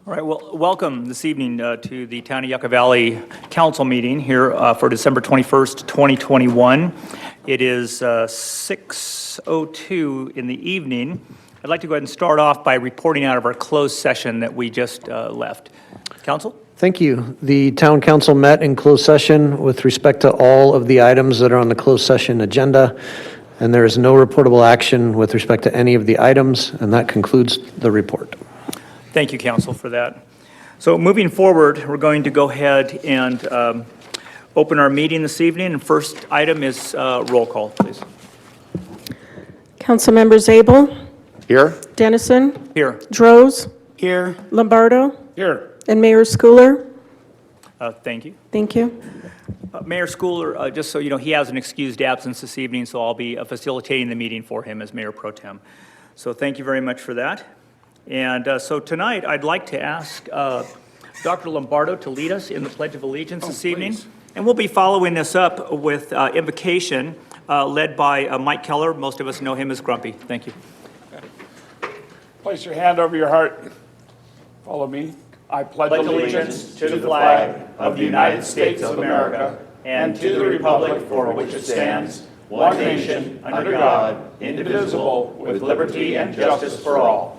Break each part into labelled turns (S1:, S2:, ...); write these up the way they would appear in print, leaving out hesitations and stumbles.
S1: All right, well, welcome this evening to the Town of Yucca Valley Council meeting here for December 21st, 2021. It is 6:02 in the evening. I'd like to go ahead and start off by reporting out of our closed session that we just left. Council?
S2: Thank you. The Town Council met in closed session with respect to all of the items that are on the closed session agenda, and there is no reportable action with respect to any of the items, and that concludes the report.
S1: Thank you, Council, for that. So moving forward, we're going to go ahead and open our meeting this evening. And first item is roll call, please.
S3: Council members Abel,
S4: Here.
S3: Dennison,
S1: Here.
S3: Droz,
S4: Here.
S3: Lombardo,
S4: Here.
S3: and Mayor Schooler.
S1: Thank you.
S3: Thank you.
S1: Mayor Schooler, just so you know, he has an excused absence this evening, so I'll be facilitating the meeting for him as Mayor Pro Tem. So thank you very much for that. And so tonight, I'd like to ask Dr. Lombardo to lead us in the Pledge of Allegiance this evening. And we'll be following this up with Invocation, led by Mike Keller. Most of us know him as Grumpy. Thank you.
S4: Place your hand over your heart. Follow me. I pledge
S1: Allegiance to the flag of the United States of America and to the republic for which it stands, one nation, under God, indivisible, with liberty and justice for all.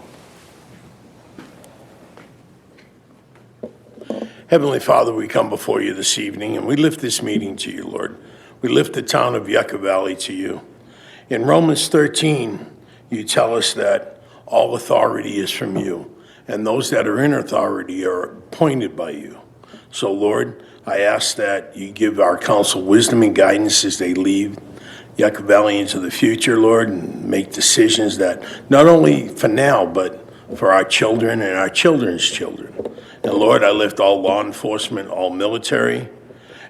S5: Heavenly Father, we come before you this evening and we lift this meeting to you, Lord. We lift the town of Yucca Valley to you. In Romans 13, you tell us that all authority is from you, and those that are in authority are appointed by you. So, Lord, I ask that you give our council wisdom and guidance as they lead Yucca Valley into the future, Lord, and make decisions that not only for now, but for our children and our children's children. And Lord, I lift all law enforcement, all military,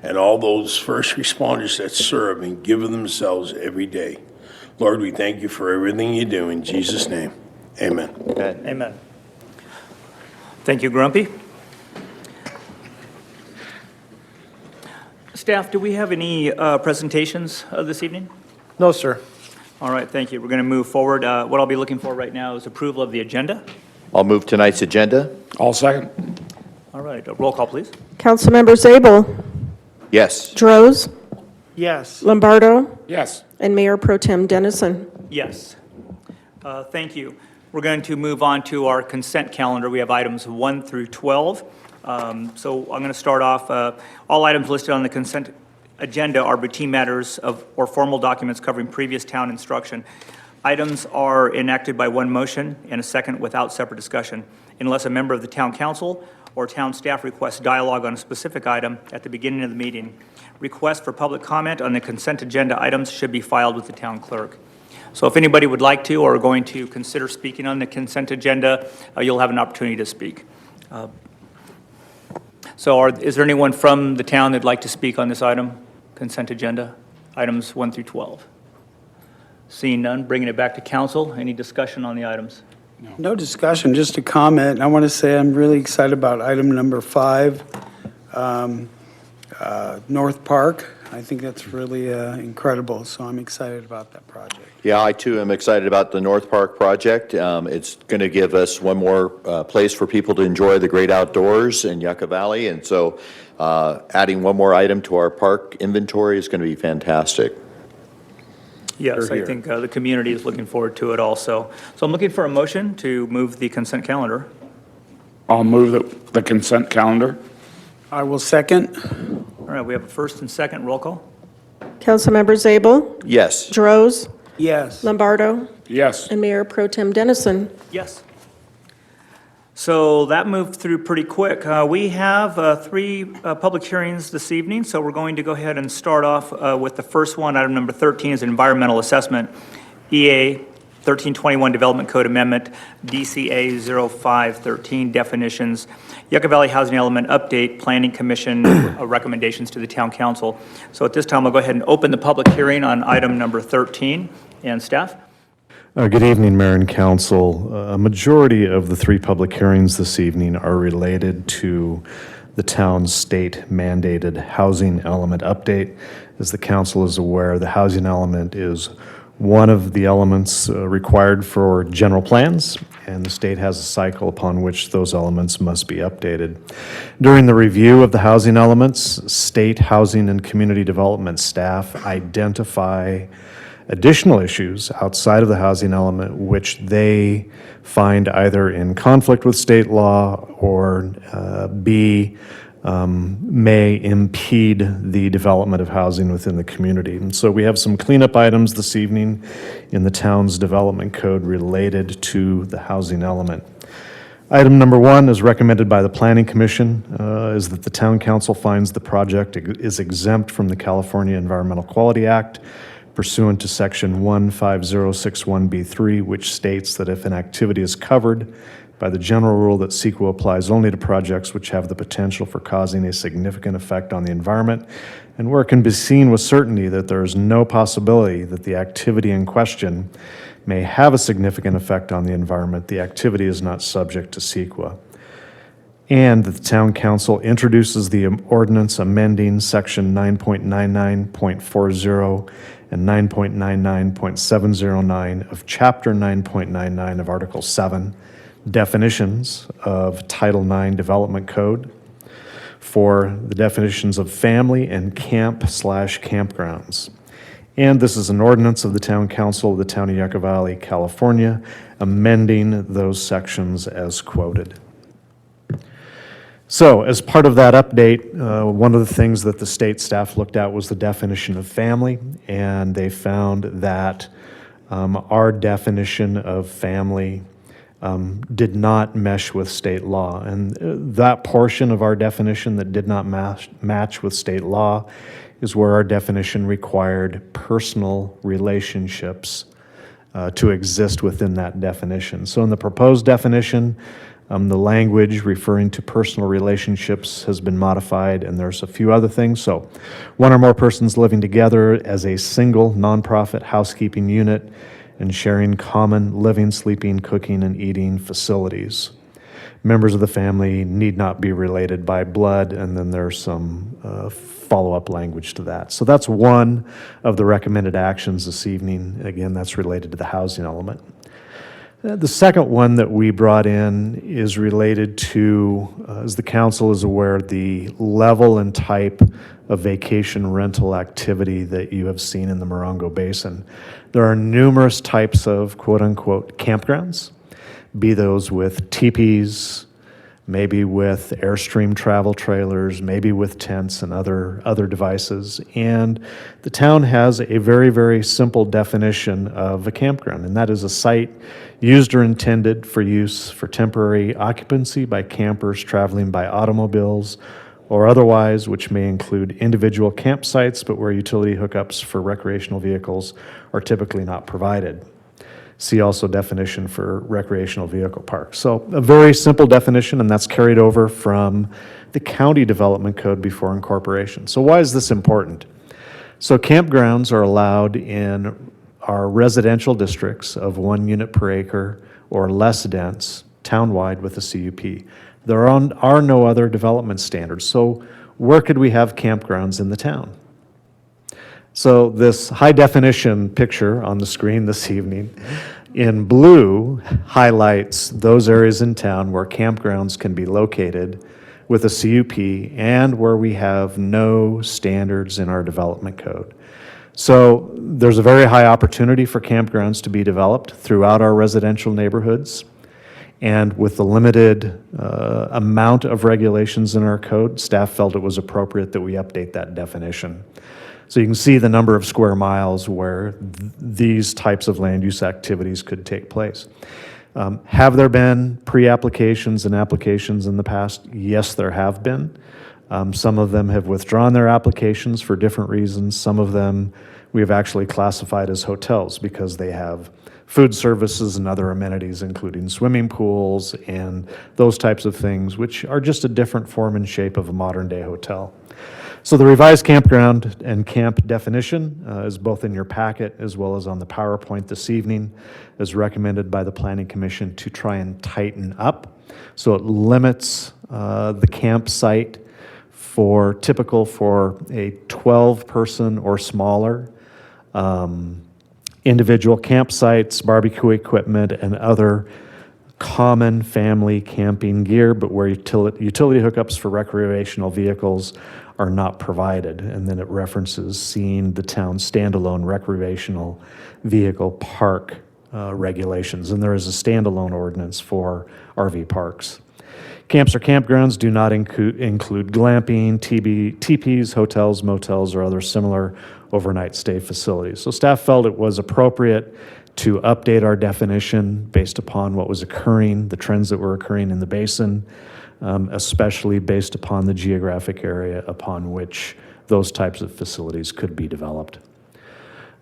S5: and all those first responders that serve and give of themselves every day. Lord, we thank you for everything you do. In Jesus' name, amen.
S1: Amen. Thank you, Grumpy. Staff, do we have any presentations this evening?
S2: No, sir.
S1: All right, thank you. We're going to move forward. What I'll be looking for right now is approval of the agenda.
S6: I'll move tonight's agenda.
S4: All second.
S1: All right, roll call, please.
S3: Council members Abel,
S6: Yes.
S3: Droz,
S4: Yes.
S3: Lombardo,
S4: Yes.
S3: and Mayor Pro Tem Dennison.
S1: Yes. Thank you. We're going to move on to our consent calendar. We have items 1 through 12. So I'm going to start off. All items listed on the consent agenda are routine matters or formal documents covering previous town instruction. Items are enacted by one motion and a second without separate discussion, unless a member of the town council or town staff requests dialogue on a specific item at the beginning of the meeting. Requests for public comment on the consent agenda items should be filed with the town clerk. So if anybody would like to or are going to consider speaking on the consent agenda, you'll have an opportunity to speak. Is there anyone from the town that'd like to speak on this item, consent agenda, items 1 through 12? Seeing none, bringing it back to council. Any discussion on the items?
S7: No discussion, just a comment. I want to say I'm really excited about item number 5, North Park. I think that's really incredible, so I'm excited about that project.
S6: Yeah, I too am excited about the North Park project. It's going to give us one more place for people to enjoy the great outdoors in Yucca Valley, and so adding one more item to our park inventory is going to be fantastic.
S1: Yes, I think the community is looking forward to it also. So I'm looking for a motion to move the consent calendar.
S4: I'll move the consent calendar.
S7: I will second.
S1: All right, we have a first and second roll call.
S3: Council members Abel,
S6: Yes.
S3: Droz,
S7: Yes.
S3: Lombardo,
S4: Yes.
S3: and Mayor Pro Tem Dennison.
S1: Yes. So that moved through pretty quick. We have 3 public hearings this evening, so we're going to go ahead and start off with the first one. Item number 13 is environmental assessment, EA 1321 Development Code Amendment, DCA 0513 definitions, Yucca Valley Housing Element Update, Planning Commission recommendations to the Town Council. So at this time, I'll go ahead and open the public hearing on item number 13. And staff?
S8: Good evening, Mayor and Council. A majority of the 3 public hearings this evening are related to the town's state-mandated housing element update. As the council is aware, the housing element is one of the elements required for general plans, and the state has a cycle upon which those elements must be updated. During the review of the housing elements, state housing and community development staff identify additional issues outside of the housing element which they find either in conflict with state law or may impede the development of housing within the community. And so we have some cleanup items this evening in the town's development code related to the housing element. Item number 1, as recommended by the Planning Commission, is that the Town Council finds the project is exempt from the California Environmental Quality Act pursuant to Section 15061B3, which states that if an activity is covered by the general rule that CEQA applies only to projects which have the potential for causing a significant effect on the environment, and where it can be seen with certainty that there is no possibility that the activity in question may have a significant effect on the environment, the activity is not subject to CEQA. And that the Town Council introduces the ordinance amending Section 9.99.40 and 9.99.709 of Chapter 9.99 of Article 7, definitions of Title IX Development Code for the definitions of family and camp/campgrounds. And this is an ordinance of the Town Council of the Town of Yucca Valley, California, amending those sections as quoted. So, as part of that update, one of the things that the state staff looked at was the definition of family, and they found that our definition of family did not mesh with state law. And that portion of our definition that did not match with state law is where our definition required personal relationships to exist within that definition. So in the proposed definition, the language referring to personal relationships has been modified, and there's a few other things. So one or more persons living together as a single nonprofit housekeeping unit and sharing common living, sleeping, cooking, and eating facilities. Members of the family need not be related by blood, and then there's some follow-up language to that. So that's one of the recommended actions this evening. Again, that's related to the housing element. The second one that we brought in is related to, as the council is aware, the level and type of vacation rental activity that you have seen in the Morongo Basin. There are numerous types of quote-unquote campgrounds, be those with teepees, maybe with Airstream travel trailers, maybe with tents and other devices. And the town has a very, very simple definition of a campground, and that is a site used or intended for use for temporary occupancy by campers traveling by automobiles or otherwise, which may include individual campsites, but where utility hookups for recreational vehicles are typically not provided. See also definition for recreational vehicle parks. So a very simple definition, and that's carried over from the county development code before incorporation. So why is this important? So campgrounds are allowed in our residential districts of 1 unit per acre or less dense, townwide with a CUP. There are no other development standards. So where could we have campgrounds in the town? So this high definition picture on the screen this evening in blue highlights those areas in town where campgrounds can be located with a CUP and where we have no standards in our development code. So there's a very high opportunity for campgrounds to be developed throughout our residential neighborhoods. And with the limited amount of regulations in our code, staff felt it was appropriate that we update that definition. So you can see the number of square miles where these types of land use activities could take place. Have there been pre-applications and applications in the past? Yes, there have been. Some of them have withdrawn their applications for different reasons. Some of them we have actually classified as hotels because they have food services and other amenities, including swimming pools and those types of things, which are just a different form and shape of a modern-day hotel. So the revised campground and camp definition is both in your packet as well as on the PowerPoint this evening, as recommended by the Planning Commission to try and tighten up. So it limits the campsite typical for a 12-person or smaller individual campsites, barbecue equipment, and other common family camping gear, but where utility hookups for recreational vehicles are not provided. And then it references seeing the town's standalone recreational vehicle park regulations. And there is a standalone ordinance for RV parks. Camps or campgrounds do not include glamping, teepees, hotels, motels, or other similar overnight stay facilities. So staff felt it was appropriate to update our definition based upon what was occurring, the trends that were occurring in the basin, especially based upon the geographic area upon which those types of facilities could be developed.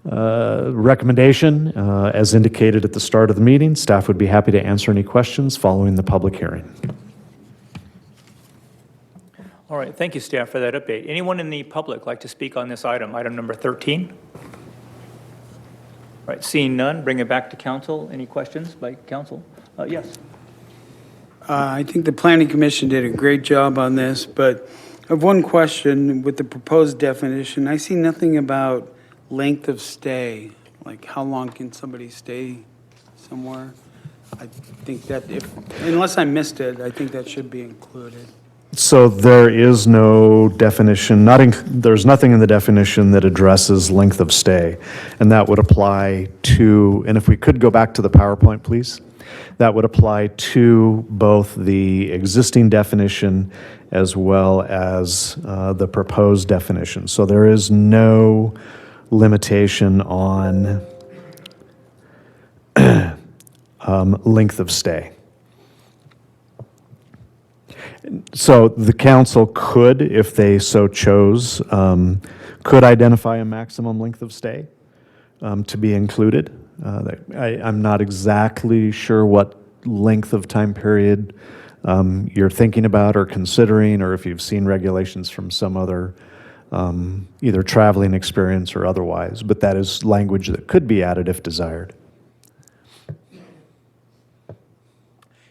S8: Recommendation, as indicated at the start of the meeting, staff would be happy to answer any questions following the public hearing.
S1: All right, thank you, staff, for that update. Anyone in the public like to speak on this item, item number 13? All right, seeing none, bring it back to council. Any questions by council? Yes.
S7: I think the planning commission did a great job on this, but I have one question with the proposed definition. I see nothing about length of stay, like how long can somebody stay somewhere? I think that unless I missed it, I think that should be included.
S8: So there is no definition, there's nothing in the definition that addresses length of stay. And that would apply to, and if we could go back to the PowerPoint, please. That would apply to both the existing definition as well as the proposed definition. So there is no limitation on length of stay. So the council could, if they so chose, could identify a maximum length of stay to be included. I'm not exactly sure what length of time period you're thinking about or considering, or if you've seen regulations from some other either traveling experience or otherwise, but that is language that could be added if desired.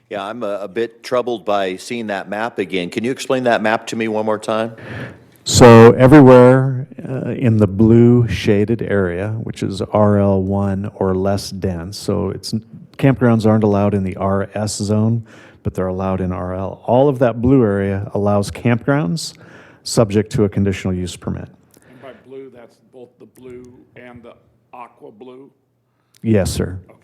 S6: Yeah, I'm a bit troubled by seeing that map again. Can you explain that map to me one more time?
S8: So everywhere in the blue shaded area, which is RL1 or less dense, so campgrounds aren't allowed in the RS zone, but they're allowed in RL. All of that blue area allows campgrounds subject to a conditional use permit.
S4: And by blue, that's both the blue and the aqua blue?
S8: Yes, sir.
S4: Okay.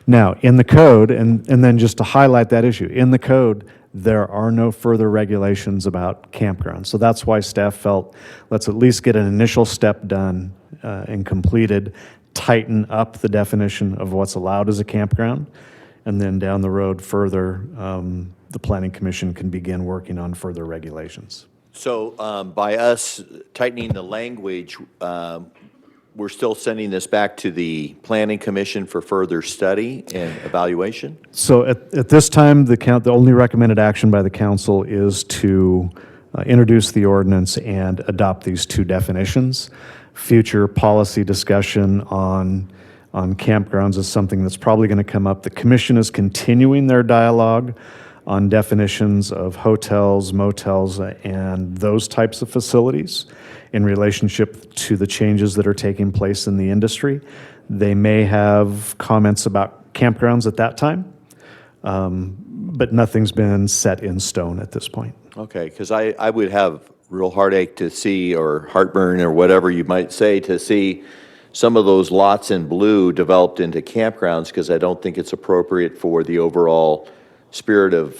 S8: Now, in the code, and then just to highlight that issue, in the code, there are no further regulations about campgrounds. So that's why staff felt, let's at least get an initial step done and completed, tighten up the definition of what's allowed as a campground, and then down the road further, the Planning Commission can begin working on further regulations.
S6: So by us tightening the language, we're still sending this back to the Planning Commission for further study and evaluation?
S8: So at this time, the only recommended action by the council is to introduce the ordinance and adopt these two definitions. Future policy discussion on campgrounds is something that's probably going to come up. The commission is continuing their dialogue on definitions of hotels, motels, and those types of facilities in relationship to the changes that are taking place in the industry. They may have comments about campgrounds at that time, but nothing's been set in stone at this point.
S6: Okay, because I would have real heartache to see, or heartburn, or whatever you might say, to see some of those lots in blue developed into campgrounds, because I don't think it's appropriate for the overall spirit of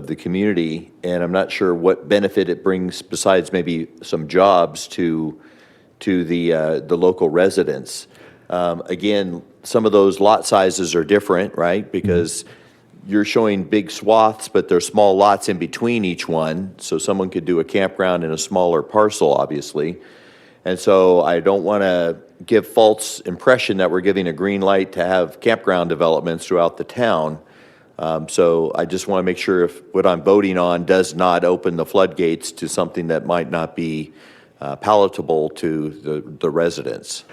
S6: the community, and I'm not sure what benefit it brings besides maybe some jobs to the local residents. Again, some of those lot sizes are different, right? Because you're showing big swaths, but there's small lots in between each one, so someone could do a campground in a smaller parcel, obviously. And so I don't want to give false impression that we're giving a green light to have campground developments throughout the town. So I just want to make sure if what I'm voting on does not open the floodgates to something that might not be palatable to the residents.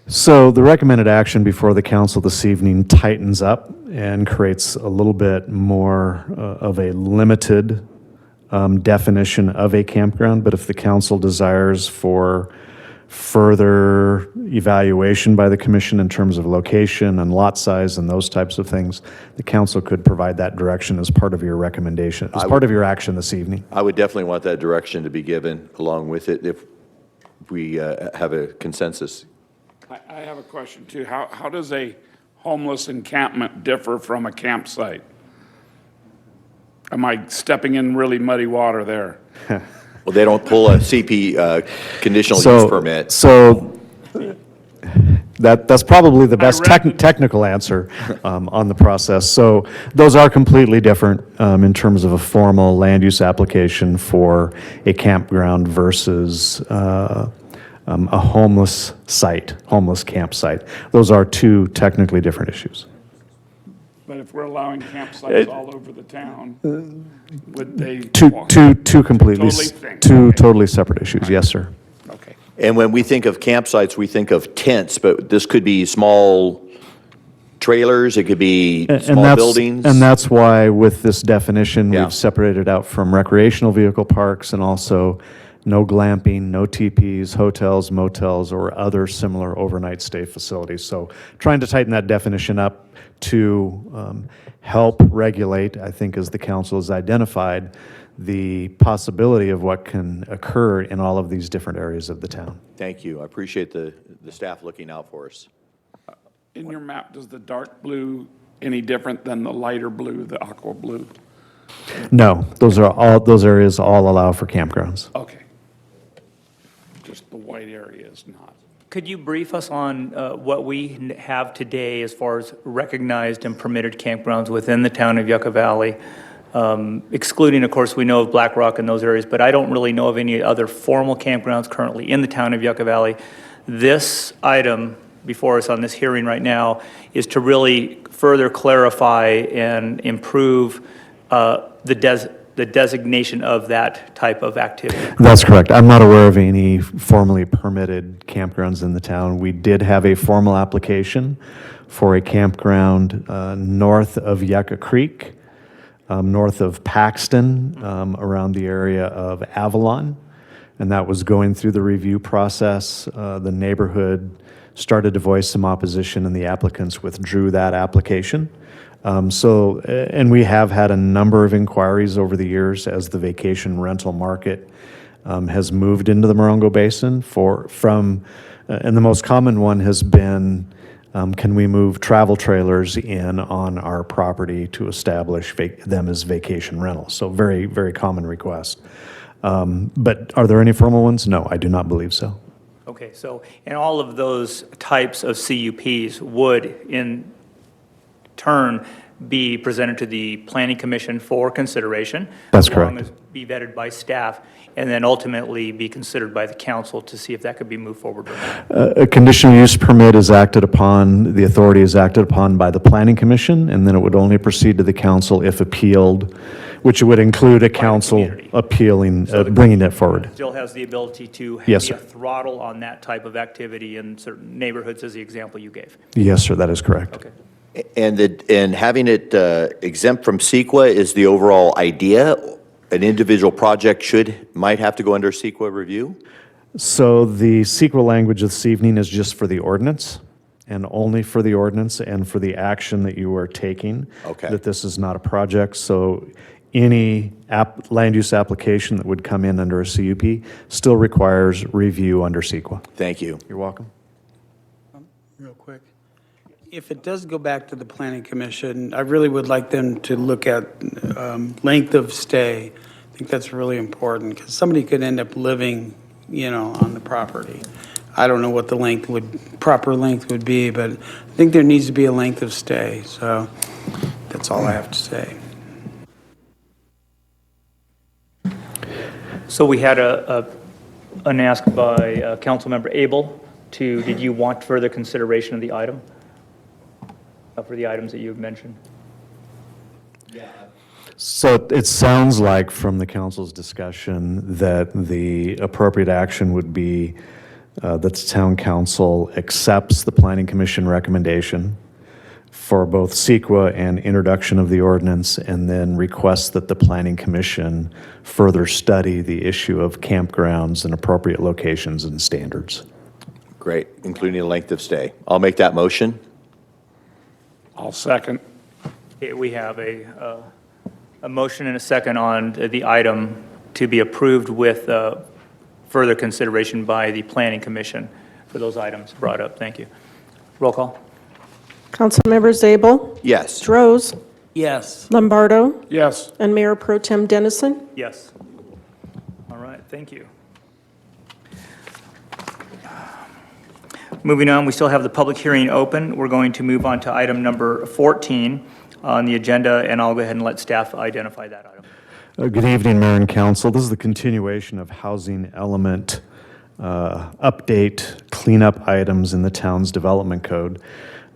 S8: So the recommended action before the council this evening tightens up and creates a little bit more of a limited definition of a campground. But if the council desires for further evaluation by the commission in terms of location and lot size and those types of things, the council could provide that direction as part of your recommendation, as part of your action this evening.
S6: I would definitely want that direction to be given along with it if we have a consensus.
S4: I have a question too. How does a homeless encampment differ from a campsite? Am I stepping in really muddy water there?
S6: Well, they don't pull a CP conditional use permit.
S8: So that's probably the best
S4: read-
S8: technical answer on the process. So those are completely different in terms of a formal land use application for a campground versus a homeless site, homeless campsite. Those are two technically different issues.
S4: But if we're allowing campsites all over the town, would they?
S8: Two completely,
S4: Totally think,
S8: two
S4: okay.
S8: totally separate issues. Yes, sir.
S4: Okay.
S6: And when we think of campsites, we think of tents, but this could be small trailers, it could be small buildings.
S8: And that's why with this definition,
S6: Yeah.
S8: we've separated out from recreational vehicle parks and also no glamping, no teepees, hotels, motels, or other similar overnight stay facilities. So trying to tighten that definition up to help regulate, I think as the council has identified, the possibility of what can occur in all of these different areas of the town.
S6: Thank you. I appreciate the staff looking out for us.
S4: In your map, does the dark blue any different than the lighter blue, the aqua blue?
S8: No, those areas all allow for campgrounds.
S4: Okay. Just the white area is not.
S1: Could you brief us on what we have today as far as recognized and permitted campgrounds within the town of Yucca Valley? Excluding, of course, we know of Black Rock and those areas, but I don't really know of any other formal campgrounds currently in the town of Yucca Valley. This item before us on this hearing right now is to really further clarify and improve the designation of that type of activity.
S8: That's correct. I'm not aware of any formally permitted campgrounds in the town. We did have a formal application for a campground north of Yucca Creek, north of Paxton, around the area of Avalon, and that was going through the review process. The neighborhood started to voice some opposition, and the applicants withdrew that application. And we have had a number of inquiries over the years as the vacation rental market has moved into the Morongo Basin and the most common one has been, can we move travel trailers in on our property to establish them as vacation rentals? So very, very common request. But are there any formal ones? No, I do not believe so.
S1: Okay, so, and all of those types of CUPs would, in turn, be presented to the Planning Commission for consideration.
S8: That's
S1: As long
S8: correct.
S1: as be vetted by staff, and then ultimately be considered by the council to see if that could be moved forward or not.
S8: A conditional use permit is acted upon, the authority is acted upon by the Planning Commission, and then it would only proceed to the council if appealed, which would include a council
S1: community.
S8: appealing, bringing it forward.
S1: Still has the ability to
S8: Yes,
S1: be a
S8: sir.
S1: throttle on that type of activity in certain neighborhoods, as the example you gave.
S8: Yes, sir, that is correct.
S1: Okay.
S6: And having it exempt from CEQA is the overall idea? An individual project might have to go under CEQA review?
S8: So the CEQA language this evening is just for the ordinance, and only for the ordinance and for the action that you are taking.
S6: Okay.
S8: That this is not a project, so any land use application that would come in under a CUP still requires review under CEQA.
S6: Thank you.
S8: You're welcome.
S7: Real quick. If it does go back to the Planning Commission, I really would like them to look at length of stay. I think that's really important, because somebody could end up living, on the property. I don't know what the proper length would be, but I think there needs to be a length of stay. So that's all I have to say.
S1: So we had an ask by Councilmember Abel did you want further consideration of the item? For the items that you have mentioned?
S8: So it sounds like from the council's discussion that the appropriate action would be that the town council accepts the planning commission recommendation for both CEQA and introduction of the ordinance, and then requests that the planning commission further study the issue of campgrounds and appropriate locations and standards.
S6: Great, including the length of stay. I'll make that motion.
S4: I'll second.
S1: Okay, we have a motion and a second on the item to be approved with further consideration by the Planning Commission for those items brought up. Thank you. Roll call.
S3: Councilmember Zabel,
S6: Yes.
S3: Droz,
S7: Yes.
S3: Lombardo,
S4: Yes.
S3: and Mayor Pro Tem Dennison.
S1: Yes. All right, thank you. Moving on, we still have the public hearing open. We're going to move on to item number 14 on the agenda, and I'll go ahead and let staff identify that item.
S8: Good evening, Mayor and Council. This is the continuation of housing element update cleanup items in the town's development code.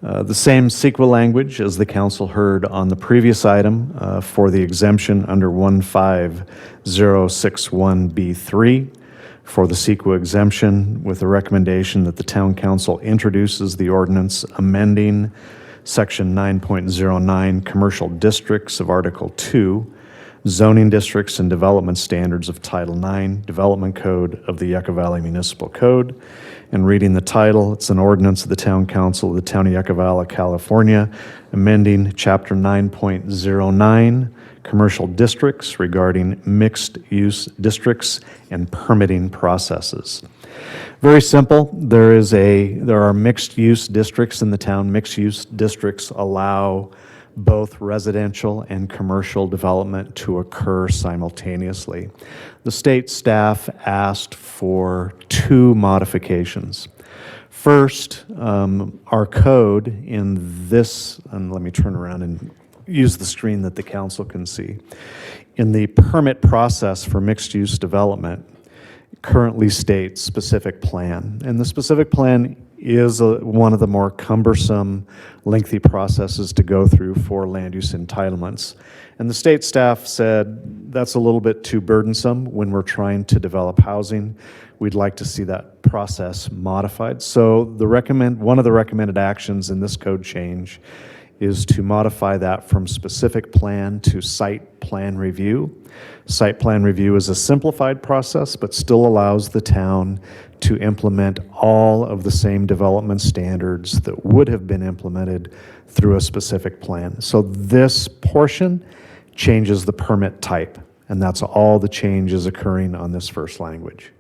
S8: The same CEQA language as the council heard on the previous item for the exemption under 15061B3 for the CEQA exemption, with a recommendation that the town council introduces the ordinance amending section 9.09 commercial districts of Article 2, zoning districts and development standards of Title 9 Development Code of the Yucca Valley Municipal Code. And reading the title, it's an ordinance of the Town Council of the Town of Yucca Valley, California, amending Chapter 9.09 Commercial Districts regarding mixed-use districts and permitting processes. Very simple. There are mixed-use districts in the town. Mixed-use districts allow both residential and commercial development to occur simultaneously. The state staff asked for two modifications. First, our code in this, and let me turn around and use the screen that the council can see. In the permit process for mixed-use development, currently states specific plan. And the specific plan is one of the more cumbersome, lengthy processes to go through for land use entitlements. And the state staff said that's a little bit too burdensome when we're trying to develop housing. We'd like to see that process modified. So one of the recommended actions in this code change is to modify that from specific plan to site plan review. Site plan review is a simplified process, but still allows the town to implement all of the same development standards that would have been implemented through a specific plan. So this portion changes the permit type, and that's all the changes occurring on this first language.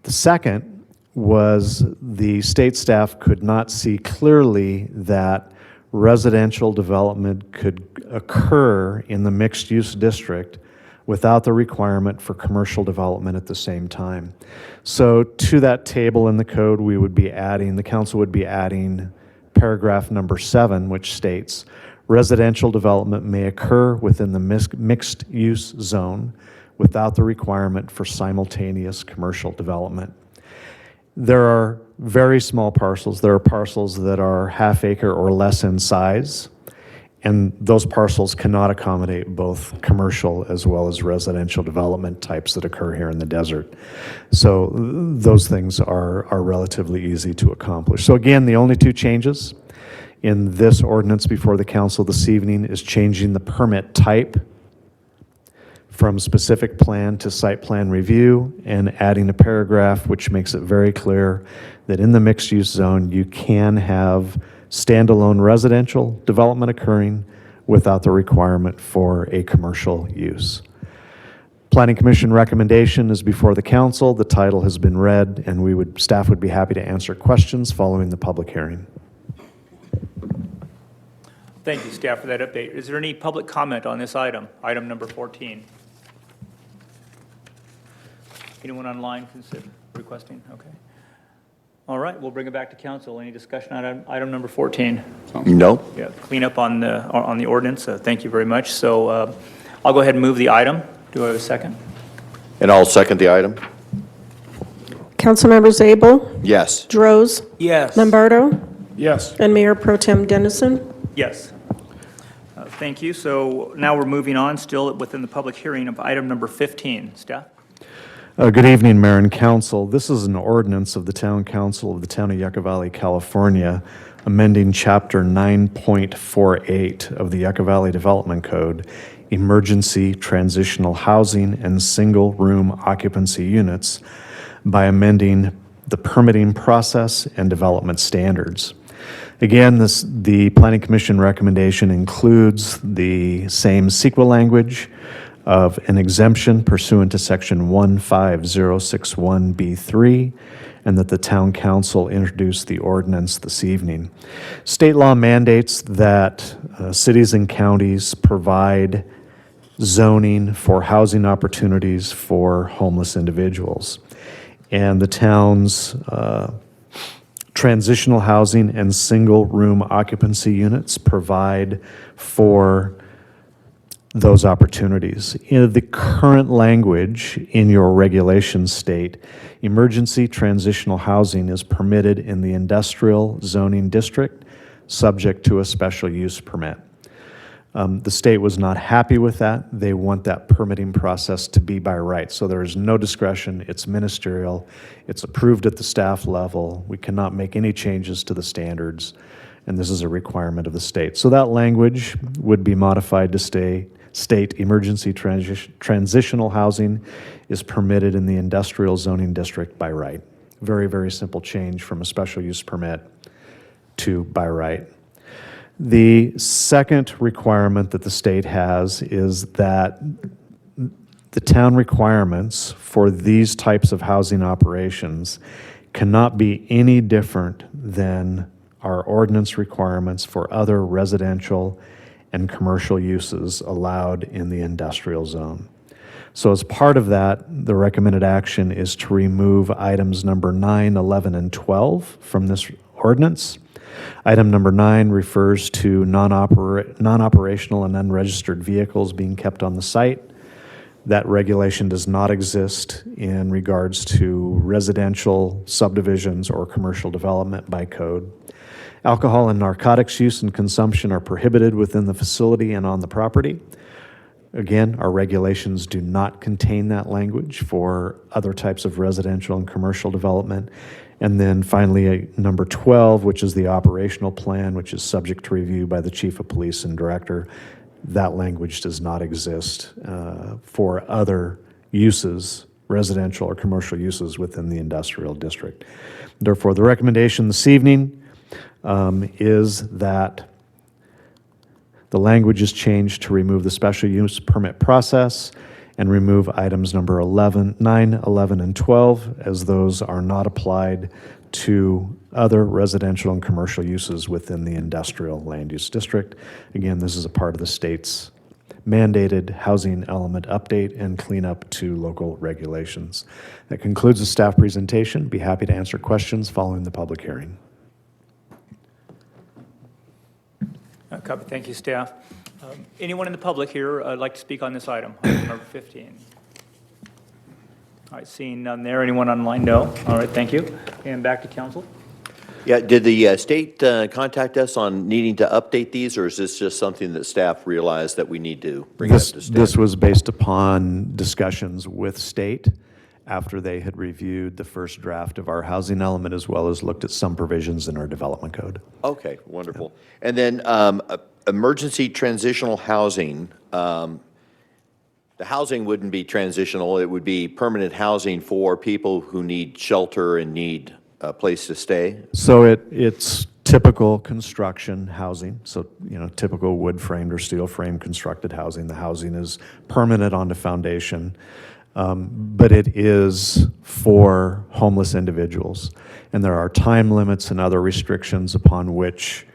S8: The second was the state staff could not see clearly that residential development could occur in the mixed-use district without the requirement for commercial development at the same time. So to that table in the code, the council would be adding paragraph number 7, which states, residential development may occur within the mixed-use zone without the requirement for simultaneous commercial development. There are very small parcels. There are parcels that are half acre or less in size, and those parcels cannot accommodate both commercial as well as residential development types that occur here in the desert. So those things are relatively easy to accomplish. So again, the only two changes in this ordinance before the council this evening is changing the permit type from specific plan to site plan review, and adding a paragraph which makes it very clear that in the mixed-use zone, you can have standalone residential development occurring without the requirement for a commercial use. Planning Commission recommendation is before the council. The title has been read, and staff would be happy to answer questions following the public hearing.
S1: Thank you, staff, for that update. Is there any public comment on this item, item number 14? Anyone online requesting? Okay. All right, we'll bring it back to council. Any discussion on item number 14?
S6: No.
S1: Yeah, clean up on the ordinance. Thank you very much. So I'll go ahead and move the item. Do I have a second?
S6: And I'll second the item.
S3: Councilmember Zabel,
S6: Yes.
S3: Droz,
S7: Yes.
S3: Lombardo,
S4: Yes.
S3: and Mayor Pro Tem Dennison.
S1: Yes. Thank you. So now we're moving on, still within the public hearing of item number 15. Staff?
S8: Good evening, Mayor and Council. This is an ordinance of the Town Council of the Town of Yucca Valley, California, amending Chapter 9.48 of the Yucca Valley Development Code, Emergency Transitional Housing and Single-Room Occupancy Units, by amending the permitting process and development standards. Again, the Planning Commission recommendation includes the same CEQA language of an exemption pursuant to Section 15061B3, and that the Town Council introduce the ordinance this evening. State law mandates that cities and counties provide zoning for housing opportunities for homeless individuals. And the town's transitional housing and single-room occupancy units provide for those opportunities. In the current language in your regulations state, emergency transitional housing is permitted in the industrial zoning district, subject to a special use permit. The state was not happy with that. They want that permitting process to be by right. So there is no discretion. It's ministerial. It's approved at the staff level. We cannot make any changes to the standards, and this is a requirement of the state. So that language would be modified to state emergency transitional housing is permitted in the industrial zoning district by right. Very, very simple change from a special use permit to by right. The second requirement that the state has is that the town requirements for these types of housing operations cannot be any different than our ordinance requirements for other residential and commercial uses allowed in the industrial zone. So as part of that, the recommended action is to remove items number 9, 11, and 12 from this ordinance. Item number 9 refers to non-operational and unregistered vehicles being kept on the site. That regulation does not exist in regards to residential subdivisions or commercial development by code. Alcohol and narcotics use and consumption are prohibited within the facility and on the property. Again, our regulations do not contain that language for other types of residential and commercial development. And then finally, number 12, which is the operational plan, which is subject to review by the chief of police and director. That language does not exist for other uses, residential or commercial uses within the industrial district. Therefore, the recommendation this evening is that the language is changed to remove the special use permit process and remove items number 9, 11, and 12, as those are not applied to other residential and commercial uses within the industrial land use district. Again, this is a part of the state's mandated housing element update and cleanup to local regulations. That concludes the staff presentation. Be happy to answer questions following the public hearing.
S1: Copy. Thank you, staff. Anyone in the public here like to speak on this item, item number 15? All right, seeing none there. Anyone online? No. All right, thank you. And back to council.
S6: Yeah, did the state contact us on needing to update these, or is this just something that staff realized that we need to bring up to state?
S8: This was based upon discussions with state after they had reviewed the first draft of our housing element, as well as looked at some provisions in our development code.
S6: Okay, wonderful. And then emergency transitional housing, the housing wouldn't be transitional, it would be permanent housing for people who need shelter and need a place to stay?
S8: So it's typical construction housing, so typical wood framed or steel frame constructed housing. The housing is permanent on the foundation, but it is for homeless individuals. And there are time limits and other restrictions upon which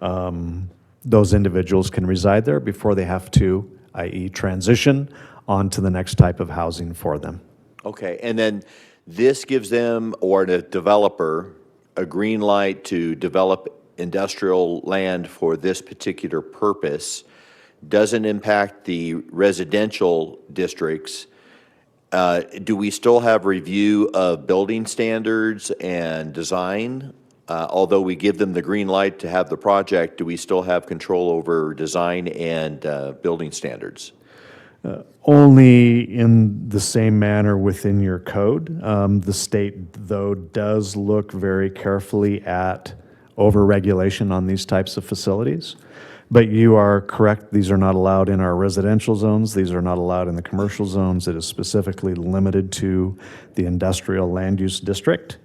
S8: those individuals can reside there before they have to, i.e. transition on to the next type of housing for them.
S6: Okay, and then this gives them, or the developer, a green light to develop industrial land for this particular purpose. Doesn't impact the residential districts. Do we still have review of building standards and design? Although we give them the green light to have the project, do we still have control over design and building standards?
S8: Only in the same manner within your code. The state, though, does look very carefully at overregulation on these types of facilities. But you are correct, these are not allowed in our residential zones, these are not allowed in the commercial zones. It is specifically limited to the industrial land use district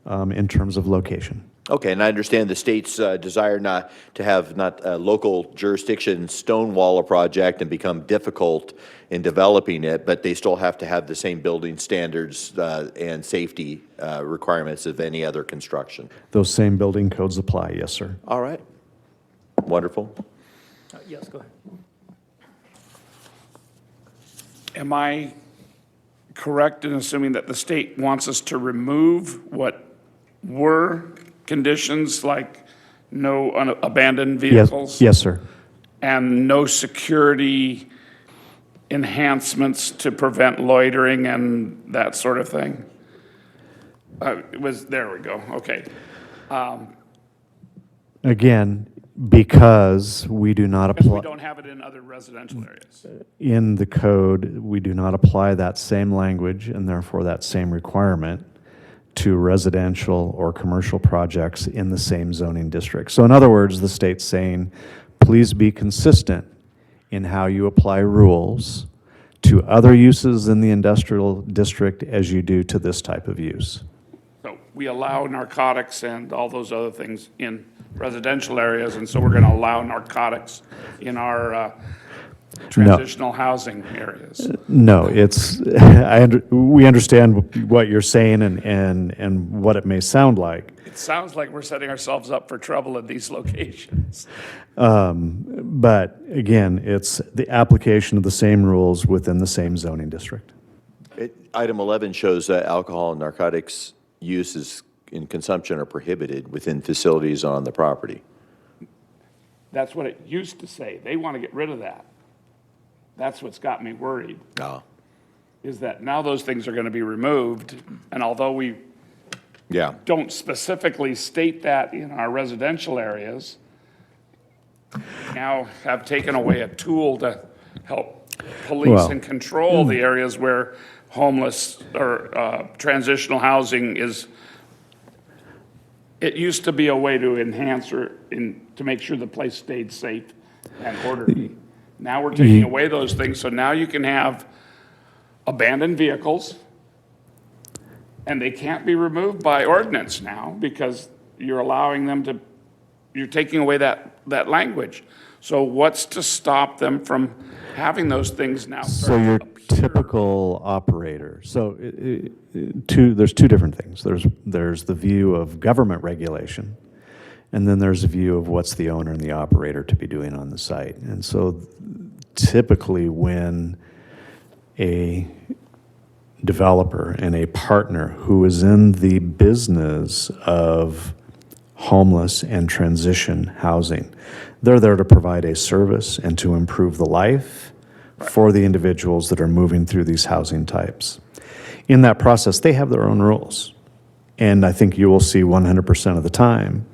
S8: in terms of location.
S6: Okay, and I understand the state's desire not to have local jurisdiction stonewall a project and become difficult in developing it, but they still have to have the same building standards and safety requirements of any other construction.
S8: Those same building codes apply, yes, sir.
S6: All right. Wonderful.
S1: Yes, go ahead.
S4: Am I correct in assuming that the state wants us to remove what were conditions like no abandoned
S8: Yes,
S4: vehicles?
S8: yes, sir.
S4: And no security enhancements to prevent loitering and that sort of thing? There we go, okay.
S8: Again, because we do not
S4: Because we
S8: apply,
S4: don't have it in other residential areas.
S8: in the code, we do not apply that same language and therefore that same requirement to residential or commercial projects in the same zoning district. So in other words, the state's saying, please be consistent in how you apply rules to other uses in the industrial district as you do to this type of use.
S4: So we allow narcotics and all those other things in residential areas, and so we're going to allow narcotics in our transitional housing areas.
S8: No, it's, we understand what you're saying and what it may sound like.
S4: It sounds like we're setting ourselves up for trouble at these locations.
S8: But again, it's the application of the same rules within the same zoning district.
S6: Item 11 shows that alcohol and narcotics uses in consumption are prohibited within facilities on the property.
S4: That's what it used to say. They want to get rid of that. That's what's got me worried,
S6: Ah,
S4: is that now those things are going to be removed, and although we
S6: yeah.
S4: don't specifically state that in our residential areas, now have taken away a tool to help police
S8: Well,
S4: and control the areas where homeless or transitional housing is. It used to be a way to enhance or to make sure the place stayed safe and orderly. Now we're taking away those things, so now you can have abandoned vehicles, and they can't be removed by ordinance now because you're allowing them to, you're taking away that language. So what's to stop them from having those things now
S8: So
S4: start to
S8: your
S4: appear?
S8: typical operator, so there's two different things. There's the view of government regulation, and then there's a view of what's the owner and the operator to be doing on the site. And so typically when a developer and a partner who is in the business of homeless and transition housing, they're there to provide a service and to improve the life for the individuals that are moving through these housing types. In that process, they have their own rules. And I think you will see 100% of the time,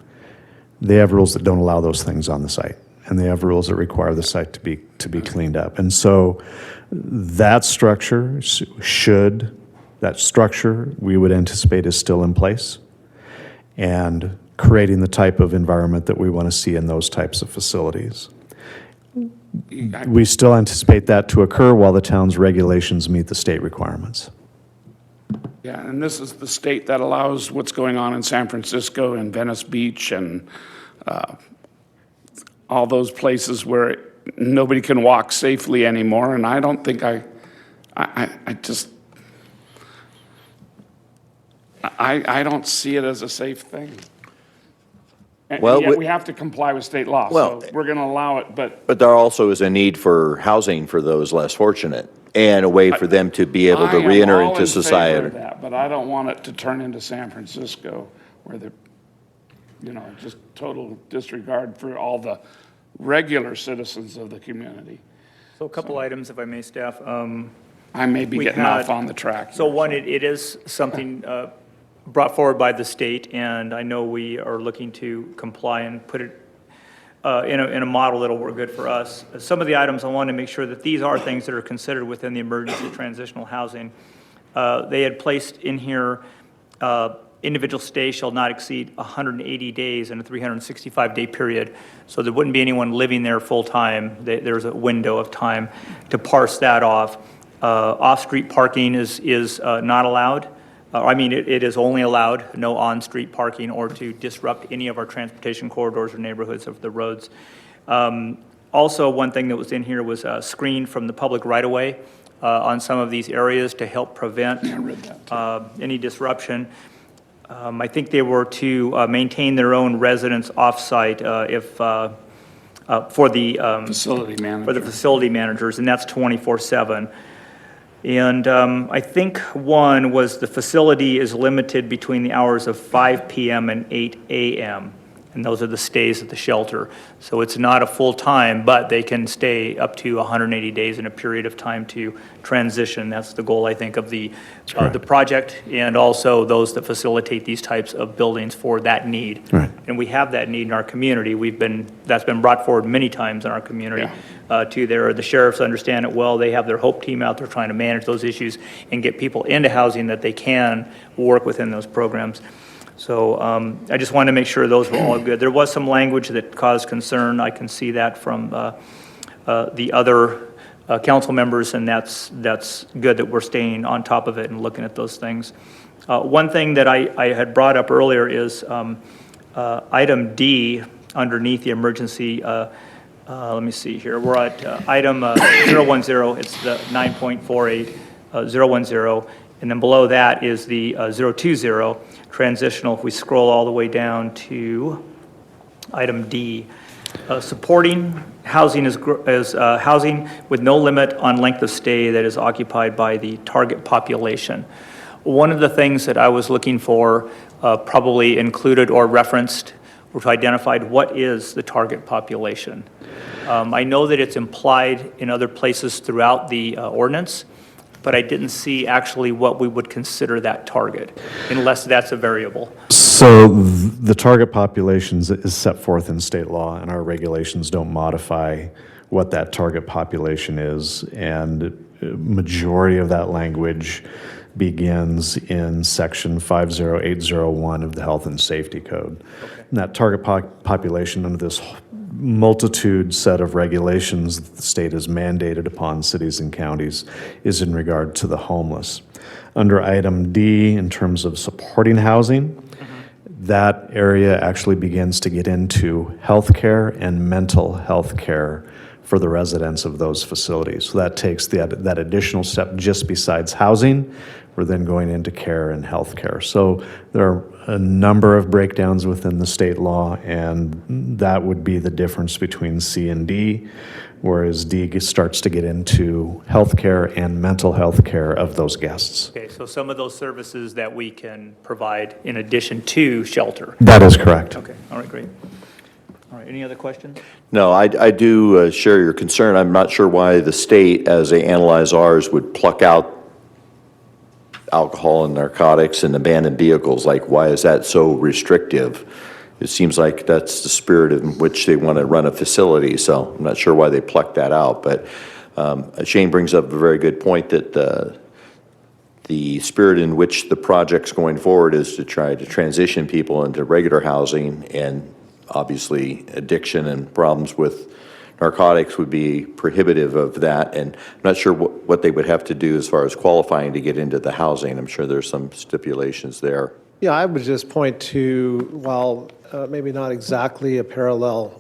S8: they have rules that don't allow those things on the site. And they have rules that require the site to be cleaned up. And so that structure we would anticipate is still in place and creating the type of environment that we want to see in those types of facilities. We still anticipate that to occur while the town's regulations meet the state requirements.
S4: Yeah, and this is the state that allows what's going on in San Francisco and Venice Beach and all those places where nobody can walk safely anymore. And I don't think I don't see it as a safe thing. And
S6: Well,
S4: yet we have to comply with state law,
S6: Well-
S4: so we're going to allow it, but
S6: But there also is a need for housing for those less fortunate and a way for them to be able to
S4: I am
S6: reenter
S4: all
S6: into
S4: in favor
S6: society.
S4: of that, but I don't want it to turn into San Francisco where they're, just total disregard for all the regular citizens of the community.
S1: So a couple items, if I may, staff.
S4: I may be
S1: We
S4: getting off
S1: had-
S4: on the track.
S1: So
S4: here,
S1: one, it is something brought forward by the state, and I know we are looking to comply and put it in a model that'll work good for us. Some of the items, I want to make sure that these are things that are considered within the emergency transitional housing. They had placed in here, individual stay shall not exceed 180 days in a 365-day period. So there wouldn't be anyone living there full-time. There's a window of time to parse that off. Off-street parking is not allowed. it is only allowed, no on-street parking or to disrupt any of our transportation corridors or neighborhoods of the roads. Also, one thing that was in here was screen from the public right-of-way on some of these areas to help prevent any disruption. I think they were to maintain their own residence off-site for the
S4: Facility manager.
S1: for the facility managers, and that's 24/7. And I think one was the facility is limited between the hours of 5 PM and 8 AM, and those are the stays at the shelter. So it's not a full-time, but they can stay up to 180 days in a period of time to transition. That's the goal, I think, of the project, and also those that facilitate these types of buildings for that need.
S8: Right.
S1: And we have that need in our community. That's been brought forward many times in our community. The sheriffs understand it well. They have their HOPE team out there trying to manage those issues and get people into housing that they can work within those programs. So I just wanted to make sure those were all good. There was some language that caused concern. I can see that from the other council members, and that's good that we're staying on top of it and looking at those things. One thing that I had brought up earlier is item D underneath the emergency. Let me see here. We're at item 010. It's the 9.48 010. And then below that is the 020 transitional. If we scroll all the way down to item D, supporting housing is housing with no limit on length of stay that is occupied by the target population. One of the things that I was looking for probably included or referenced or identified what is the target population. I know that it's implied in other places throughout the ordinance, but I didn't see actually what we would consider that target, unless that's a variable.
S8: So the target populations is set forth in state law, and our regulations don't modify what that target population is. And majority of that language begins in section 50801 of the Health and Safety Code. And that target population under this multitude set of regulations that the state has mandated upon cities and counties is in regard to the homeless. Under item D, in terms of supporting housing, that area actually begins to get into healthcare and mental health care for the residents of those facilities. So that takes that additional step just besides housing. We're then going into care and healthcare. So there are a number of breakdowns within the state law, and that would be the difference between C and D, whereas D starts to get into healthcare and mental health care of those guests.
S1: Okay, so some of those services that we can provide in addition to shelter.
S8: That is correct.
S1: Okay, all right, great. All right, any other questions?
S6: No, I do share your concern. I'm not sure why the state, as they analyze ours, would pluck out alcohol and narcotics and abandoned vehicles. Like, why is that so restrictive? It seems like that's the spirit in which they want to run a facility, so I'm not sure why they plucked that out. But Shane brings up a very good point that the spirit in which the project's going forward is to try to transition people into regular housing, and obviously addiction and problems with narcotics would be prohibitive of that, and I'm not sure what they would have to do as far as qualifying to get into the housing. I'm sure there's some stipulations there.
S2: Yeah, I would just point to, while maybe not exactly a parallel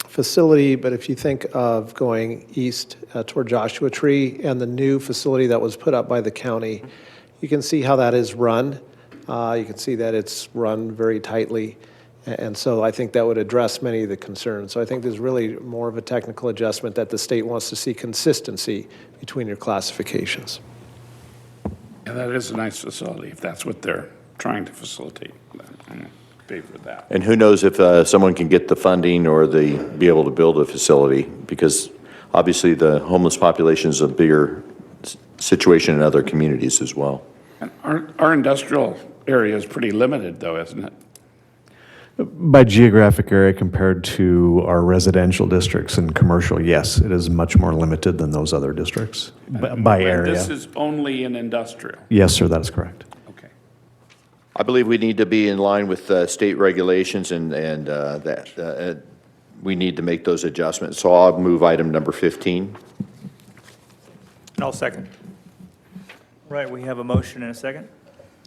S2: facility, but if you think of going east toward Joshua Tree and the new facility that was put up by the county, you can see how that is run. You can see that it's run very tightly. And so I think that would address many of the concerns. So I think there's really more of a technical adjustment that the state wants to see consistency between your classifications.
S4: Yeah, that is a nice facility, if that's what they're trying to facilitate. I'm in favor of that.
S6: And who knows if someone can get the funding or be able to build a facility, because obviously the homeless population is a bigger situation in other communities as well.
S4: And our industrial area is pretty limited, though, isn't it?
S8: By geographic area compared to our residential districts and commercial, yes, it is much more limited than those other districts by
S4: And
S8: area.
S4: this is only in industrial.
S8: Yes, sir, that is correct.
S4: Okay.
S6: I believe we need to be in line with state regulations, and that we need to make those adjustments. So I'll move item number 15.
S1: And I'll second. Right, we have a motion and a second.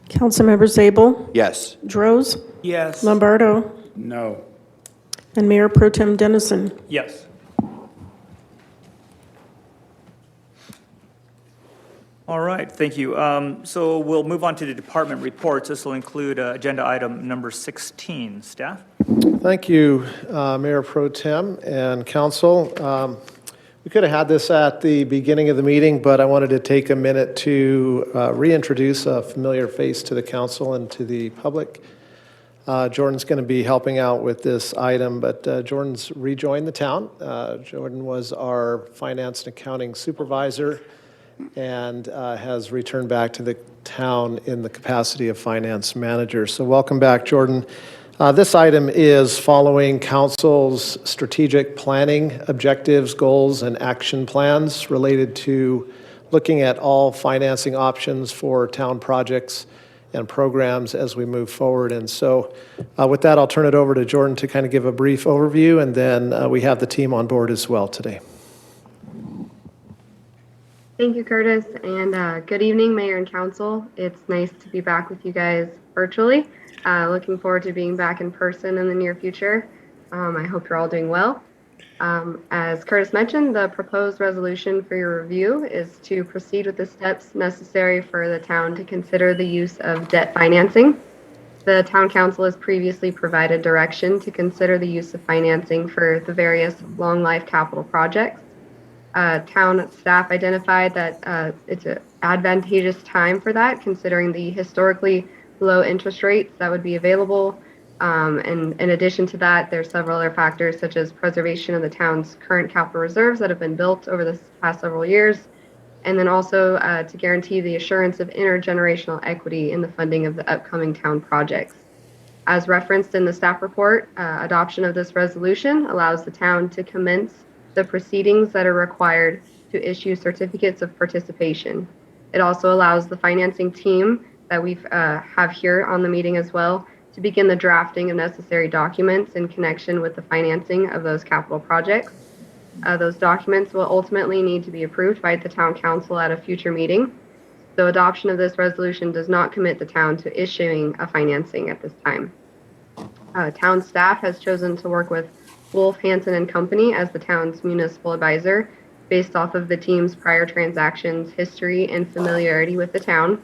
S3: Councilmember Zabel,
S6: Yes.
S3: Droz,
S7: Yes.
S3: Lombardo,
S4: No.
S3: and Mayor Pro Tem Dennison.
S1: Yes. All right, thank you. So we'll move on to the department reports. This will include agenda item number 16. Staff?
S9: Thank you, Mayor Pro Tem and Council. We could have had this at the beginning of the meeting, but I wanted to take a minute to reintroduce a familiar face to the council and to the public. Jordan's going to be helping out with this item, but Jordan's rejoined the town. Jordan was our finance and accounting supervisor and has returned back to the town in the capacity of finance manager. So welcome back, Jordan. This item is following council's strategic planning objectives, goals, and action plans related to looking at all financing options for town projects and programs as we move forward. And so with that, I'll turn it over to Jordan to kind of give a brief overview, and then we have the team on board as well today.
S10: Thank you, Curtis, and good evening, Mayor and Council. It's nice to be back with you guys virtually. Looking forward to being back in person in the near future. I hope you're all doing well. As Curtis mentioned, the proposed resolution for your review is to proceed with the steps necessary for the town to consider the use of debt financing. The Town Council has previously provided direction to consider the use of financing for the various long-life capital projects. Town staff identified that it's an advantageous time for that, considering the historically low interest rates that would be available. And in addition to that, there's several other factors such as preservation of the town's current capital reserves that have been built over the past several years, and then also to guarantee the assurance of intergenerational equity in the funding of the upcoming town projects. As referenced in the staff report, adoption of this resolution allows the town to commence the proceedings that are required to issue certificates of participation. It also allows the financing team that we have here on the meeting as well to begin the drafting of necessary documents in connection with the financing of those capital projects. Those documents will ultimately need to be approved by the Town Council at a future meeting. So adoption of this resolution does not commit the town to issuing a financing at this time. Town staff has chosen to work with Wolf, Hansen and Company as the town's municipal advisor based off of the team's prior transactions, history, and familiarity with the town.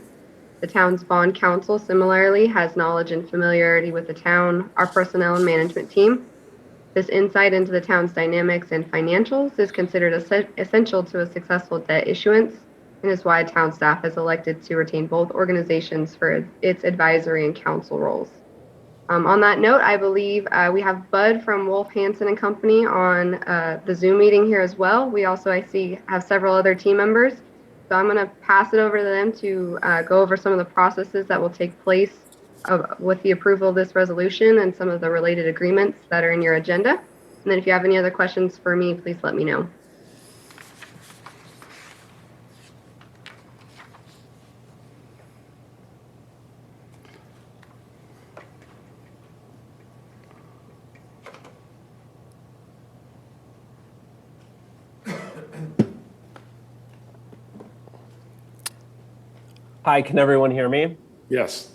S10: The town's bond counsel similarly has knowledge and familiarity with the town, our personnel and management team. This insight into the town's dynamics and financials is considered essential to a successful debt issuance, and is why town staff has elected to retain both organizations for its advisory and counsel roles. On that note, I believe we have Bud from Wolf, Hansen and Company on the Zoom meeting here as well. We also, I see, have several other team members. So I'm going to pass it over to them to go over some of the processes that will take place with the approval of this resolution and some of the related agreements that are in your agenda. And then if you have any other questions for me, please let me know.
S11: Hi, can everyone hear me?
S4: Yes.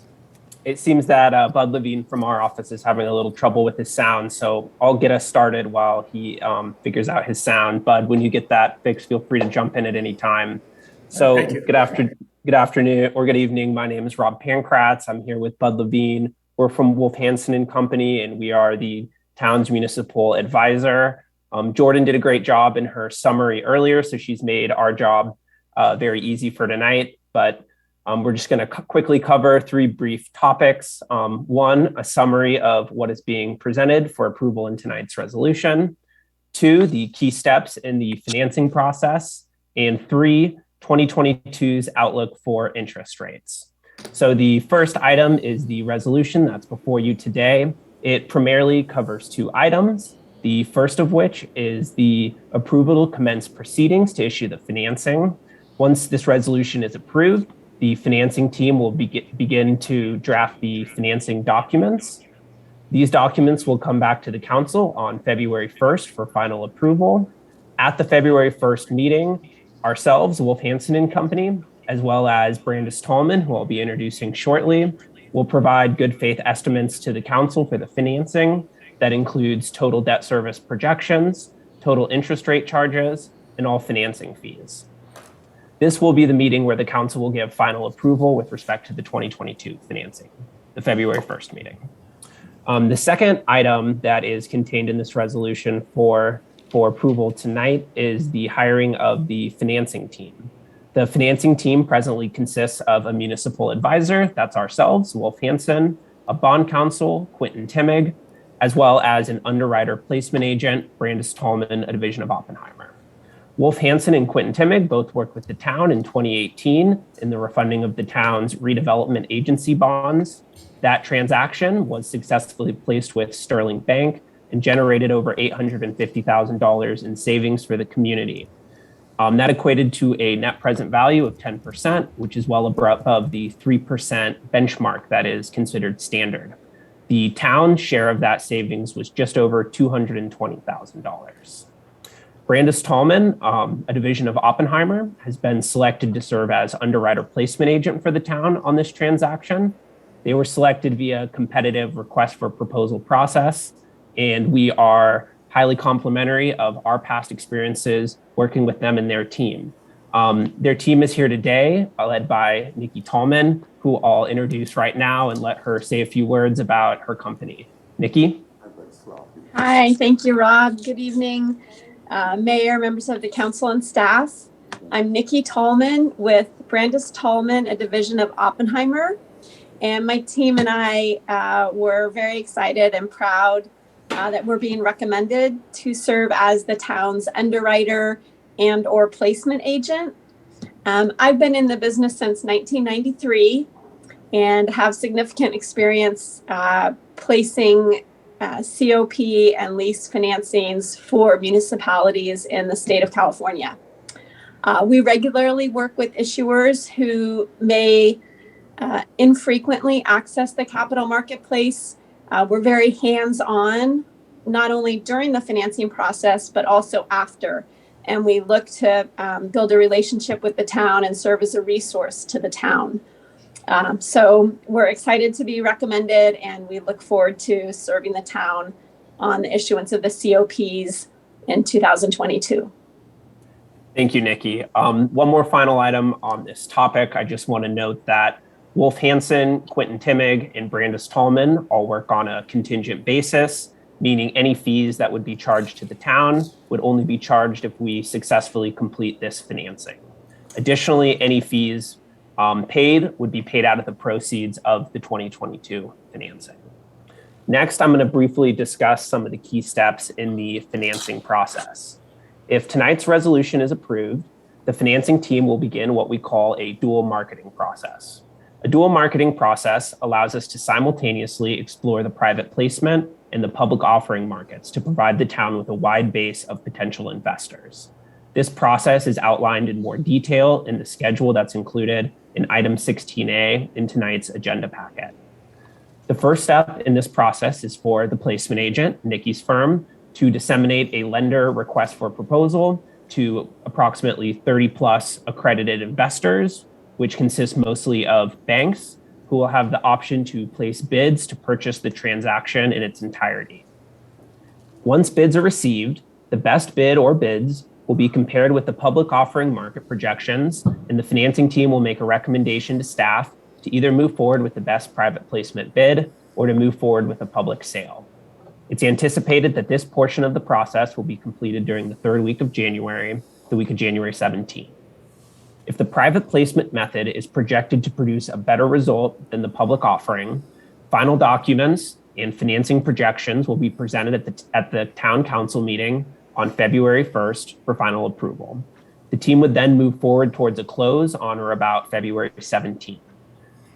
S11: It seems that Bud Levine from our office is having a little trouble with his sound, so I'll get us started while he figures out his sound. Bud, when you get that fixed, feel free to jump in at any time. So good afternoon or good evening. My name is Rob Pankratz. I'm here with Bud Levine. We're from Wolf, Hansen and Company, and we are the town's municipal advisor. Jordan did a great job in her summary earlier, so she's made our job very easy for tonight. But we're just going to quickly cover three brief topics. One, a summary of what is being presented for approval in tonight's resolution. Two, the key steps in the financing process. And three, 2022's outlook for interest rates. So the first item is the resolution that's before you today. It primarily covers two items. The first of which is the approval to commence proceedings to issue the financing. Once this resolution is approved, the financing team will begin to draft the financing documents. These documents will come back to the council on February 1st for final approval. At the February 1st meeting, ourselves, Wolf Hansen and Company, as well as Brandis Tallman, who I'll be introducing shortly, will provide good faith estimates to the council for the financing. That includes total debt service projections, total interest rate charges, and all financing fees. This will be the meeting where the council will give final approval with respect to the 2022 financing, the February 1st meeting. The second item that is contained in this resolution for approval tonight is the hiring of the financing team. The financing team presently consists of a municipal advisor, that's ourselves, Wolf Hansen, a bond counsel, Quentin Timmig, as well as an underwriter placement agent, Brandis Tallman, a division of Oppenheimer. Wolf Hansen and Quentin Timmig both worked with the town in 2018 in the refunding of the town's redevelopment agency bonds. That transaction was successfully placed with Sterling Bank and generated over $850,000 in savings for the community. That equated to a net present value of 10%, which is well above the 3% benchmark that is considered standard. The town share of that savings was just over $220,000. Brandis Tallman, a division of Oppenheimer, has been selected to serve as underwriter placement agent for the town on this transaction. They were selected via competitive request for proposal process, and we are highly complimentary of our past experiences working with them and their team. Their team is here today, led by Nikki Tallman, who I'll introduce right now and let her say a few words about her company. Nikki?
S12: Hi, thank you, Rob. Good evening, Mayor, members of the council and staff. I'm Nikki Tallman with Brandis Tallman, a division of Oppenheimer. And my team and I were very excited and proud that we're being recommended to serve as the town's underwriter and or placement agent. I've been in the business since 1993 and have significant experience placing COP and lease financings for municipalities in the state of California. We regularly work with issuers who may infrequently access the capital marketplace. We're very hands-on, not only during the financing process, but also after. And we look to build a relationship with the town and serve as a resource to the town. So we're excited to be recommended, and we look forward to serving the town on the issuance of the COPs in 2022.
S11: Thank you, Nikki. One more final item on this topic. I just want to note that Wolf Hansen, Quentin Timmig, and Brandis Tallman all work on a contingent basis, meaning any fees that would be charged to the town would only be charged if we successfully complete this financing. Additionally, any fees paid would be paid out of the proceeds of the 2022 financing. Next, I'm going to briefly discuss some of the key steps in the financing process. If tonight's resolution is approved, the financing team will begin what we call a dual marketing process. A dual marketing process allows us to simultaneously explore the private placement and the public offering markets to provide the town with a wide base of potential investors. This process is outlined in more detail in the schedule that's included in item 16A in tonight's agenda packet. The first step in this process is for the placement agent, Nikki's firm, to disseminate a lender request for proposal to approximately 30 plus accredited investors, which consists mostly of banks who will have the option to place bids to purchase the transaction in its entirety. Once bids are received, the best bid or bids will be compared with the public offering market projections, and the financing team will make a recommendation to staff to either move forward with the best private placement bid or to move forward with a public sale. It's anticipated that this portion of the process will be completed during the third week of January, the week of January 17th. If the private placement method is projected to produce a better result than the public offering, final documents and financing projections will be presented at the town council meeting on February 1st for final approval. The team would then move forward towards a close on or about February 17th.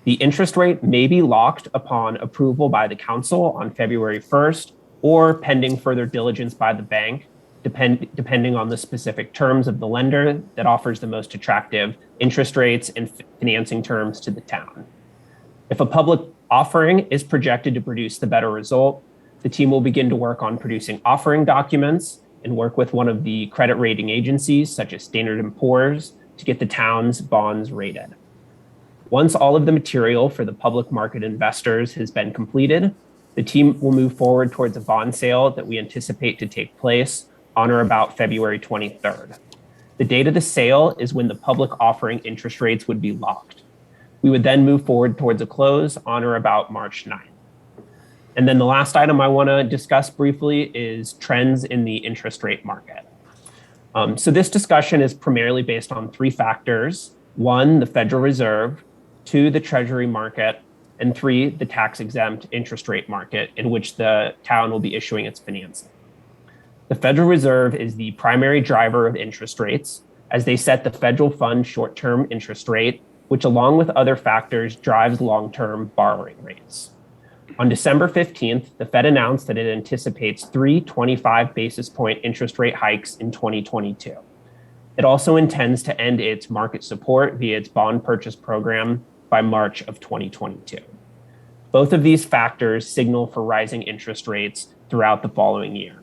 S11: The interest rate may be locked upon approval by the council on February 1st or pending further diligence by the bank, depending on the specific terms of the lender that offers the most attractive interest rates and financing terms to the town. If a public offering is projected to produce the better result, the team will begin to work on producing offering documents and work with one of the credit rating agencies, such as Standard & Poor's, to get the town's bonds rated. Once all of the material for the public market investors has been completed, the team will move forward towards a bond sale that we anticipate to take place on or about February 23rd. The date of the sale is when the public offering interest rates would be locked. We would then move forward towards a close on or about March 9th. And then the last item I want to discuss briefly is trends in the interest rate market. So this discussion is primarily based on three factors. One, the Federal Reserve. Two, the Treasury market. And three, the tax-exempt interest rate market in which the town will be issuing its financing. The Federal Reserve is the primary driver of interest rates as they set the federal fund short-term interest rate, which along with other factors drives long-term borrowing rates. On December 15th, the Fed announced that it anticipates 3 25 basis point interest rate hikes in 2022. It also intends to end its market support via its bond purchase program by March of 2022. Both of these factors signal for rising interest rates throughout the following year.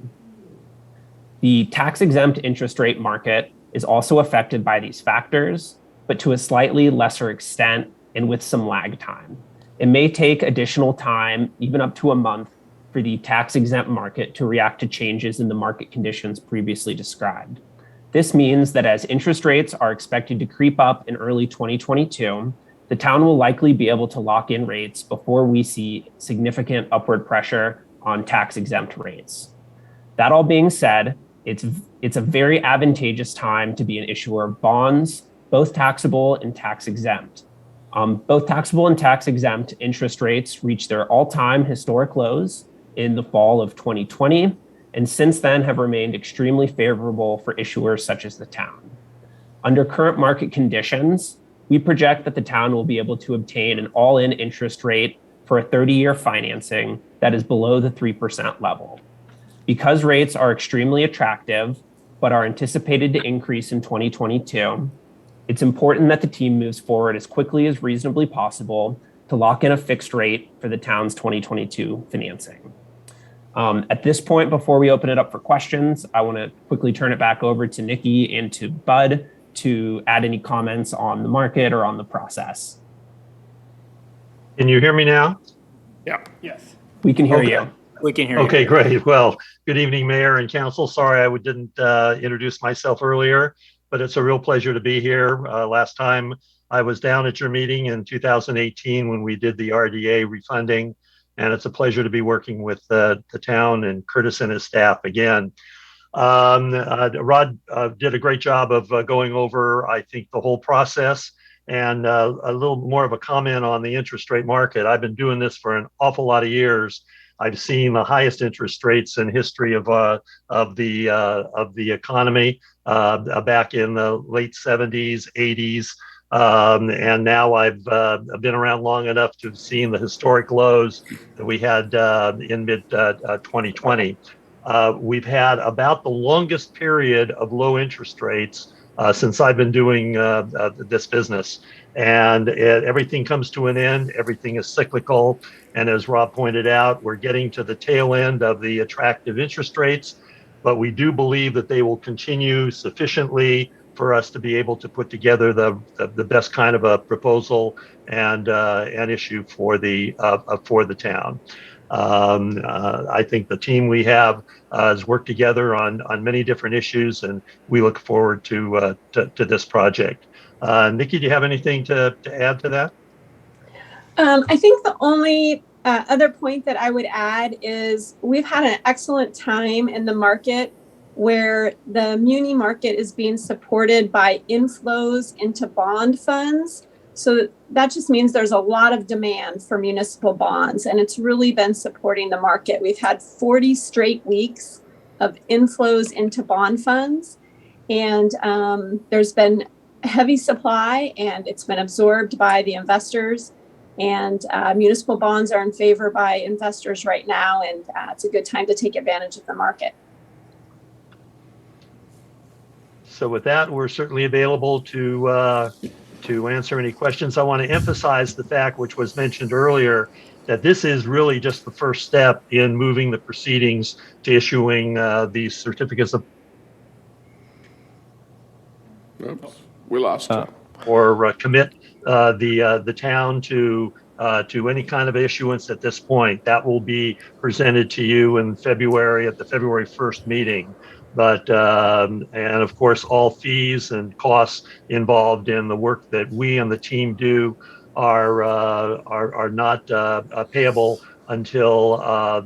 S11: The tax-exempt interest rate market is also affected by these factors, but to a slightly lesser extent and with some lag time. It may take additional time, even up to a month, for the tax-exempt market to react to changes in the market conditions previously described. This means that as interest rates are expected to creep up in early 2022, the town will likely be able to lock in rates before we see significant upward pressure on tax-exempt rates. That all being said, it's a very advantageous time to be an issuer of bonds, both taxable and tax-exempt. Both taxable and tax-exempt interest rates reached their all-time historic lows in the fall of 2020, and since then have remained extremely favorable for issuers such as the town. Under current market conditions, we project that the town will be able to obtain an all-in interest rate for a 30-year financing that is below the 3% level. Because rates are extremely attractive, but are anticipated to increase in 2022, it's important that the team moves forward as quickly as reasonably possible to lock in a fixed rate for the town's 2022 financing. At this point, before we open it up for questions, I want to quickly turn it back over to Nikki and to Bud to add any comments on the market or on the process.
S13: Can you hear me now?
S4: Yeah. Yes.
S11: We can hear you.
S1: We can hear you.
S13: Okay, great. Well, good evening, Mayor and Council. Sorry I didn't introduce myself earlier, but it's a real pleasure to be here. Last time I was down at your meeting in 2018 when we did the RDA refunding, and it's a pleasure to be working with the town and Curtis and his staff again. Rod did a great job of going over, I think, the whole process, and a little more of a comment on the interest rate market. I've been doing this for an awful lot of years. I've seen the highest interest rates in history of the economy back in the late 70s, 80s. And now I've been around long enough to have seen the historic lows that we had in mid 2020. We've had about the longest period of low interest rates since I've been doing this business. And everything comes to an end. Everything is cyclical. And as Rob pointed out, we're getting to the tail end of the attractive interest rates, but we do believe that they will continue sufficiently for us to be able to put together the best kind of a proposal and an issue for the town. I think the team we have has worked together on many different issues, and we look forward to this project. Nikki, do you have anything to add to that?
S12: I think the only other point that I would add is we've had an excellent time in the market where the muni market is being supported by inflows into bond funds. So that just means there's a lot of demand for municipal bonds, and it's really been supporting the market. We've had 40 straight weeks of inflows into bond funds, and there's been heavy supply, and it's been absorbed by the investors. And municipal bonds are in favor by investors right now, and it's a good time to take advantage of the market.
S13: So with that, we're certainly available to answer any questions. I want to emphasize the fact, which was mentioned earlier, that this is really just the first step in moving the proceedings to issuing these certificates of.
S4: Oops. We lost you.
S13: or commit the town to any kind of issuance at this point. That will be presented to you in February at the February 1st meeting. But and of course, all fees and costs involved in the work that we and the team do are not payable until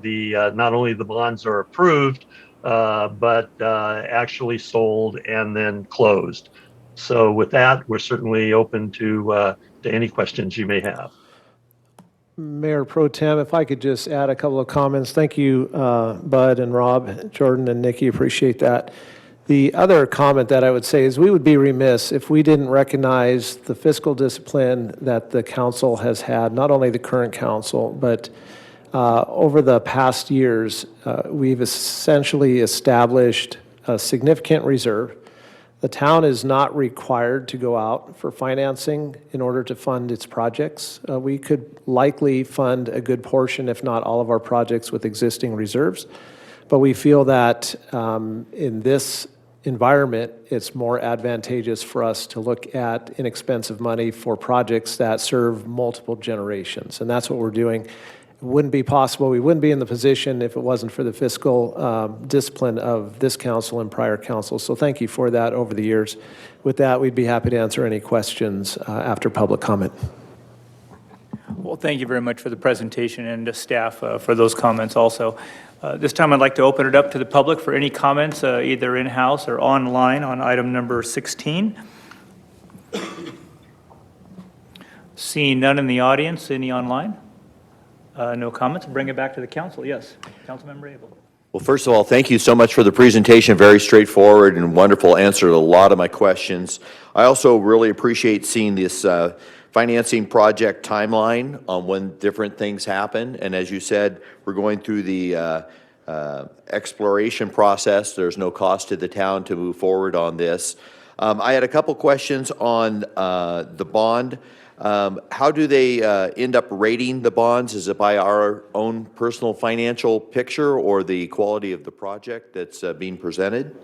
S13: the not only the bonds are approved, but actually sold and then closed. So with that, we're certainly open to any questions you may have.
S9: Mayor Pro Tem, if I could just add a couple of comments. Thank you, Bud and Rob, Jordan and Nikki, appreciate that. The other comment that I would say is we would be remiss if we didn't recognize the fiscal discipline that the council has had, not only the current council, but over the past years, we've essentially established a significant reserve. The town is not required to go out for financing in order to fund its projects. We could likely fund a good portion, if not all of our projects with existing reserves. But we feel that in this environment, it's more advantageous for us to look at inexpensive money for projects that serve multiple generations. And that's what we're doing. It wouldn't be possible, we wouldn't be in the position if it wasn't for the fiscal discipline of this council and prior councils. So thank you for that over the years. With that, we'd be happy to answer any questions after public comment.
S1: Well, thank you very much for the presentation and to staff for those comments also. This time I'd like to open it up to the public for any comments, either in-house or online on item number 16. Seeing none in the audience, any online? No comments. Bring it back to the council. Yes, Councilmember Abel.
S6: Well, first of all, thank you so much for the presentation. Very straightforward and wonderful answer to a lot of my questions. I also really appreciate seeing this financing project timeline on when different things happen. And as you said, we're going through the exploration process. There's no cost to the town to move forward on this. I had a couple questions on the bond. How do they end up rating the bonds? Is it by our own personal financial picture or the quality of the project that's being presented?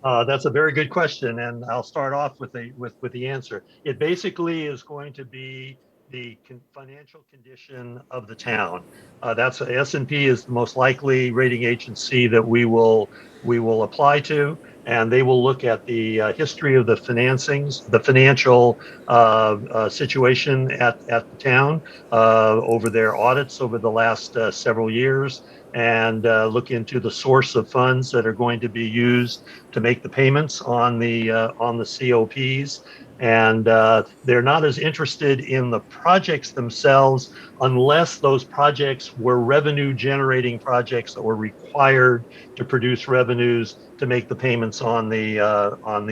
S13: That's a very good question, and I'll start off with the answer. It basically is going to be the financial condition of the town. That's S&P is the most likely rating agency that we will apply to, and they will look at the history of the financings, the financial situation at the town over their audits over the last several years, and look into the source of funds that are going to be used to make the payments on the COPs. And they're not as interested in the projects themselves unless those projects were revenue generating projects that were required to produce revenues to make the payments on the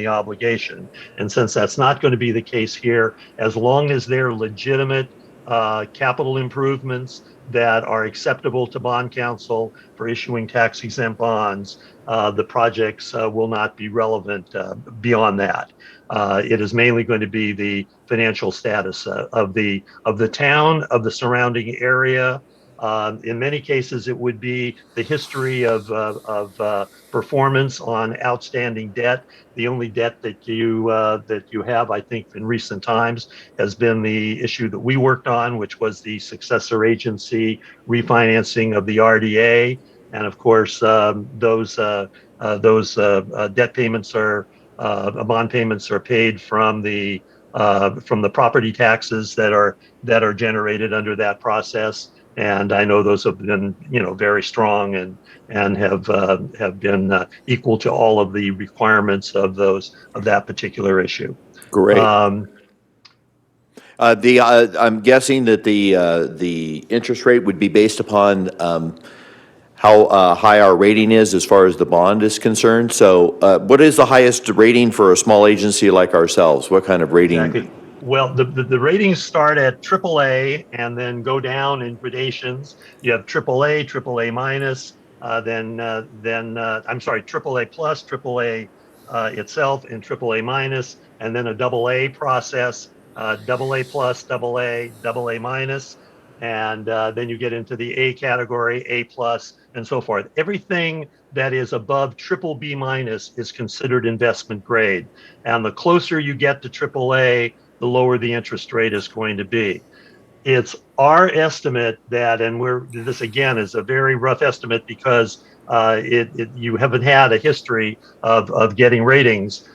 S13: obligation. And since that's not going to be the case here, as long as they're legitimate capital improvements that are acceptable to bond counsel for issuing tax exempt bonds, the projects will not be relevant beyond that. It is mainly going to be the financial status of the town, of the surrounding area. In many cases, it would be the history of performance on outstanding debt. The only debt that you have, I think, in recent times has been the issue that we worked on, which was the successor agency refinancing of the RDA. And of course, those debt payments are bond payments are paid from the property taxes that are generated under that process. And I know those have been, very strong and have been equal to all of the requirements of that particular issue.
S6: Great. I'm guessing that the interest rate would be based upon how high our rating is as far as the bond is concerned. So what is the highest rating for a small agency like ourselves? What kind of rating?
S13: Exactly. Well, the ratings start at AAA and then go down in gradations. You have AAA, AAA minus, AAA plus, AAA itself, and AAA minus, and then a AA process, AA plus, AA minus. and then you get into the A category, A plus, and so forth. Everything that is above triple B minus is considered investment grade. And the closer you get to triple A, the lower the interest rate is going to be. It's our estimate that, and this again is a very rough estimate because you haven't had a history of getting ratings.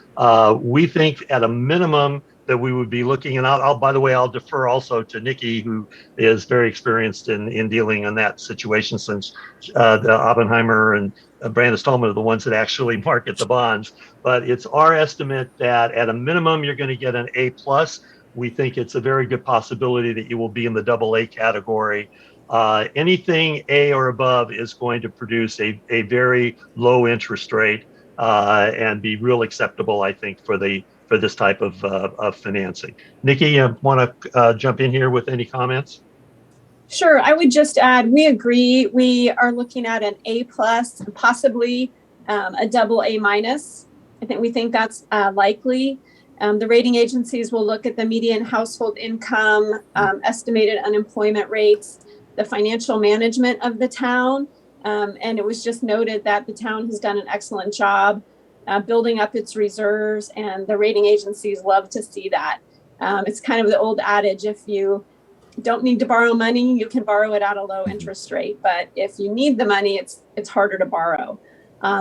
S13: We think at a minimum that we would be looking, and by the way, I'll defer also to Nikki, who is very experienced in dealing in that situation, since the Oppenheimer and Brandis Tolman are the ones that actually market the bonds. But it's our estimate that at a minimum, you're going to get an A plus. We think it's a very good possibility that you will be in the double A category. Anything A or above is going to produce a very low interest rate and be real acceptable, I think, for this type of financing. Nikki, you want to jump in here with any comments?
S12: Sure. I would just add, we agree. We are looking at an A plus, possibly a double A minus. We think that's likely. The rating agencies will look at the median household income, estimated unemployment rates, the financial management of the town. And it was just noted that the town has done an excellent job building up its reserves, and the rating agencies love to see that. It's kind of the old adage, if you don't need to borrow money, you can borrow it at a low interest rate. But if you need the money, it's harder to borrow.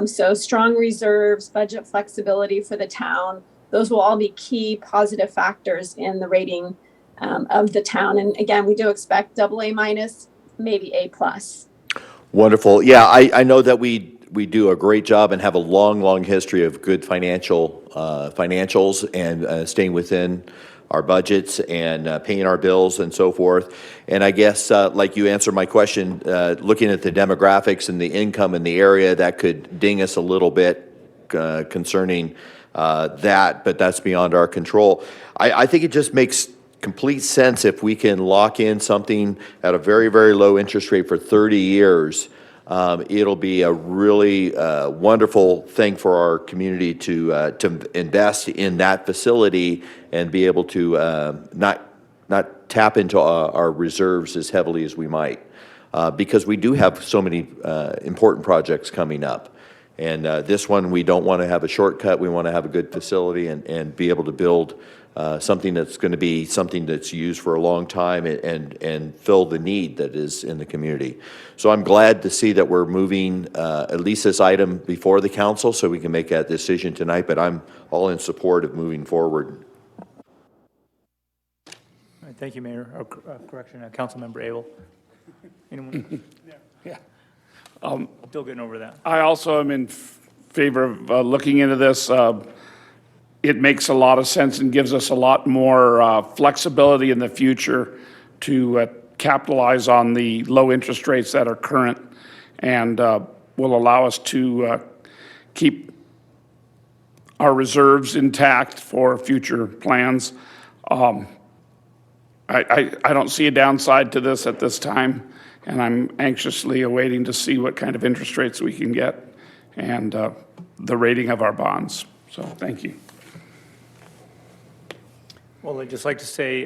S12: So strong reserves, budget flexibility for the town, those will all be key positive factors in the rating of the town. And again, we do expect double A minus, maybe A plus.
S6: Wonderful. Yeah, I know that we do a great job and have a long history of good financials and staying within our budgets and paying our bills and so forth. And I guess, like you answered my question, looking at the demographics and the income in the area, that could ding us a little bit concerning that, but that's beyond our control. I think it just makes complete sense if we can lock in something at a very low interest rate for 30 years. It'll be a really wonderful thing for our community to invest in that facility and be able to not tap into our reserves as heavily as we might, because we do have so many important projects coming up. And this one, we don't want to have a shortcut. We want to have a good facility and be able to build something that's going to be something that's used for a long time and fill the need that is in the community. So I'm glad to see that we're moving at least this item before the council so we can make that decision tonight, but I'm all in support of moving forward.
S1: All right, thank you, Mayor. Correction, Councilmember Abel. Anyone?
S4: Yeah.
S1: Still getting over that.
S4: I also am in favor of looking into this. It makes a lot of sense and gives us a lot more flexibility in the future to capitalize on the low interest rates that are current, and will allow us to keep our reserves intact for future plans. I don't see a downside to this at this time, and I'm anxiously awaiting to see what kind of interest rates we can get and the rating of our bonds. So thank you.
S1: Well, I'd just like to say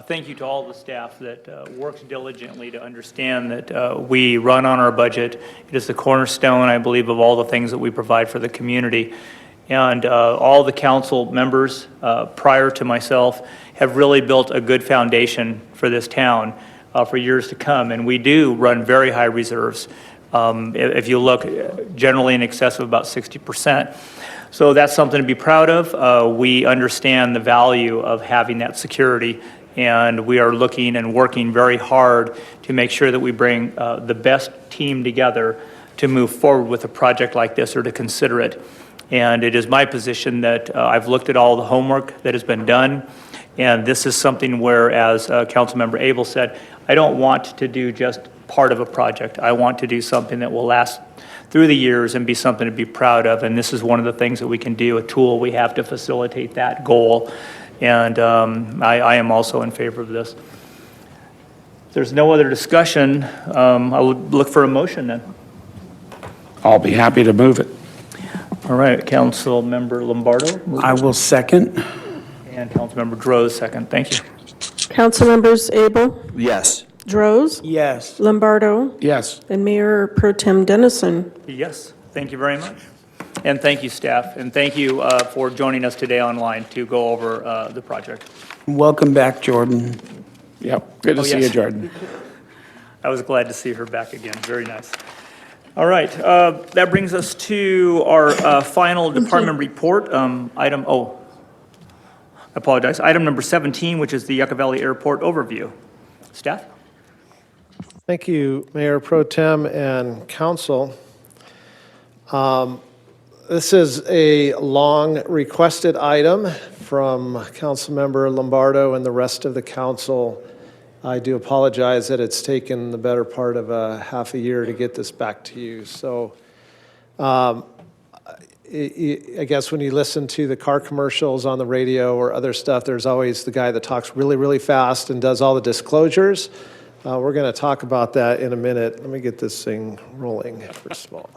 S1: thank you to all the staff that works diligently to understand that we run on our budget. It is the cornerstone, I believe, of all the things that we provide for the community. And all the council members prior to myself have really built a good foundation for this town for years to come. And we do run very high reserves. If you look, generally in excess of about 60%. So that's something to be proud of. We understand the value of having that security, and we are looking and working very hard to make sure that we bring the best team together to move forward with a project like this or to consider it. And it is my position that I've looked at all the homework that has been done, and this is something where, as Councilmember Abel said, I don't want to do just part of a project. I want to do something that will last through the years and be something to be proud of. And this is one of the things that we can do, a tool we have to facilitate that goal. And I am also in favor of this. If there's no other discussion, I would look for a motion then.
S4: I'll be happy to move it.
S1: All right, Councilmember Lombardo.
S7: I will second.
S1: And Councilmember Droz, second. Thank you.
S3: Councilmembers Abel,
S6: Yes.
S3: Droz,
S7: Yes.
S3: Lombardo,
S4: Yes.
S3: and Mayor Pro Tem Dennison.
S1: Yes, thank you very much. And thank you, staff, and thank you for joining us today online to go over the project.
S7: Welcome back, Jordan.
S4: Yep. Good to
S1: Oh,
S4: see
S1: yes.
S4: you, Jordan.
S1: I was glad to see her back again. Very nice. All right, that brings us to our final department report. I apologize. Item number 17, which is the Yucca Valley Airport overview. Staff?
S9: Thank you, Mayor Pro Tem and Council. This is a long requested item from Councilmember Lombardo and the rest of the council. I do apologize that it's taken the better part of a half a year to get this back to you. So I guess when you listen to the car commercials on the radio or other stuff, there's always the guy that talks really, really fast and does all the disclosures. We're going to talk about that in a minute. Let me get this thing rolling first of all.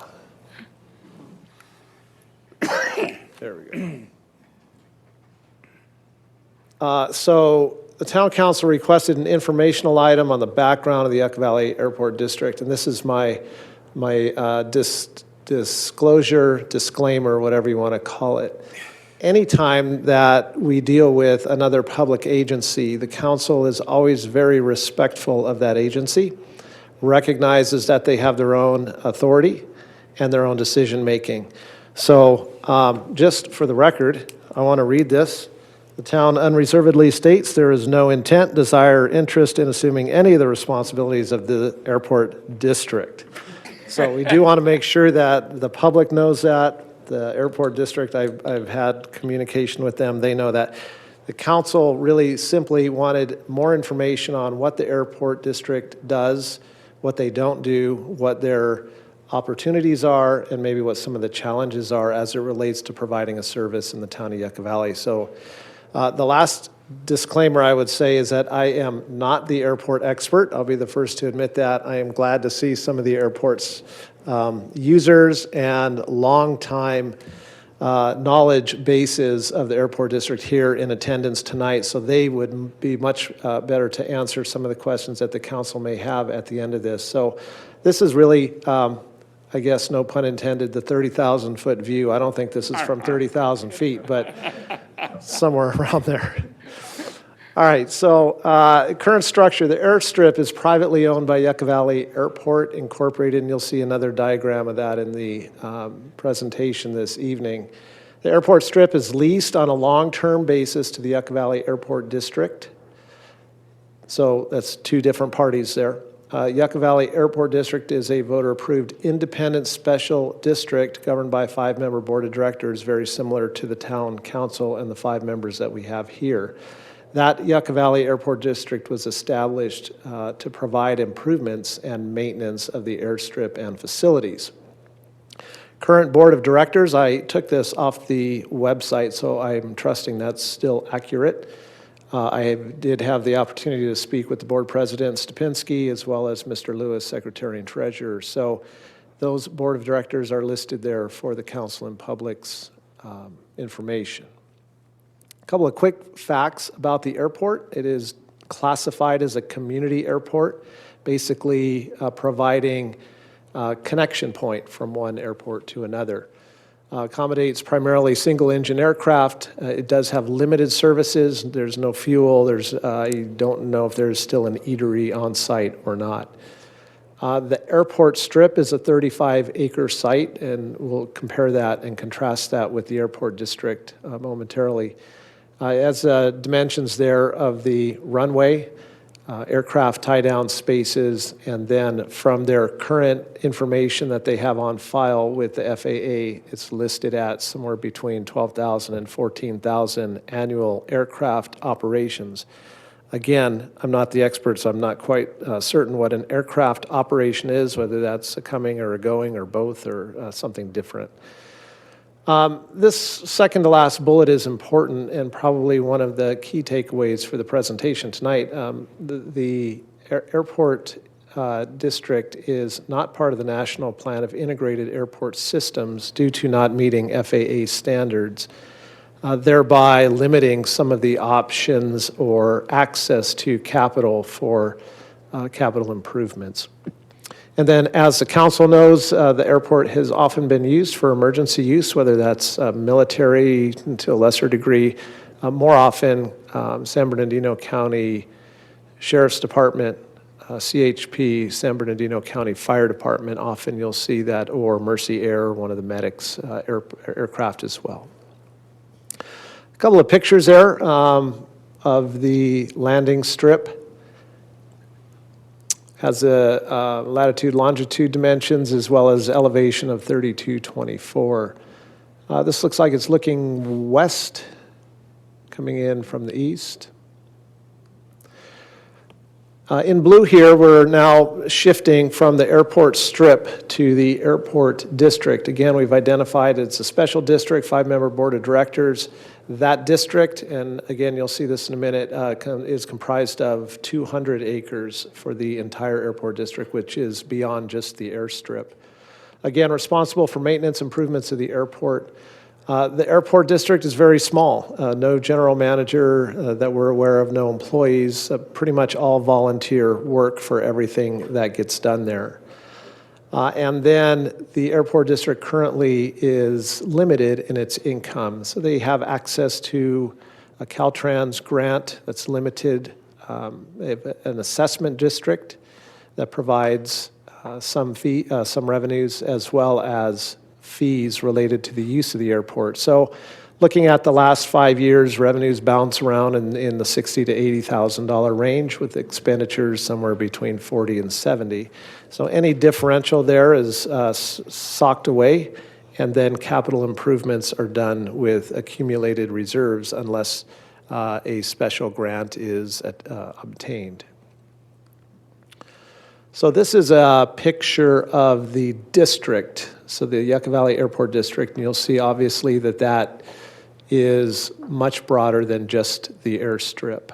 S9: There we go. So the town council requested an informational item on the background of the Yucca Valley Airport District, and this is my disclosure, disclaimer, whatever you want to call it. Anytime that we deal with another public agency, the council is always very respectful of that agency, recognizes that they have their own authority and their own decision-making. So just for the record, I want to read this. The town unreservedly states there is no intent, desire, or interest in assuming any of the responsibilities of the airport district. So we do want to make sure that the public knows that. The airport district, I've had communication with them. They know that. The council really simply wanted more information on what the airport district does, what they don't do, what their opportunities are, and maybe what some of the challenges are as it relates to providing a service in the town of Yucca Valley. So the last disclaimer I would say is that I am not the airport expert. I'll be the first to admit that. I am glad to see some of the airport's users and longtime knowledge bases of the airport district here in attendance tonight, so they would be much better to answer some of the questions that the council may have at the end of this. So this is really, I guess, no pun intended, the 30,000-foot view. I don't think this is from 30,000 feet, but somewhere around there. All right, so current structure, the airstrip is privately owned by Yucca Valley Airport Incorporated, and you'll see another diagram of that in the presentation this evening. The airport strip is leased on a long-term basis to the Yucca Valley Airport District. So that's two different parties there. Yucca Valley Airport District is a voter-approved independent special district governed by a 5-member board of directors, very similar to the town council and the 5 members that we have here. That Yucca Valley Airport District was established to provide improvements and maintenance of the airstrip and facilities. Current board of directors, I took this off the website, so I'm trusting that's still accurate. I did have the opportunity to speak with the board president, Stupinski, as well as Mr. Lewis, secretary and treasurer. So those board of directors are listed there for the council and public's information. A couple of quick facts about the airport. It is classified as a community airport, basically providing a connection point from one airport to another. Accommodates primarily single-engine aircraft. It does have limited services. There's no fuel. I don't know if there's still an eatery on site or not. The airport strip is a 35-acre site, and we'll compare that and contrast that with the airport district momentarily. As dimensions there of the runway, aircraft tie-down spaces, and then from their current information that they have on file with the FAA, it's listed at somewhere between 12,000 and 14,000 annual aircraft operations. Again, I'm not the expert, so I'm not quite certain what an aircraft operation is, whether that's a coming or a going or both or something different. This second to last bullet is important and probably one of the key takeaways for the presentation tonight. The airport district is not part of the National Plan of Integrated Airport Systems due to not meeting FAA standards, thereby limiting some of the options or access to capital for capital improvements. And then, as the council knows, the airport has often been used for emergency use, whether that's military to a lesser degree. More often, San Bernardino County Sheriff's Department, CHP, San Bernardino County Fire Department, often you'll see that, or Mercy Air, one of the medics' aircraft as well. A couple of pictures there of the landing strip. Has a latitude, longitude dimensions, as well as elevation of 3224. This looks like it's looking west, coming in from the east. In blue here, we're now shifting from the airport strip to the airport district. Again, we've identified it's a special district, 5-member board of directors. That district, and again, you'll see this in a minute, is comprised of 200 acres for the entire airport district, which is beyond just the airstrip. Again, responsible for maintenance improvements of the airport. The airport district is very small. No general manager that we're aware of, no employees, pretty much all volunteer work for everything that gets done there. And then the airport district currently is limited in its income. So they have access to a Caltrans grant that's limited, an assessment district that provides some revenues, as well as fees related to the use of the airport. So looking at the last 5 years, revenues bounce around in the $60,000 to $80,000 range, with expenditures somewhere between 40 and 70. So any differential there is socked away, and then capital improvements are done with accumulated reserves unless a special grant is obtained. So this is a picture of the district, so the Yucca Valley Airport District, and you'll see obviously that that is much broader than just the airstrip.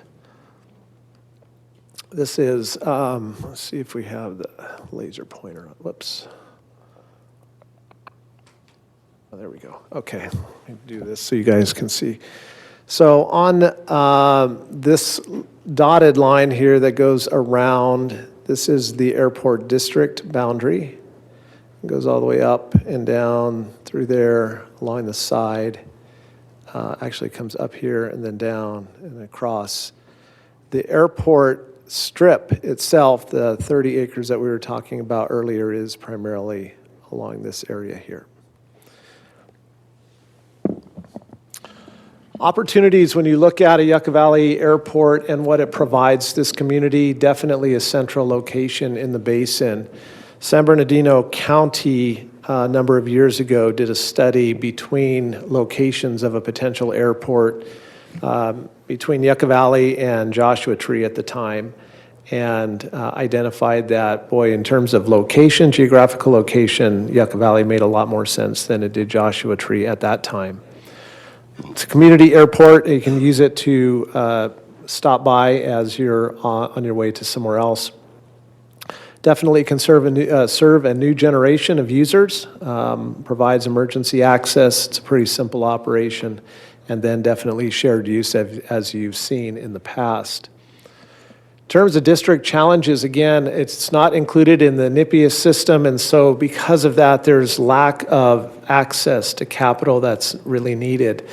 S9: This is, let's see if we have the laser pointer on. Whoops. Oh, there we go. Okay, let me do this so you guys can see. So on this dotted line here that goes around, this is the airport district boundary. It goes all the way up and down through there along the side. Actually comes up here and then down and across. The airport strip itself, the 30 acres that we were talking about earlier, is primarily along this area here. Opportunities when you look at a Yucca Valley Airport and what it provides this community, definitely a central location in the basin. San Bernardino County a number of years ago did a study between locations of a potential airport between Yucca Valley and Joshua Tree at the time, and identified that, boy, in terms of location, geographical location, Yucca Valley made a lot more sense than it did Joshua Tree at that time. It's a community airport. You can use it to stop by as you're on your way to somewhere else. Definitely can serve a new generation of users, provides emergency access. It's a pretty simple operation, and then definitely shared use as you've seen in the past. In terms of district challenges, again, it's not included in the NIPIA system, and so because of that, there's lack of access to capital that's really needed.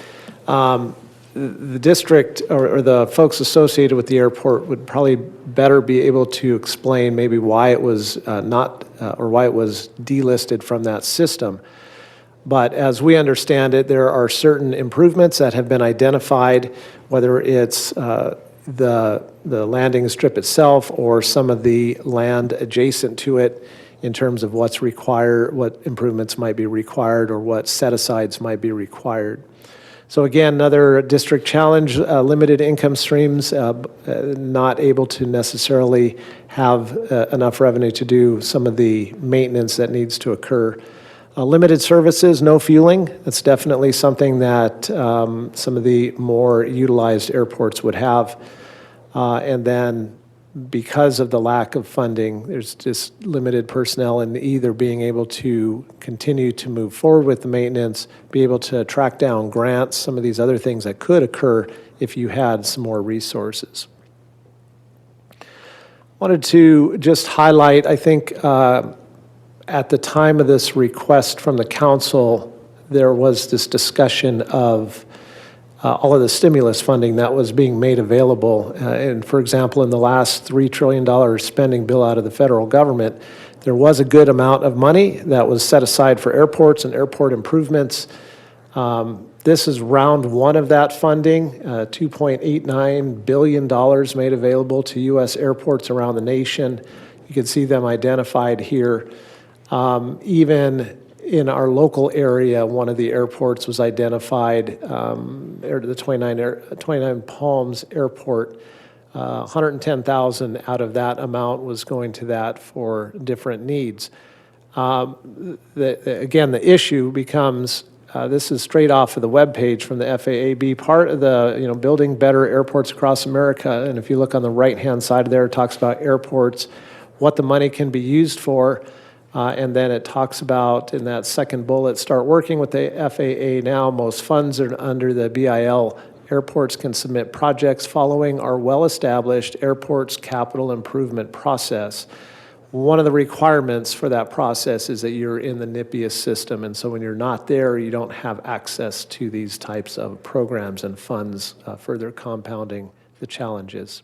S9: The district or the folks associated with the airport would probably better be able to explain maybe why it was why it was delisted from that system. But as we understand it, there are certain improvements that have been identified, whether it's the landing strip itself or some of the land adjacent to it, in terms of what's required, what improvements might be required, or what set-asides might be required. So again, another district challenge, limited income streams, not able to necessarily have enough revenue to do some of the maintenance that needs to occur. Limited services, no fueling. That's definitely something that some of the more utilized airports would have. And then because of the lack of funding, there's just limited personnel in either being able to continue to move forward with the maintenance, be able to track down grants, some of these other things that could occur if you had some more resources. Wanted to just highlight, I think, at the time of this request from the council, there was this discussion of all of the stimulus funding that was being made available. And for example, in the last $3 trillion spending bill out of the federal government, there was a good amount of money that was set aside for airports and airport improvements. This is round one of that funding, $2.89 billion made available to U.S. airports around the nation. You can see them identified here. Even in our local area, one of the airports was identified, the 29 Palms Airport. 110,000 out of that amount was going to that for different needs. Again, the issue becomes, this is straight off of the webpage from the FAAB, part of the, building better airports across America. And if you look on the right-hand side there, it talks about airports, what the money can be used for. And then it talks about, in that second bullet, start working with the FAA now. Most funds are under the BIL. Airports can submit projects following our well-established airports capital improvement process. One of the requirements for that process is that you're in the NIPIAS system. And so when you're not there, you don't have access to these types of programs and funds, further compounding the challenges.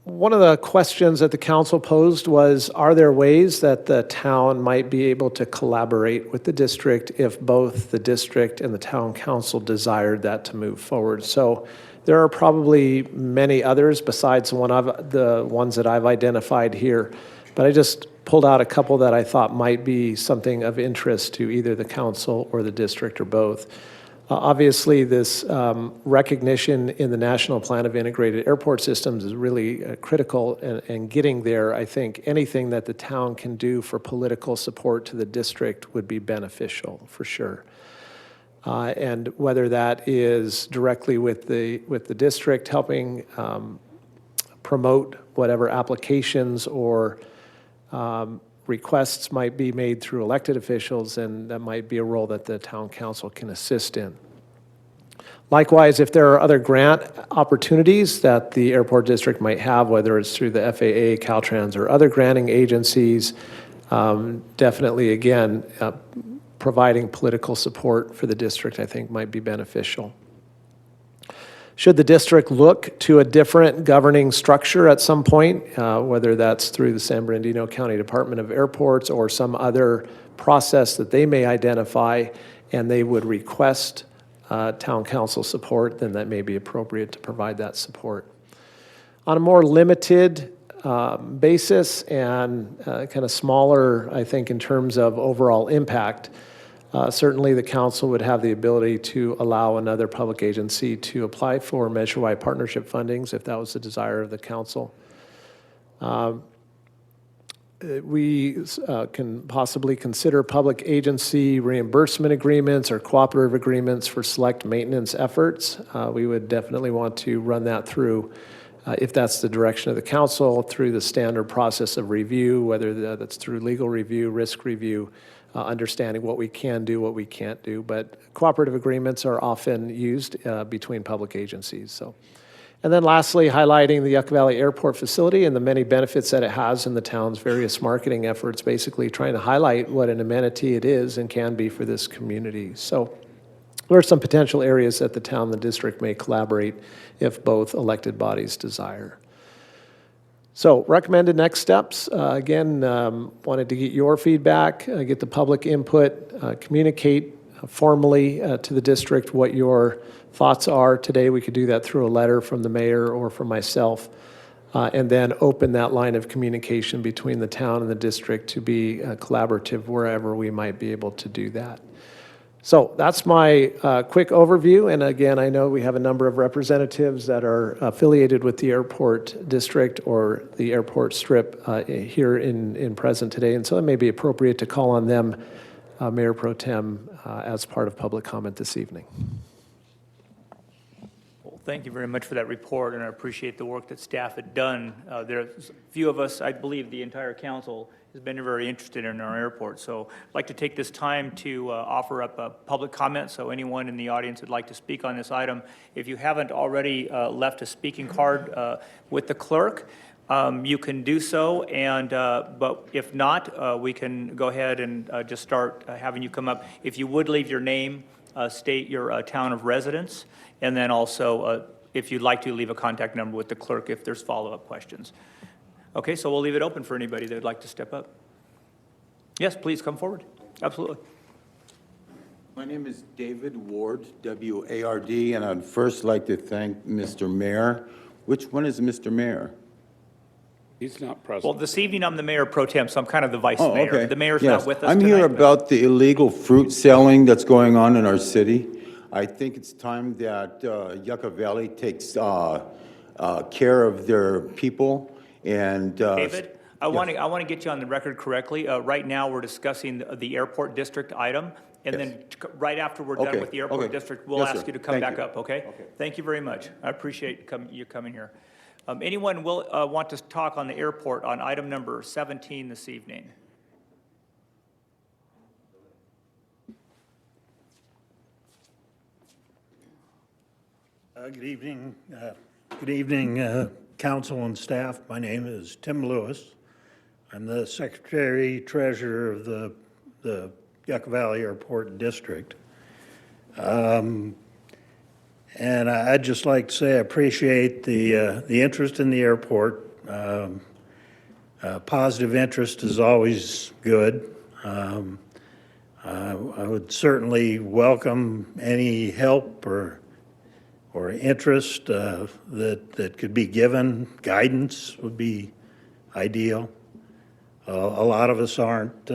S9: One of the questions that the council posed was, are there ways that the town might be able to collaborate with the district if both the district and the town council desired that to move forward? So there are probably many others besides the ones that I've identified here, but I just pulled out a couple that I thought might be something of interest to either the council or the district or both. Obviously, this recognition in the National Plan of Integrated Airport Systems is really critical, and getting there, I think anything that the town can do for political support to the district would be beneficial, for sure. And whether that is directly with the district helping promote whatever applications or requests might be made through elected officials, and that might be a role that the town council can assist in. Likewise, if there are other grant opportunities that the airport district might have, whether it's through the FAA, Caltrans, or other granting agencies, definitely, again, providing political support for the district, I think, might be beneficial. Should the district look to a different governing structure at some point, whether that's through the San Bernardino County Department of Airports or some other process that they may identify, and they would request town council support, then that may be appropriate to provide that support. On a more limited basis and kind of smaller, I think, in terms of overall impact, certainly the council would have the ability to allow another public agency to apply for measure-wide partnership fundings if that was the desire of the council. We can possibly consider public agency reimbursement agreements or cooperative agreements for select maintenance efforts. We would definitely want to run that through, if that's the direction of the council, through the standard process of review, whether that's through legal review, risk review, understanding what we can do, what we can't do. But cooperative agreements are often used between public agencies. So, and then lastly, highlighting the Yucca Valley Airport facility and the many benefits that it has in the town's various marketing efforts, basically trying to highlight what an amenity it is and can be for this community. So there are some potential areas that the town and the district may collaborate if both elected bodies desire. So recommended next steps, again, wanted to get your feedback, get the public input, communicate formally to the district what your thoughts are. Today we could do that through a letter from the mayor or from myself, and then open that line of communication between the town and the district to be collaborative wherever we might be able to do that. So that's my quick overview. And again, I know we have a number of representatives that are affiliated with the airport district or the airport strip here in present today. And so it may be appropriate to call on them, Mayor Pro Tem, as part of public comment this evening.
S1: Well, thank you very much for that report, and I appreciate the work that staff had done. There's a few of us, I believe the entire council, has been very interested in our airport. So I'd like to take this time to offer up a public comment. So anyone in the audience would like to speak on this item, if you haven't already left a speaking card with the clerk, you can do so, and but if not, we can go ahead and just start having you come up. If you would leave your name, state your town of residence, and then also, if you'd like to, leave a contact number with the clerk if there's follow-up questions. Okay, so we'll leave it open for anybody that would like to step up. Yes, please come forward. Absolutely.
S14: My name is David Ward, W-A-R-D, and I'd first like to thank Mr. Mayor. Which one is Mr. Mayor?
S4: He's not present.
S1: Well, this evening, I'm the mayor pro tem, so I'm kind of the vice
S14: Oh,
S1: mayor.
S14: okay.
S1: The mayor's
S14: Yes.
S1: not with us
S14: I'm
S1: tonight.
S14: here
S1: but-
S14: about the illegal fruit selling that's going on in our city. I think it's time that Yucca Valley takes care of their people and.
S1: David, I want to get you on the record correctly. Right now, we're discussing the airport district item, and then right after we're done
S14: Okay,
S1: with the airport
S14: okay.
S1: district, we'll
S14: Yes,
S1: ask
S14: sir.
S1: you to come
S14: Thank
S1: back
S14: you.
S1: up, okay?
S14: Okay.
S1: Thank you very much. I appreciate you coming here. Anyone will want to talk on the airport on item number 17 this evening?
S15: Good evening. Good evening, council and staff. My name is Tim Lewis. I'm the Secretary Treasurer of the Yucca Valley Airport District. And I'd just like to say I appreciate the interest in the airport. Positive interest is always good. I would certainly welcome any help or interest that could be given. Guidance would be ideal. A lot of us aren't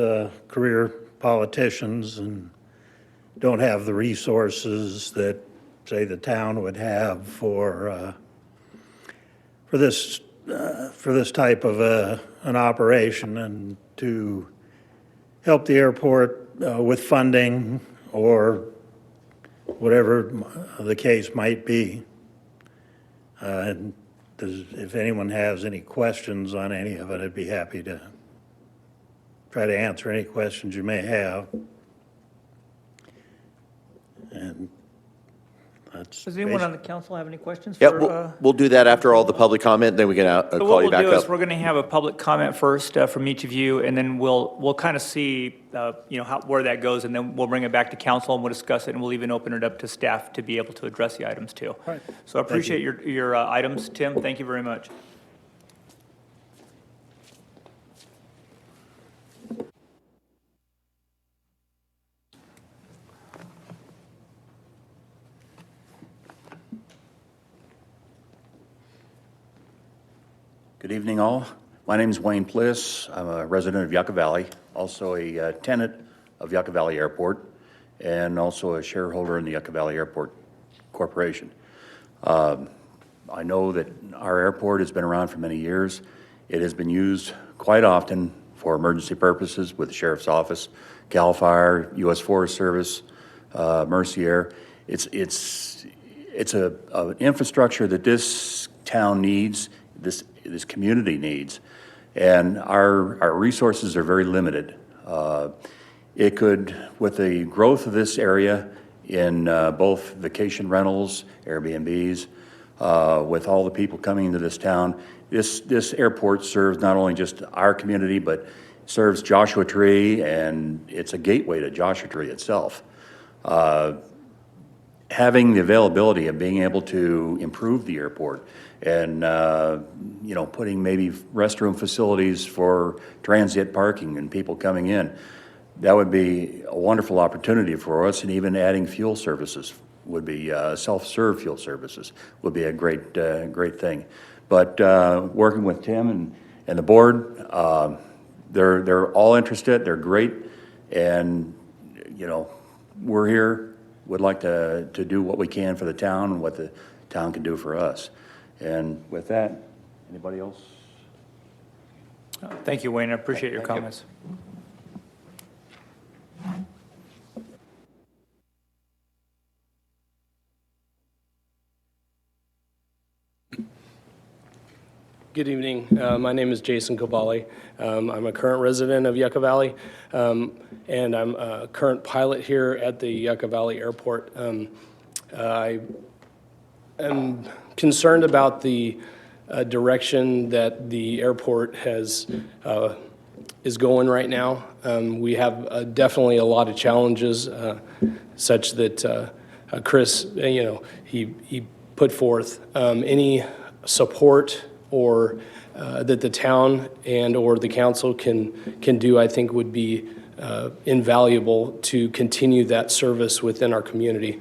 S15: career politicians and don't have the resources that, say, the town would have for this type of an operation, and to help the airport with funding or whatever the case might be. And if anyone has any questions on any of it, I'd be happy to try to answer any questions you may have. And that's.
S1: Does anyone on the council have any questions?
S6: Yeah,
S1: for,
S6: we'll do that after all the public comment, then we can
S1: So
S6: call
S1: what
S6: you
S1: we'll
S6: back
S1: do is
S6: up.
S1: we're going to have a public comment first from each of you, and then we'll kind of see, where that goes, and then we'll bring it back to council and we'll discuss it, and we'll even open it up to staff to be able to address the items too.
S15: Right.
S1: So I appreciate your items, Tim. Thank you very much.
S16: Good evening, all. My name is Wayne Pliss. I'm a resident of Yucca Valley, also a tenant of Yucca Valley Airport, and also a shareholder in the Yucca Valley Airport Corporation. I know that our airport has been around for many years. It has been used quite often for emergency purposes with the Sheriff's Office, CAL FIRE, U.S. Forest Service, Mercy Air. It's an infrastructure that this town needs, this community needs, and our resources are very limited. It could, with the growth of this area in both vacation rentals, Airbnbs, with all the people coming into this town, this airport serves not only just our community, but serves Joshua Tree, and it's a gateway to Joshua Tree itself. Having the availability of being able to improve the airport and, putting maybe restroom facilities for transient parking and people coming in, that would be a wonderful opportunity for us, and even adding fuel services would be, self-serve fuel services would be a great thing. But working with Tim and the board, they're all interested, they're great, and, we're here, would like to do what we can for the town and what the town can do for us. And with that, anybody else?
S1: Thank you, Wayne. I appreciate your
S16: Thank you.
S1: comments.
S17: Good evening. My name is Jason Cavalli. I'm a current resident of Yucca Valley, and I'm a current pilot here at the Yucca Valley Airport. I am concerned about the direction that the airport is going right now. We have definitely a lot of challenges, such that Chris, he put forth any support or that the town and or the council can do, I think would be invaluable to continue that service within our community.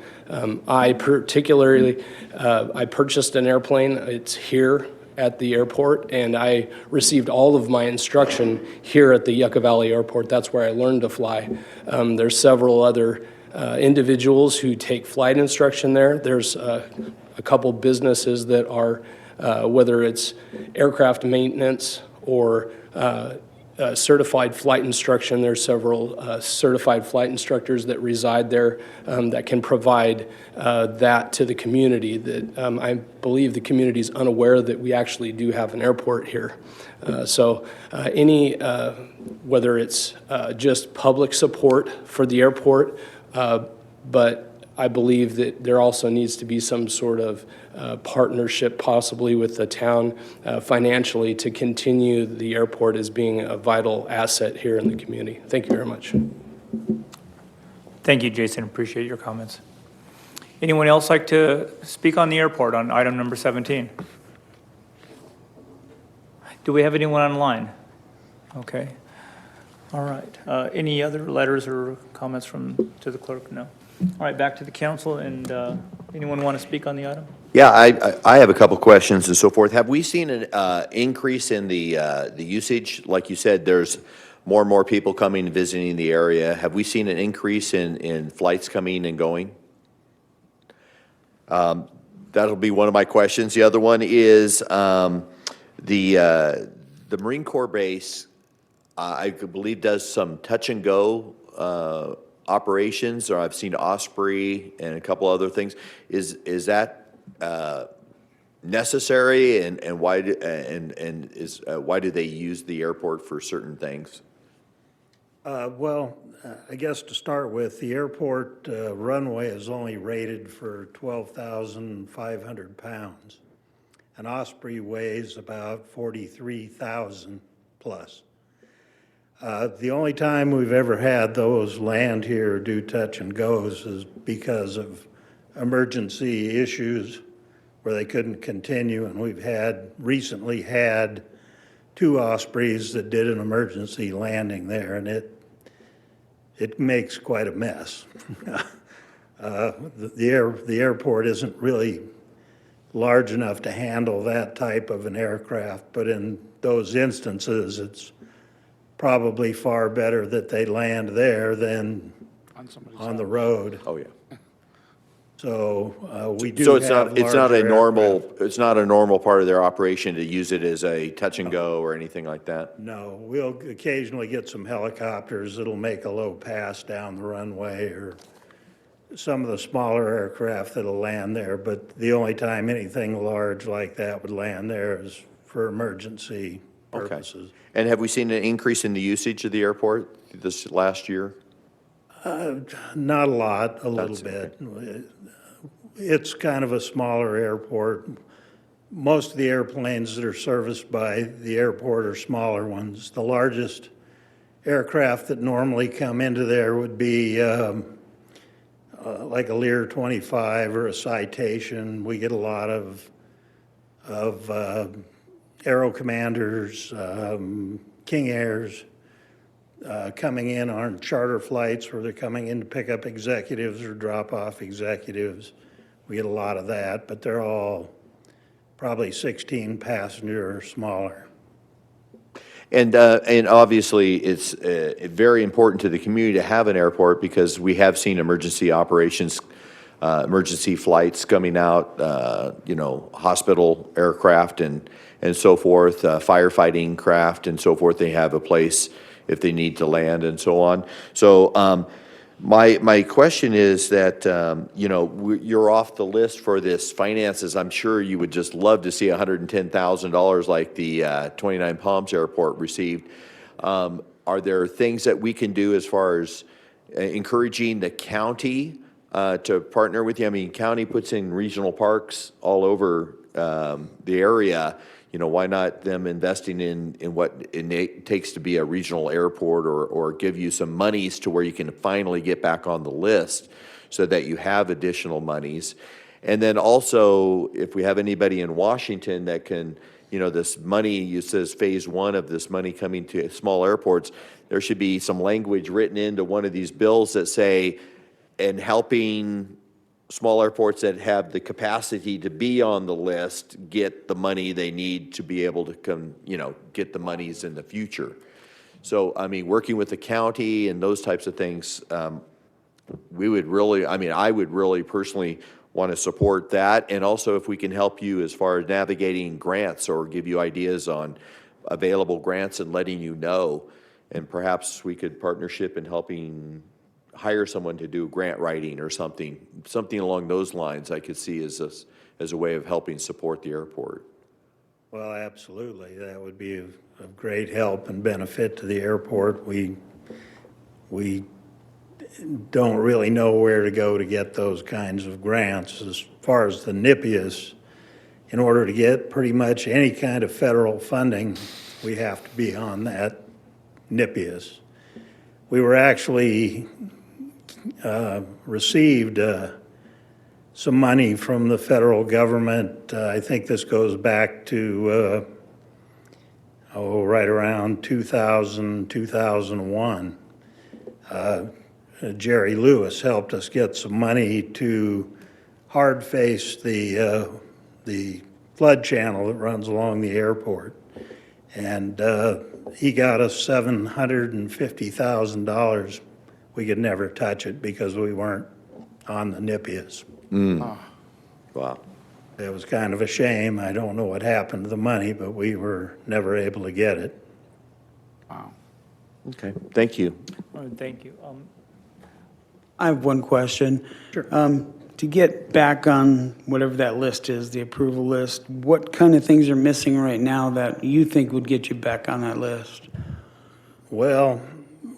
S17: I particularly, I purchased an airplane. It's here at the airport, and I received all of my instruction here at the Yucca Valley Airport. That's where I learned to fly. There's several other individuals who take flight instruction there. There's a couple businesses that are whether it's aircraft maintenance or certified flight instruction. There's several certified flight instructors that reside there that can provide that to the community. That I believe the community is unaware that we actually do have an airport here. So any, whether it's just public support for the airport, but I believe that there also needs to be some sort of partnership possibly with the town financially to continue the airport as being a vital asset here in the community. Thank you very much.
S1: Thank you, Jason. Appreciate your comments. Anyone else like to speak on the airport on item number 17? Do we have anyone online? Okay. All right. Any other letters or comments to the clerk? No. All right, back to the council, and anyone want to speak on the item?
S6: Yeah, I have a couple questions and so forth. Have we seen an increase in the usage? Like you said, there's more and more people coming and visiting the area. Have we seen an increase in flights coming and going? That'll be one of my questions. The other one is the Marine Corps base, I believe, does some touch and go operations, or I've seen Osprey and a couple other things. Is that necessary, and why why do they use the airport for certain things?
S15: Well, I guess to start with, the airport runway is only rated for 12,500 pounds. An Osprey weighs about 43,000 plus. The only time we've ever had those land here do touch and goes is because of emergency issues where they couldn't continue, and we've recently had 2 Ospreys that did an emergency landing there, and it makes quite a mess. The airport isn't really large enough to handle that type of an aircraft, but in those instances, it's probably far better that they land there than on the road.
S6: Oh, yeah.
S15: So we do.
S6: So
S15: it's not
S6: a normal part of their operation to use it as a touch and go or anything like that?
S15: No, we'll occasionally get some helicopters that'll make a low pass down the runway, or some of the smaller aircraft that'll land there, but the only time anything large like that would land there is for emergency purposes.
S6: Okay. And have we seen an increase in the usage of the airport this last year?
S15: Not a lot, a little bit. Okay. It's kind of a smaller airport. Most of the airplanes that are serviced by the airport are smaller ones. The largest aircraft that normally come into there would be like a Lear 25 or a Citation. We get a lot of Aero Commanders, King Airs coming in on charter flights where they're coming in to pick up executives or drop off executives. We get a lot of that, but they're all probably 16 passenger or smaller.
S6: And obviously, it's very important to the community to have an airport because we have seen emergency operations, emergency flights coming out, hospital aircraft and so forth, firefighting craft and so forth. They have a place if they need to land and so on. So My question is that, you're off the list for this finances. I'm sure you would just love to see $110,000 like the 29 Palms Airport received. Are there things that we can do as far as encouraging the county to partner with you? I mean, county puts in regional parks all over the area. Why not them investing in what it takes to be a regional airport, or give you some monies to where you can finally get back on the list so that you have additional monies? And then also, if we have anybody in Washington that can, this money, it says phase one of this money coming to small airports, there should be some language written into one of these bills that say, and helping small airports that have the capacity to be on the list get the money they need to be able to come, get the monies in the future. So, I mean, working with the county and those types of things, I would really personally want to support that. And also if we can help you as far as navigating grants or give you ideas on available grants and letting you know, and perhaps we could partnership in helping hire someone to do grant writing or something along those lines. I could see as a way of helping support the airport.
S15: Well, absolutely. That would be of great help and benefit to the airport. We don't really know where to go to get those kinds of grants. As far as the NIPIAS, in order to get pretty much any kind of federal funding, we have to be on that NIPIAS. We were actually received some money from the federal government. I think this goes back to right around 2000, 2001. Jerry Lewis helped us get some money to hard face the flood channel that runs along the airport. And he got us $750,000. We could never touch it because we weren't on the NIPIAS.
S6: Wow.
S15: It was kind of a shame. I don't know what happened to the money, but we were never able to get it.
S4: Wow.
S6: Okay, thank you.
S1: Thank you.
S7: I have one question. Sure. To get back on whatever that list is, the approval list, what kind of things are missing right now that you think would get you back on that list?
S15: Well,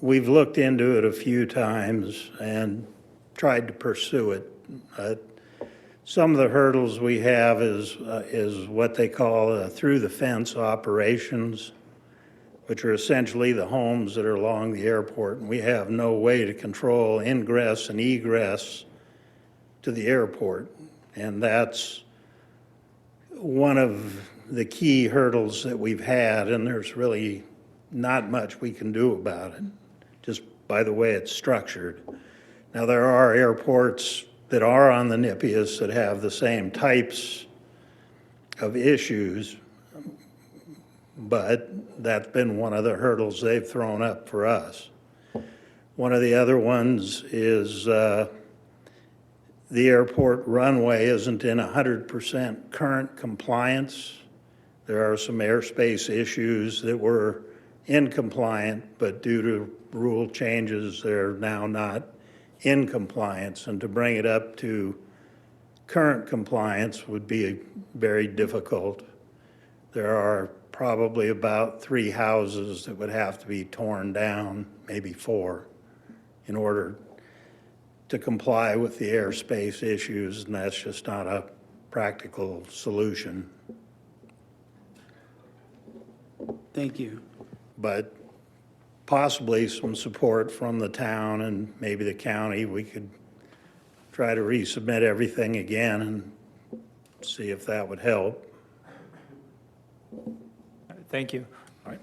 S15: we've looked into it a few times and tried to pursue it. Some of the hurdles we have is what they call through-the-fence operations, which are essentially the homes that are along the airport, and we have no way to control ingress and egress to the airport. And that's one of the key hurdles that we've had, and there's really not much we can do about it, just by the way it's structured. Now, there are airports that are on the NIPIAS that have the same types of issues, but that's been one of the hurdles they've thrown up for us. One of the other ones is the airport runway isn't in 100% current compliance. There are some airspace issues that were in compliant, but due to rule changes, they're now not in compliance. And to bring it up to current compliance would be very difficult. There are probably about 3 houses that would have to be torn down, maybe 4, in order to comply with the airspace issues, and that's just not a practical solution.
S7: Thank you.
S15: But possibly some support from the town and maybe the county. We could try to resubmit everything again and see if that would help.
S1: Thank you. All right.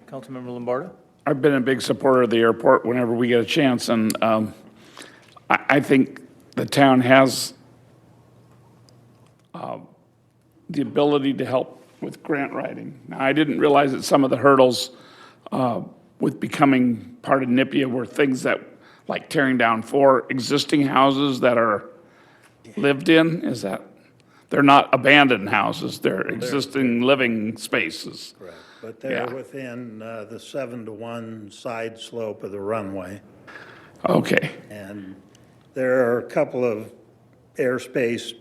S1: Councilmember Lombardo?
S4: I've been a big supporter of the airport whenever we get a chance, and I think the town has the ability to help with grant writing. Now, I didn't realize that some of the hurdles with becoming part of NIPIA were things that, like tearing down 4 existing houses that are lived in, is that, they're not abandoned houses, they're existing living spaces.
S15: Correct. But they're within the 7-to-1 side slope of the runway.
S4: Okay.
S15: And there are a couple of airspace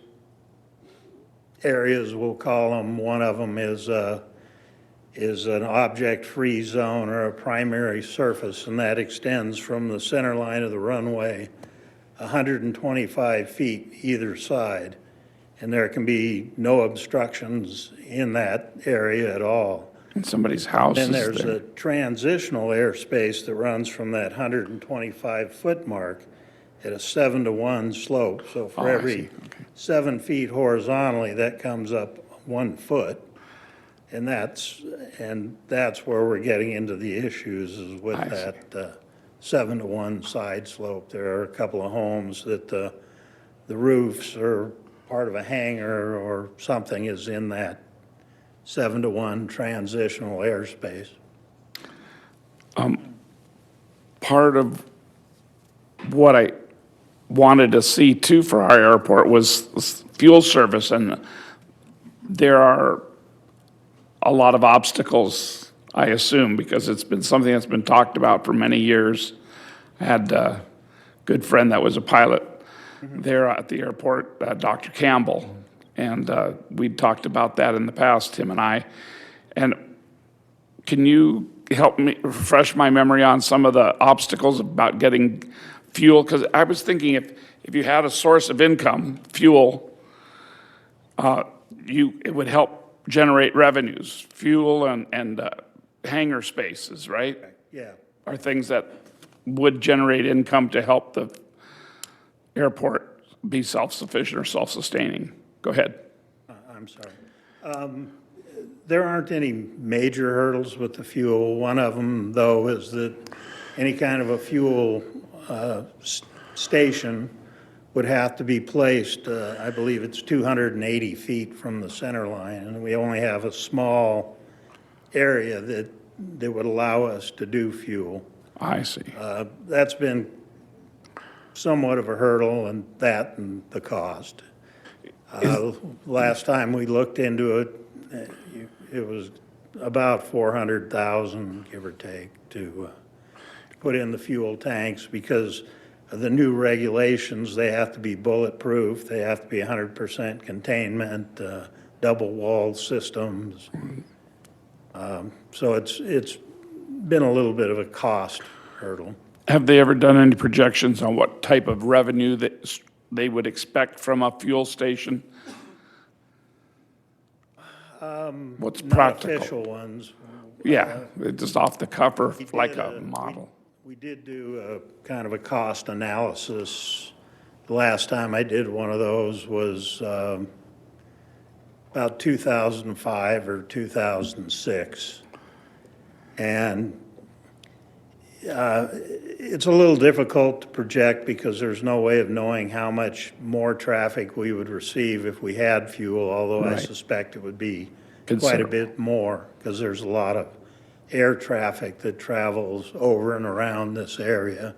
S15: areas, we'll call them. One of them is an object-free zone or a primary surface, and that extends from the center line of the runway 125 feet either side. And there can be no obstructions in that area at all.
S4: And somebody's house
S15: Then
S4: is
S15: there's
S4: there.
S15: a transitional airspace that runs from that 125-foot mark at a 7-to-1 slope. So for
S4: Oh, I
S15: every
S4: see.
S15: 7 feet horizontally, that comes up 1 foot. And that's where we're getting into the issues, is with that 7-to-1 side slope. There are a couple of homes that the roofs are part of a hangar or something is in that 7-to-1 transitional airspace.
S4: Part of what I wanted to see too for our airport was fuel service, and there are a lot of obstacles, I assume, because it's been something that's been talked about for many years. I had a good friend that was a pilot there at the airport, Dr. Campbell, and we'd talked about that in the past, him and I. And can you help me refresh my memory on some of the obstacles about getting fuel? Because I was thinking if you had a source of income, fuel, it would help generate revenues. Fuel and hangar spaces, right?
S15: Yeah.
S4: Are things that would generate income to help the airport be self-sufficient or self-sustaining. Go ahead.
S15: I'm sorry. There aren't any major hurdles with the fuel. One of them, though, is that any kind of a fuel station would have to be placed, I believe it's 280 feet from the center line, and we only have a small area that would allow us to do fuel.
S4: I see.
S15: That's been somewhat of a hurdle, and the cost. Last time we looked into it, it was about 400,000, give or take, to put in the fuel tanks, because of the new regulations. They have to be bulletproof, they have to be 100% containment, double-walled systems. So it's been a little bit of a cost hurdle.
S4: Have they ever done any projections on what type of revenue that they would expect from a fuel station? What's practical?
S15: Not official ones.
S4: Yeah, just off the cuff, or like a model.
S15: We did do a kind of a cost analysis. The last time I did one of those was about 2005 or 2006. And it's a little difficult to project because there's no way of knowing how much more traffic we would receive if we had fuel, although I
S4: Right.
S15: suspect it would be quite a
S4: Considerable.
S15: bit more, because there's a lot of air traffic that travels over and around this area.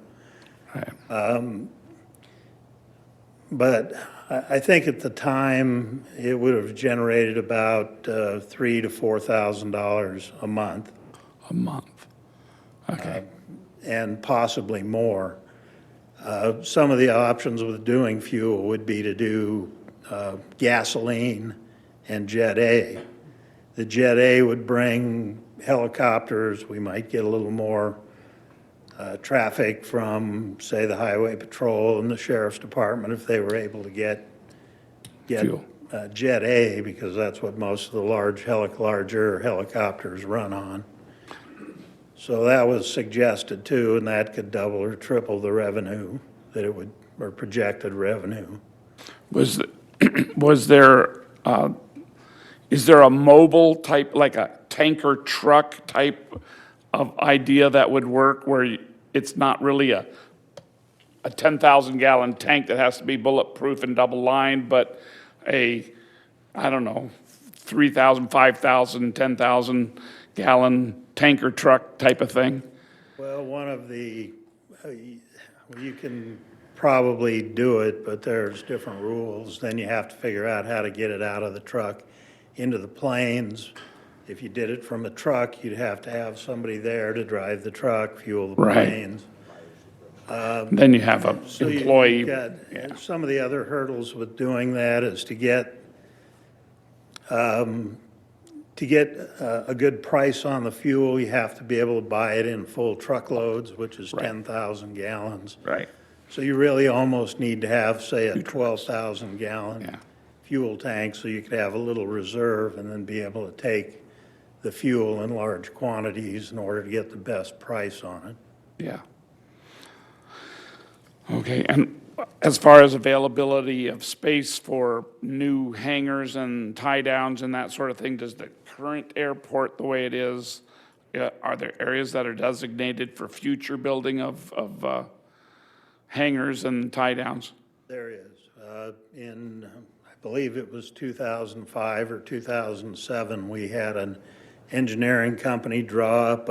S15: But I think at the time, it would have generated about $3,000 to $4,000 a month.
S4: A month. Okay.
S15: And possibly more. Some of the options with doing fuel would be to do gasoline and Jet A. The Jet A would bring helicopters. We might get a little more traffic from, say, the Highway Patrol and the Sheriff's Department if they were able to get
S4: Fuel.
S15: Jet A, because that's what most of the larger helicopters run on. So that was suggested too, and that could double or triple the revenue that it would, or projected revenue.
S4: Was there, is there a mobile type, like a tanker truck type of idea that would work, where it's not really a 10,000 gallon tank that has to be bulletproof and double lined, but I don't know, 3,000, 5,000, 10,000 gallon tanker truck type of thing?
S15: Well, you can probably do it, but there's different rules. Then you have to figure out how to get it out of the truck into the planes. If you did it from a truck, you'd have to have somebody there to drive the truck, fuel the
S4: Right.
S15: planes.
S4: Then you have a
S15: So
S4: employee.
S15: you've got, some of the other hurdles with doing that is to get a good price on the fuel, you have to be able to buy it in full truckloads, which is 10,000 gallons.
S4: Right.
S15: So you really almost need to have, say, a 12,000 gallon fuel tank, so you could have a little reserve and then be able to take the fuel in large quantities in order to get the best price on it.
S4: Yeah. Okay, and as far as availability of space for new hangars and tie downs and that sort of thing, does the current airport, the way it is, are there areas that are designated for future building of hangars and tie downs?
S15: There is. I believe it was 2005 or 2007, we had an engineering company draw up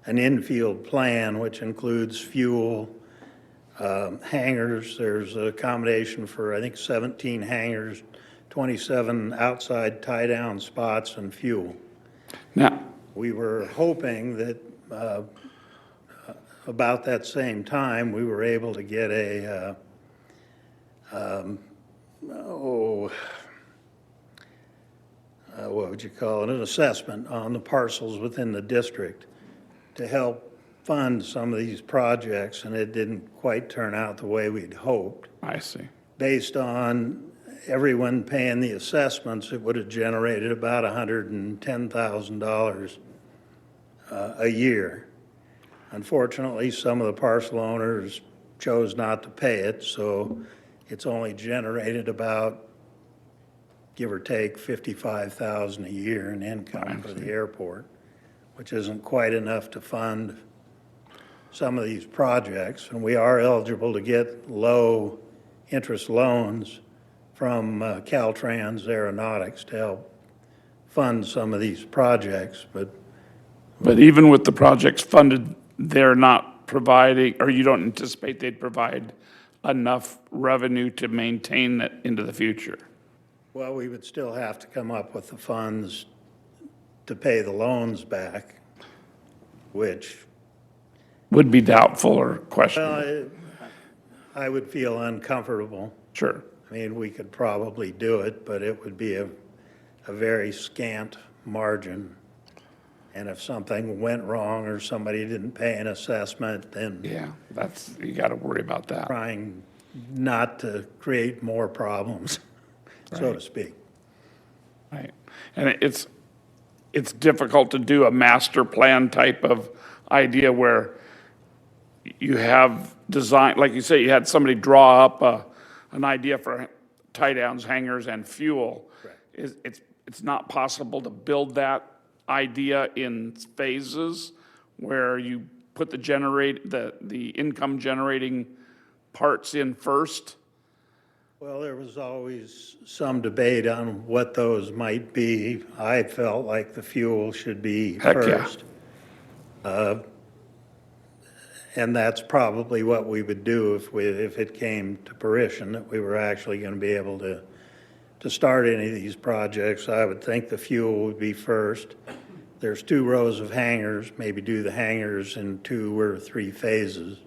S15: an infield plan, which includes fuel, hangars. There's a accommodation for, I think, 17 hangars, 27 outside tie-down spots, and fuel.
S4: Now,
S15: we were hoping that about that same time, we were able to get a, what would you call it, an assessment on the parcels within the district to help fund some of these projects, and it didn't quite turn out the way we'd hoped.
S4: I see.
S15: Based on everyone paying the assessments, it would have generated about $110,000 a year. Unfortunately, some of the parcel owners chose not to pay it, so it's only generated about, give or take, $55,000 a year in income for the airport, which isn't quite enough to fund some of these projects. And we are eligible to get low interest loans from Caltrans Aeronautics to help fund some of these projects, but
S4: even with the projects funded, they're not providing, or you don't anticipate they'd provide enough revenue to maintain it into the future?
S15: well, we would still have to come up with the funds to pay the loans back, which,
S4: would be doubtful or questionable.
S15: well, I would feel uncomfortable.
S4: Sure.
S15: I mean, we could probably do it, but it would be a very scant margin. And if something went wrong or somebody didn't pay an assessment, then
S4: Yeah, that's, you got to worry about that.
S15: trying not to create more problems, so to speak.
S4: Right. And it's difficult to do a master plan type of idea where you have design, like you say, you had somebody draw up an idea for tie downs, hangars, and fuel. It's not possible to build that idea in phases where you put the income generating parts in first?
S15: Well, there was always some debate on what those might be. I felt like the fuel should be
S4: Heck yeah.
S15: first. And that's probably what we would do if it came to fruition, that we were actually going to be able to start any of these projects. I would think the fuel would be first. There's 2 rows of hangars, maybe do the hangars in 2 or 3 phases.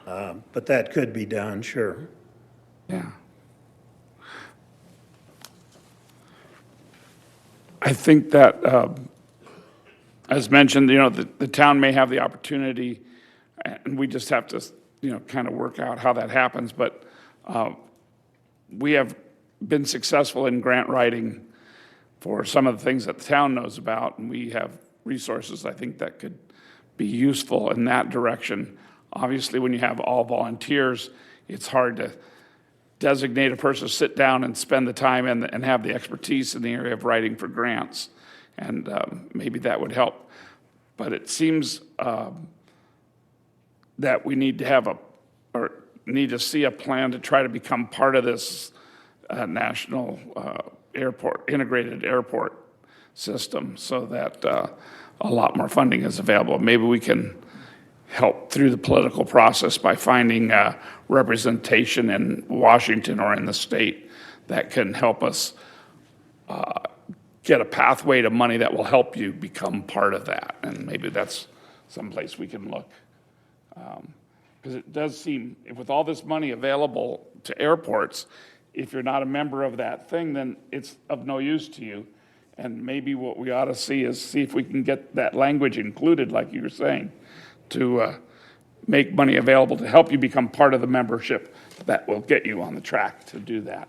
S15: But that could be done, sure.
S4: Yeah. I think that, as mentioned, the town may have the opportunity, and we just have to, kind of work out how that happens, but we have been successful in grant writing for some of the things that the town knows about, and we have resources, I think, that could be useful in that direction. Obviously, when you have all volunteers, it's hard to designate a person to sit down and spend the time and have the expertise in the area of writing for grants, and maybe that would help. But it seems that we need to need to see a plan to try to become part of this national integrated airport system, so that a lot more funding is available. Maybe we can help through the political process by finding representation in Washington or in the state that can help us get a pathway to money that will help you become part of that. And maybe that's someplace we can look. Because it does seem, with all this money available to airports, if you're not a member of that thing, then it's of no use to you. And maybe what we ought to see if we can get that language included, like you were saying, to make money available to help you become part of the membership that will get you on the track to do that.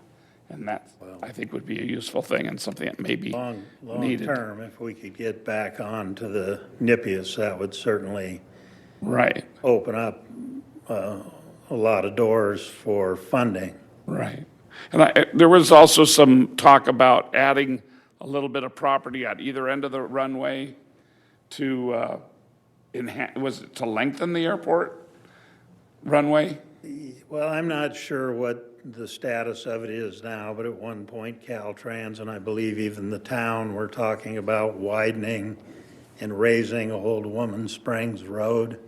S4: And that, I think, would be a useful thing and something that may be
S15: Long
S4: needed.
S15: term, if we could get back on to the NIPIUS, that would certainly
S4: Right.
S15: open up a lot of doors for funding.
S4: Right. And there was also some talk about adding a little bit of property at either end of the runway to was it to lengthen the airport runway?
S15: Well, I'm not sure what the status of it is now, but at one point Caltrans, and I believe even the town, were talking about widening and raising Old Woman Springs Road.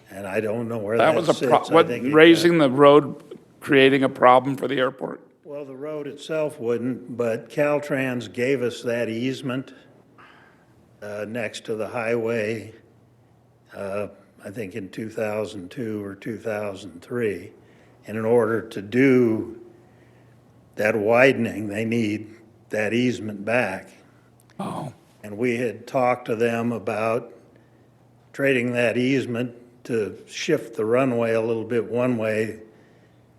S15: And I don't know where that
S4: That was
S15: sits. I think
S4: raising the road, creating a problem for the airport?
S15: Well, the road itself wouldn't, but Caltrans gave us that easement next to the highway, I think in 2002 or 2003. And in order to do that widening, they need that easement back.
S4: Oh.
S15: And we had talked to them about trading that easement to shift the runway a little bit one way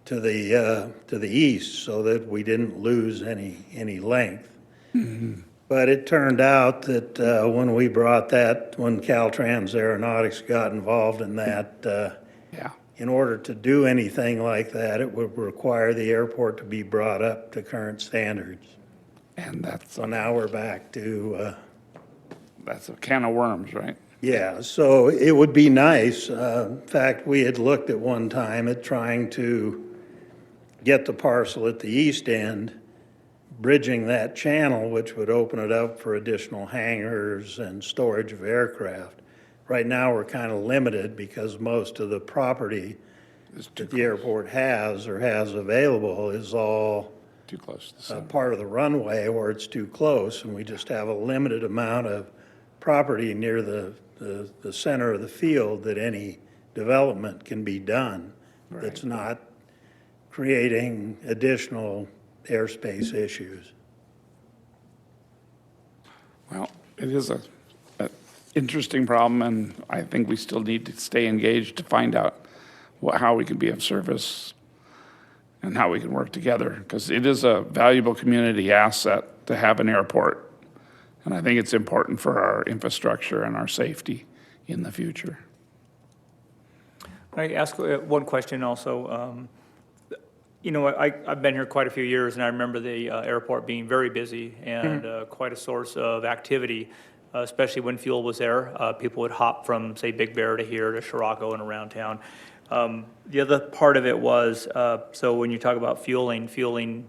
S15: to the east so that we didn't lose any length.
S4: Mm-hmm.
S15: But it turned out that when Caltrans Aeronautics got involved in that, in order to do anything like that, it would require the airport to be brought up to current standards.
S4: And
S15: So now we're back to,
S4: that's a can of worms, right?
S15: yeah, so it would be nice. In fact, we had looked at one time at trying to get the parcel at the east end, bridging that channel, which would open it up for additional hangars and storage of aircraft. Right now, we're kind of limited because most of the property that the airport has or has available is all
S4: too close to
S15: part of the runway where it's too close, and we just have a limited amount of property near the center of the field that any development can be done. That's not creating additional airspace issues.
S4: Well, it is a interesting problem, and I think we still need to stay engaged to find out how we can be of service and how we can work together, because it is a valuable community asset to have an airport. And I think it's important for our infrastructure and our safety in the future.
S1: Can I ask one question also? You know, I've been here quite a few years, and I remember the airport being very busy and quite a source of activity, especially when fuel was there. People would hop from, say, Big Bear to here to Chiraco and around town. The other part of it was, so when you talk about fueling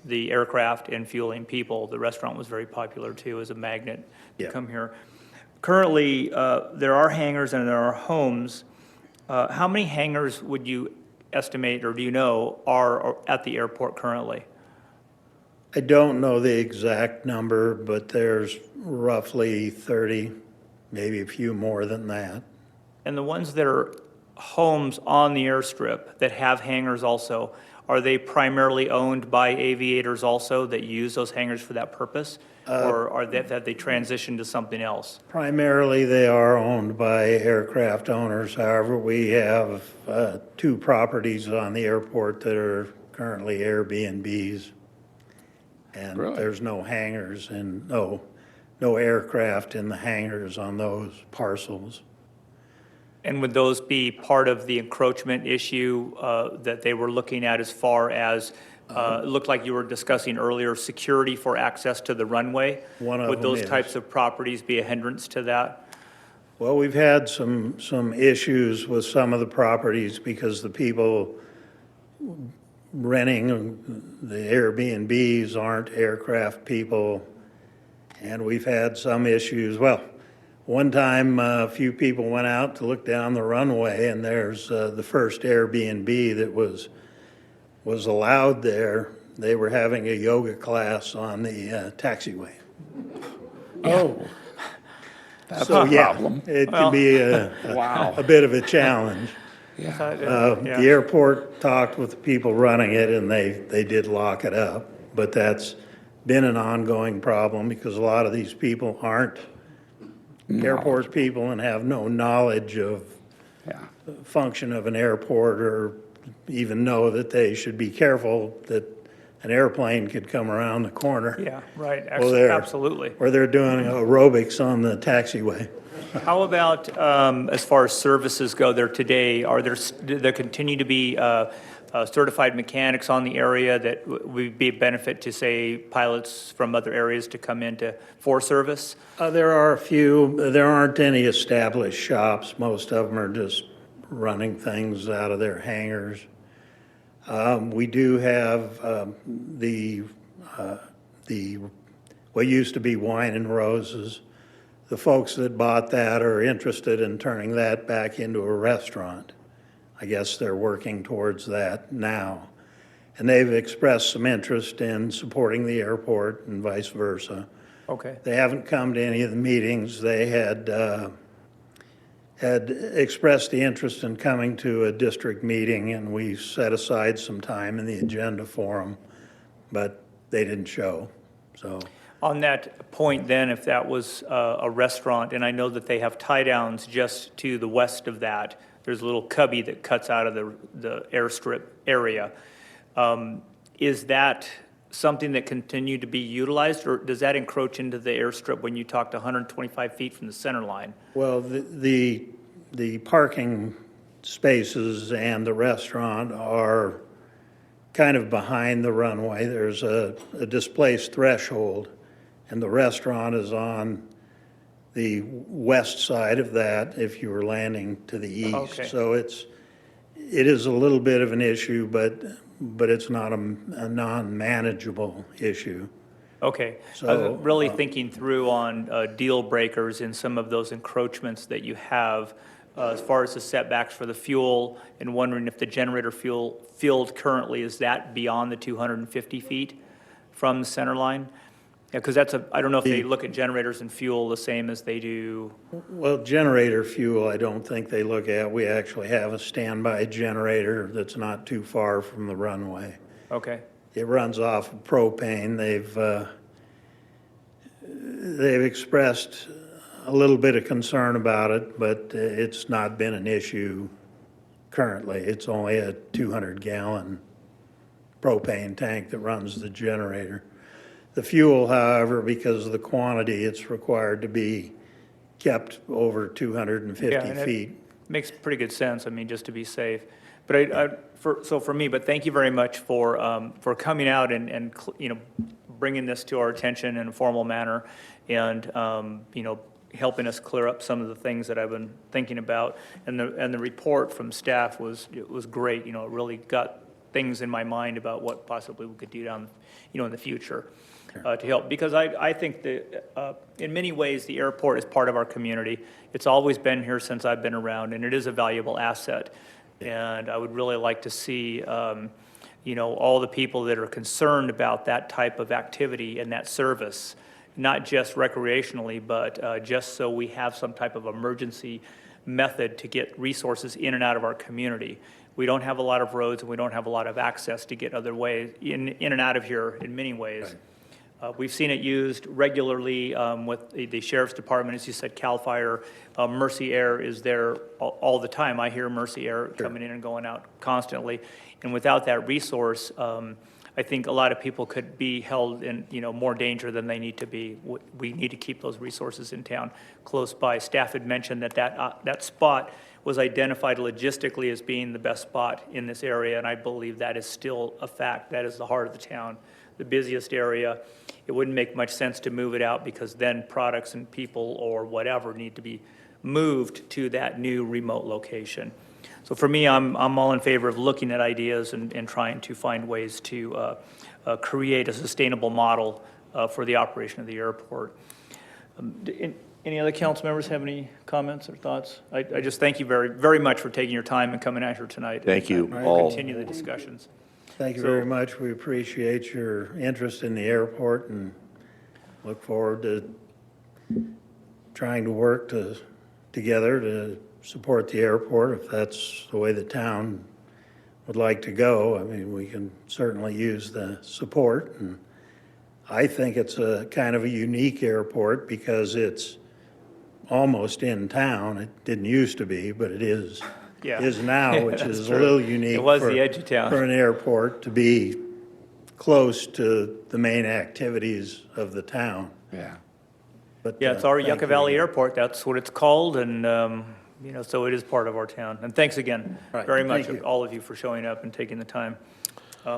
S1: the aircraft and fueling people, the restaurant was very popular too as a magnet to come here. Currently, there are hangars and there are homes. How many hangars would you estimate, or do you know, are at the airport currently?
S15: I don't know the exact number, but there's roughly 30, maybe a few more than that.
S1: And the ones that are homes on the airstrip that have hangars also, are they primarily owned by aviators also that use those hangars for that purpose? Or have they transitioned to something else?
S15: Primarily, they are owned by aircraft owners. However, we have 2 properties on the airport that are currently Airbnbs. And there's no hangars and no aircraft in the hangars on those parcels.
S1: And would those be part of the encroachment issue that they were looking at as far as, it looked like you were discussing earlier, security for access to the runway? Would those types of properties be a hindrance to that?
S15: Well, we've had some issues with some of the properties because the people renting the Airbnbs aren't aircraft people. And we've had some issues. Well, one time, a few people went out to look down the runway, and there's the first Airbnb that was allowed there. They were having a yoga class on the taxiway.
S4: Oh, That's
S15: So,
S4: a
S15: yeah,
S4: problem.
S15: it can be
S4: Wow.
S15: a bit of a challenge.
S1: Yeah.
S15: The airport talked with the people running it, and they did lock it up. But that's been an ongoing problem because a lot of these people aren't airport people and have no knowledge of the function of an airport, or even know that they should be careful that an airplane could come around the corner.
S1: Yeah, right,
S15: Absolutely. Or they're doing aerobics on the taxiway.
S1: How about, as far as services go there today, do there continue to be certified mechanics on the area that would be a benefit to, say, pilots from other areas to come into for service?
S15: There are a few. There aren't any established shops. Most of them are just running things out of their hangars. We do have what used to be Wine and Roses. The folks that bought that are interested in turning that back into a restaurant. I guess they're working towards that now. And they've expressed some interest in supporting the airport and vice versa.
S1: Okay.
S15: They haven't come to any of the meetings. They had expressed the interest in coming to a district meeting, and we set aside some time in the agenda for them, but they didn't show, so.
S1: On that point then, if that was a restaurant, and I know that they have tie-downs just to the west of that, there's a little cubby that cuts out of the airstrip area. Is that something that continued to be utilized, or does that encroach into the airstrip when you talked 125 feet from the center line?
S15: Well, the parking spaces and the restaurant are kind of behind the runway. There's a displaced threshold, and the restaurant is on the west side of that if you were landing to the east.
S1: Okay.
S15: So it is a little bit of an issue, but it's not a non-manageable issue.
S1: Okay, I was really thinking through on deal breakers in some of those encroachments that you have as far as the setbacks for the fuel, and wondering if the generator fuel field currently, is that beyond the 250 feet from the center line? Yeah, because I don't know if they look at generators and fuel the same as they do.
S15: Well, generator fuel, I don't think they look at. We actually have a standby generator that's not too far from the runway.
S1: Okay.
S15: It runs off of propane. They've expressed a little bit of concern about it, but it's not been an issue currently. It's only a 200-gallon propane tank that runs the generator. The fuel, however, because of the quantity, it's required to be kept over 250 feet.
S1: Makes pretty good sense, I mean, just to be safe. But so for me, but thank you very much for coming out and bringing this to our attention in a formal manner, and helping us clear up some of the things that I've been thinking about. And the report from staff was great. It really got things in my mind about what possibly we could do down, in the future. To help, because I think that in many ways the airport is part of our community. It's always been here since I've been around, and it is a valuable asset. And I would really like to see, all the people that are concerned about that type of activity and that service, not just recreationally, but just so we have some type of emergency method to get resources in and out of our community. We don't have a lot of roads, and we don't have a lot of access to get other ways in and out of here in many ways. Right. We've seen it used regularly with the Sheriff's Department, as you said, CAL FIRE. Mercy Air is there all the time. I hear Mercy Air coming in and going out constantly. And without that resource, I think a lot of people could be held in more danger than they need to be. We need to keep those resources in town close by. Staff had mentioned that spot was identified logistically as being the best spot in this area, and I believe that is still a fact. That is the heart of the town, the busiest area. It wouldn't make much sense to move it out, because then products and people or whatever need to be moved to that new remote location. So for me, I'm all in favor of looking at ideas and trying to find ways to create a sustainable model for the operation of the airport. Any other council members have any comments or thoughts? I just thank you very, very much for taking your time and coming out here tonight.
S6: Thank you
S1: and
S6: all.
S1: Continue the discussions.
S15: Thank you very much. We appreciate your interest in the airport and look forward to trying to work together to support the airport, if that's the way the town would like to go. I mean, we can certainly use the support. And I think it's a kind of a unique airport because it's almost in town. It didn't used to be, but it is now, which
S1: That's
S15: is
S1: true.
S15: a little unique.
S1: It was the edge of town.
S15: For an airport to be close to the main activities of the town.
S4: Yeah.
S15: But,
S1: Yeah, it's our
S15: thank
S1: Yucca
S15: you
S1: Valley
S15: again.
S1: Airport, that's what it's called, and, so it is part of our town. And thanks again,
S15: Right,
S1: very much,
S15: thank you.
S1: all of you, for showing up and taking the time.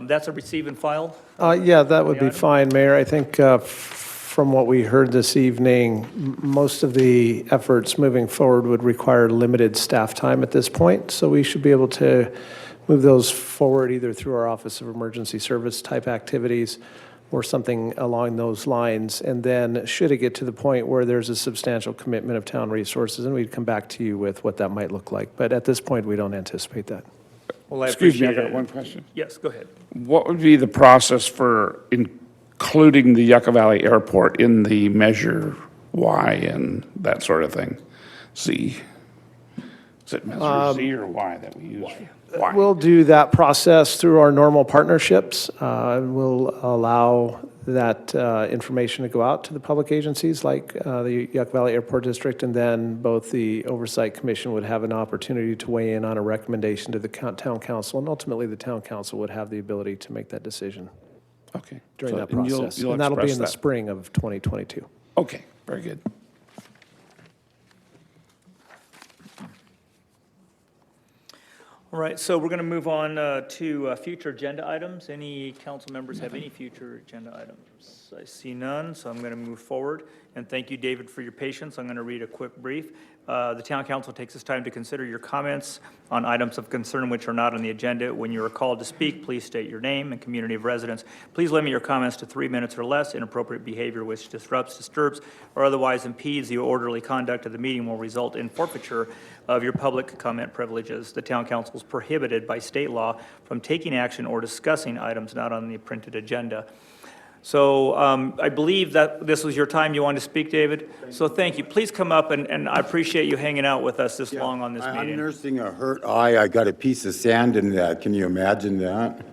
S1: That's a receive and file?
S9: Yeah, that would be
S1: item?
S9: fine, Mayor. I think from what we heard this evening, most of the efforts moving forward would require limited staff time at this point, so we should be able to move those forward either through our Office of Emergency Service type activities or something along those lines. And then should it get to the point where there's a substantial commitment of town resources, and we'd come back to you with what that might look like. But at this point, we don't anticipate that.
S1: Well, I
S4: Excuse me, I
S1: appreciate
S4: got
S1: it.
S4: one question.
S1: Yes, go ahead.
S4: What would be the process for including the Yucca Valley Airport in the Measure Y and that sort of thing? Z. Is it Measure Z or Y that we use? Y.
S9: We'll do that process through our normal partnerships. We'll allow that information to go out to the public agencies like the Yucca Valley Airport District, and then both the Oversight Commission would have an opportunity to weigh in on a recommendation to the town council, and ultimately the town council would have the ability to make that decision
S4: Okay.
S9: during
S4: So-
S9: that
S4: and you'll-
S9: process.
S4: you'll
S9: And that'll be
S4: express
S9: in the
S4: that.
S9: spring of 2022.
S4: Okay, very good.
S1: All right, so we're going to move on to future agenda items. Any council members have any future agenda items? I see none, so I'm going to move forward. And thank you, David, for your patience. I'm going to read a quick brief. The town council takes this time to consider your comments on items of concern which are not on the agenda. When you are called to speak, please state your name and community of residence. Please limit your comments to 3 minutes or less. Inappropriate behavior which disrupts, disturbs, or otherwise impedes the orderly conduct of the meeting will result in forfeiture of your public comment privileges. The town council is prohibited by state law from taking action or discussing items not on the printed agenda. So I believe that this was your time you wanted to speak, David. So thank you. Please come up, and I appreciate you hanging out with us this long on this
S14: I'm
S1: meeting.
S14: nursing a hurt eye. I got a piece of sand in that. Can you imagine that?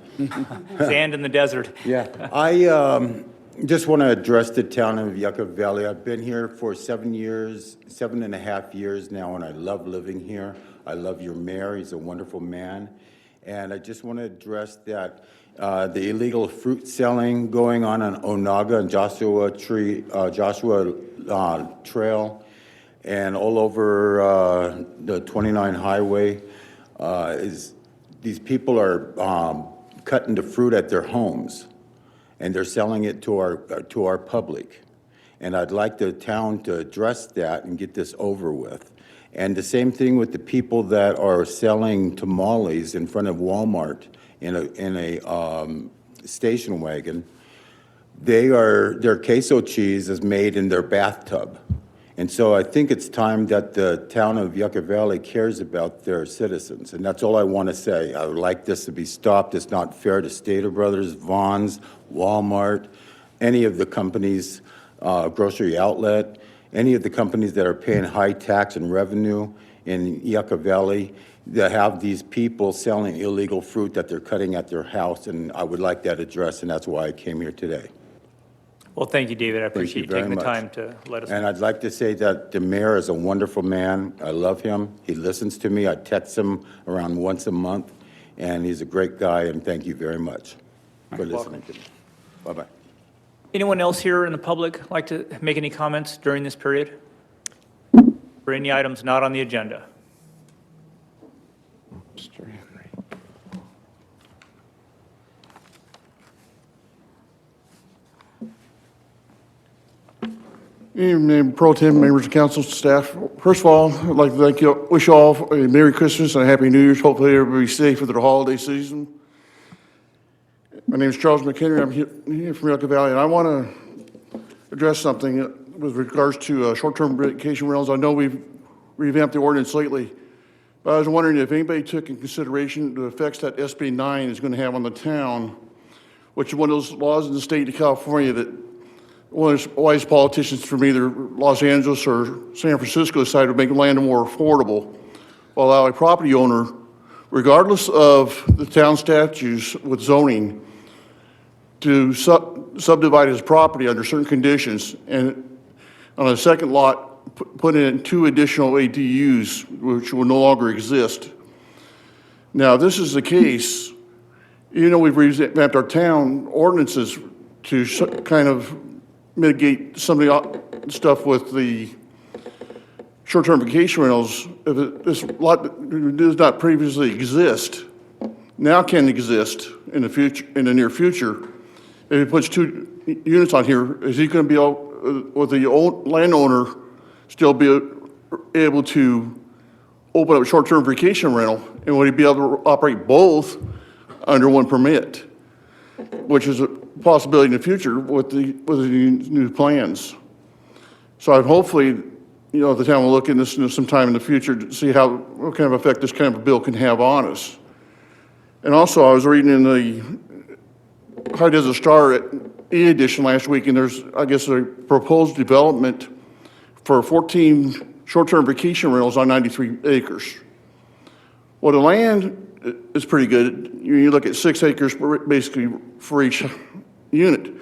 S1: Sand in the desert.
S14: Yeah. I just want to address the town of Yucca Valley. I've been here for 7 years, 7.5 years now, and I love living here. I love your mayor. He's a wonderful man. And I just want to address that the illegal fruit selling going on Onaga and Joshua Trail and all over the 29 highway is these people are cutting the fruit at their homes, and they're selling it to our public. And I'd like the town to address that and get this over with. And the same thing with the people that are selling tamales in front of Walmart in a station wagon. Their queso cheese is made in their bathtub. And so I think it's time that the town of Yucca Valley cares about their citizens. And that's all I want to say. I would like this to be stopped. It's not fair to Stater Brothers, Vaughn's, Walmart, any of the companies, grocery outlet, any of the companies that are paying high tax and revenue in Yucca Valley that have these people selling illegal fruit that they're cutting at their house. And I would like that addressed, and that's why I came here today.
S1: Well, thank you, David. I appreciate you
S14: very
S1: taking the
S14: much.
S1: time to let us know.
S14: And I'd like to say that the mayor is a wonderful man. I love him. He listens to me. I text him around once a month, and he's a great guy, and thank you very much for listening to me. Bye-bye.
S1: Anyone else here in the public like to make any comments during this period? For any items not on the agenda?
S18: Evening, Pro Tem, members of council, staff. First of all, I'd like to thank you, wish you all a Merry Christmas and a Happy New Year's. Hopefully everybody's safe with their holiday season. My name is Charles McHenry. I'm here from Yucca Valley, and I want to address something with regards to short-term vacation rentals. I know we've revamped the ordinance lately, but I was wondering if anybody took in consideration the effects that SB 9 is going to have on the town, which is one of those laws in the state of California that one of the wise politicians from either Los Angeles or San Francisco decided to make land more affordable, while allow a property owner, regardless of the town statutes with zoning, to subdivide his property under certain conditions, and on a second lot, put in 2 additional ADUs, which will no longer exist. Now, if this is the case, even though we've revamped our town ordinances to kind of mitigate some of the stuff with the short-term vacation rentals, if this lot that does not previously exist, now can exist in the future, in the near future. If he puts 2 units on here, is he going to be with the old landowner still be able to open up a short-term vacation rental, and would he be able to operate both under one permit, which is a possibility in the future with the new plans? So I'd hopefully, the town will look into this sometime in the future to see what kind of effect this kind of a bill can have on us. And also, I was reading in the High Desert Star at e-edition last week, and there's, I guess, a proposed development for 14 short-term vacation rentals on 93 acres. Well, the land is pretty good. You look at 6 acres basically for each unit.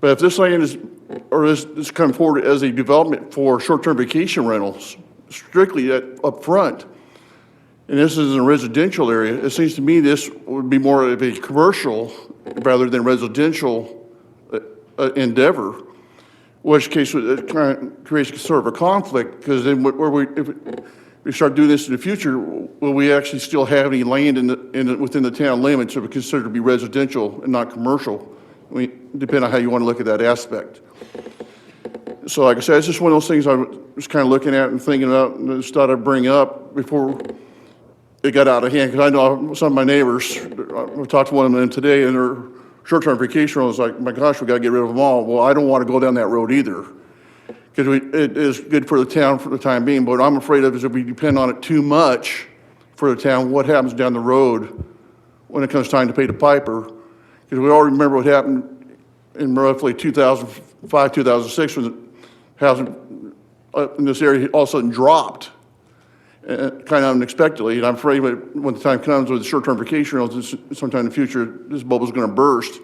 S18: But if this land is come forward as a development for short-term vacation rentals, strictly up front, and this is in a residential area, it seems to me this would be more of a commercial rather than residential endeavor, which case it kind of creates sort of a conflict, because then if we start doing this in the future, will we actually still have any land within the town limits that we consider to be residential and not commercial? Depending on how you want to look at that aspect. So like I said, it's just one of those things I was kind of looking at and thinking about, and just thought I'd bring up before it got out of hand, because I know some of my neighbors, I talked to one of them today, and their short-term vacation rental was like, my gosh, we got to get rid of them all. Well, I don't want to go down that road either, because it is good for the town for the time being, but what I'm afraid of is if we depend on it too much for the town, what happens down the road when it comes time to pay the piper? Because we all remember what happened in roughly 2005, 2006, when the housing in this area all of a sudden dropped, kind of unexpectedly. And I'm afraid when the time comes with short-term vacation rentals, sometime in the future, this bubble's going to burst.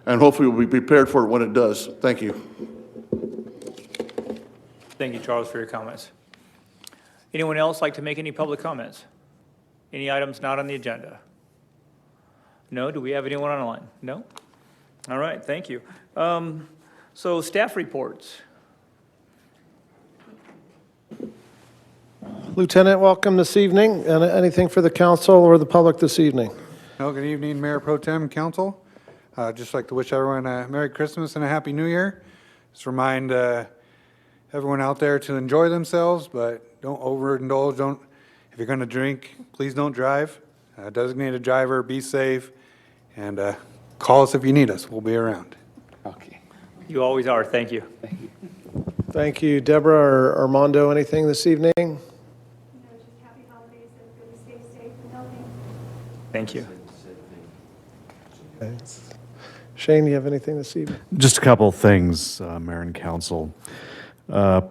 S18: And hopefully we'll be prepared for it when it does. Thank you.
S1: Thank you, Charles, for your comments. Anyone else like to make any public comments? Any items not on the agenda? No? Do we have anyone on the line? No? All right, thank you. So staff reports.
S9: Lieutenant, welcome this evening. Anything for the council or the public this evening?
S19: Well, good evening, Mayor Pro Tem and Council. Just like to wish everyone a Merry Christmas and a Happy New Year. Just remind everyone out there to enjoy themselves, but don't overindulge. If you're going to drink, please don't drive. Designate a driver, be safe, and call us if you need us. We'll be around.
S4: Okay.
S1: You always are. Thank you.
S4: Thank you.
S9: Thank you. Deborah or Armando, anything this evening?
S20: Just happy holidays, everybody stay safe and healthy.
S1: Thank you.
S9: Okay. Shane, you have anything this evening?
S8: Just a couple of things, Mayor and Council.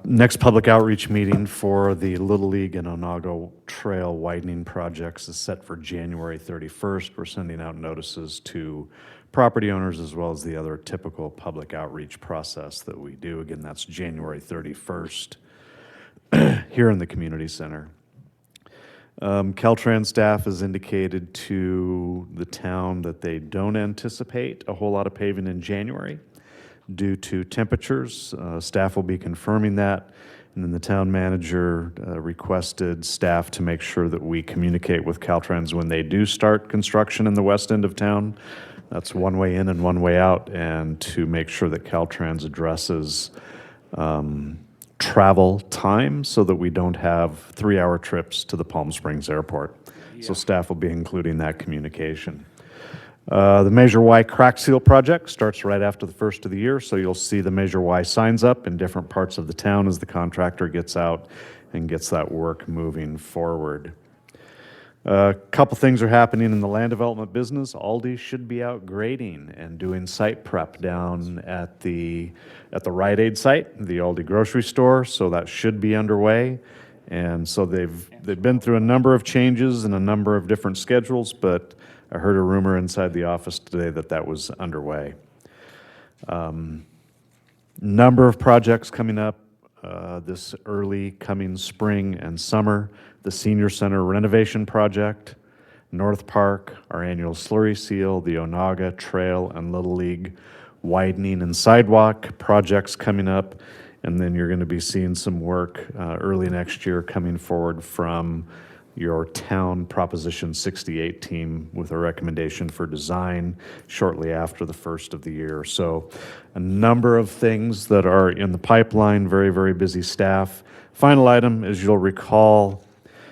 S8: Next public outreach meeting for the Little League and Onago Trail widening projects is set for January 31st. We're sending out notices to property owners as well as the other typical public outreach process that we do. Again, that's January 31st here in the community center. Caltrans staff has indicated to the town that they don't anticipate a whole lot of paving in January due to temperatures. Staff will be confirming that, and then the town manager requested staff to make sure that we communicate with Caltrans when they do start construction in the west end of town. That's one way in and one way out, and to make sure that Caltrans addresses travel time so that we don't have 3-hour trips to the Palm Springs airport. So staff will be including that communication. The Measure Y crack seal project starts right after the first of the year, so you'll see the Measure Y signs up in different parts of the town as the contractor gets out and gets that work moving forward. A couple things are happening in the land development business. Aldi should be out grading and doing site prep down at the Rite Aid site, the Aldi grocery store, so that should be underway. And so they've been through a number of changes and a number of different schedules, but I heard a rumor inside the office today that that was underway. Number of projects coming up this early coming spring and summer. The Senior Center renovation project, North Park, our annual slurry seal, the Onaga Trail and Little League widening and sidewalk projects coming up. And then you're going to be seeing some work early next year coming forward from your town Proposition 68 team with a recommendation for design shortly after the first of the year. So a number of things that are in the pipeline, very, very busy staff. Final item, as you'll recall,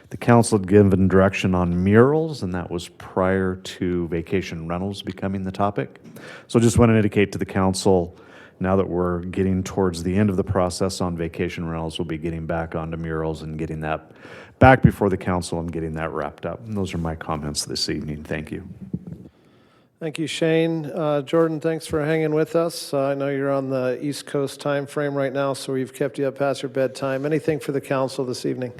S8: the council had given direction on murals, and that was prior to vacation rentals becoming the topic. So just want to indicate to the council, now that we're getting towards the end of the process on vacation rentals, we'll be getting back onto murals and getting that back before the council and getting that wrapped up. And those are my comments this evening. Thank you.
S9: Thank you, Shane. Jordan, thanks for hanging with us. I know you're on the East Coast time frame right now, so we've kept you up past your bedtime. Anything for the council this evening?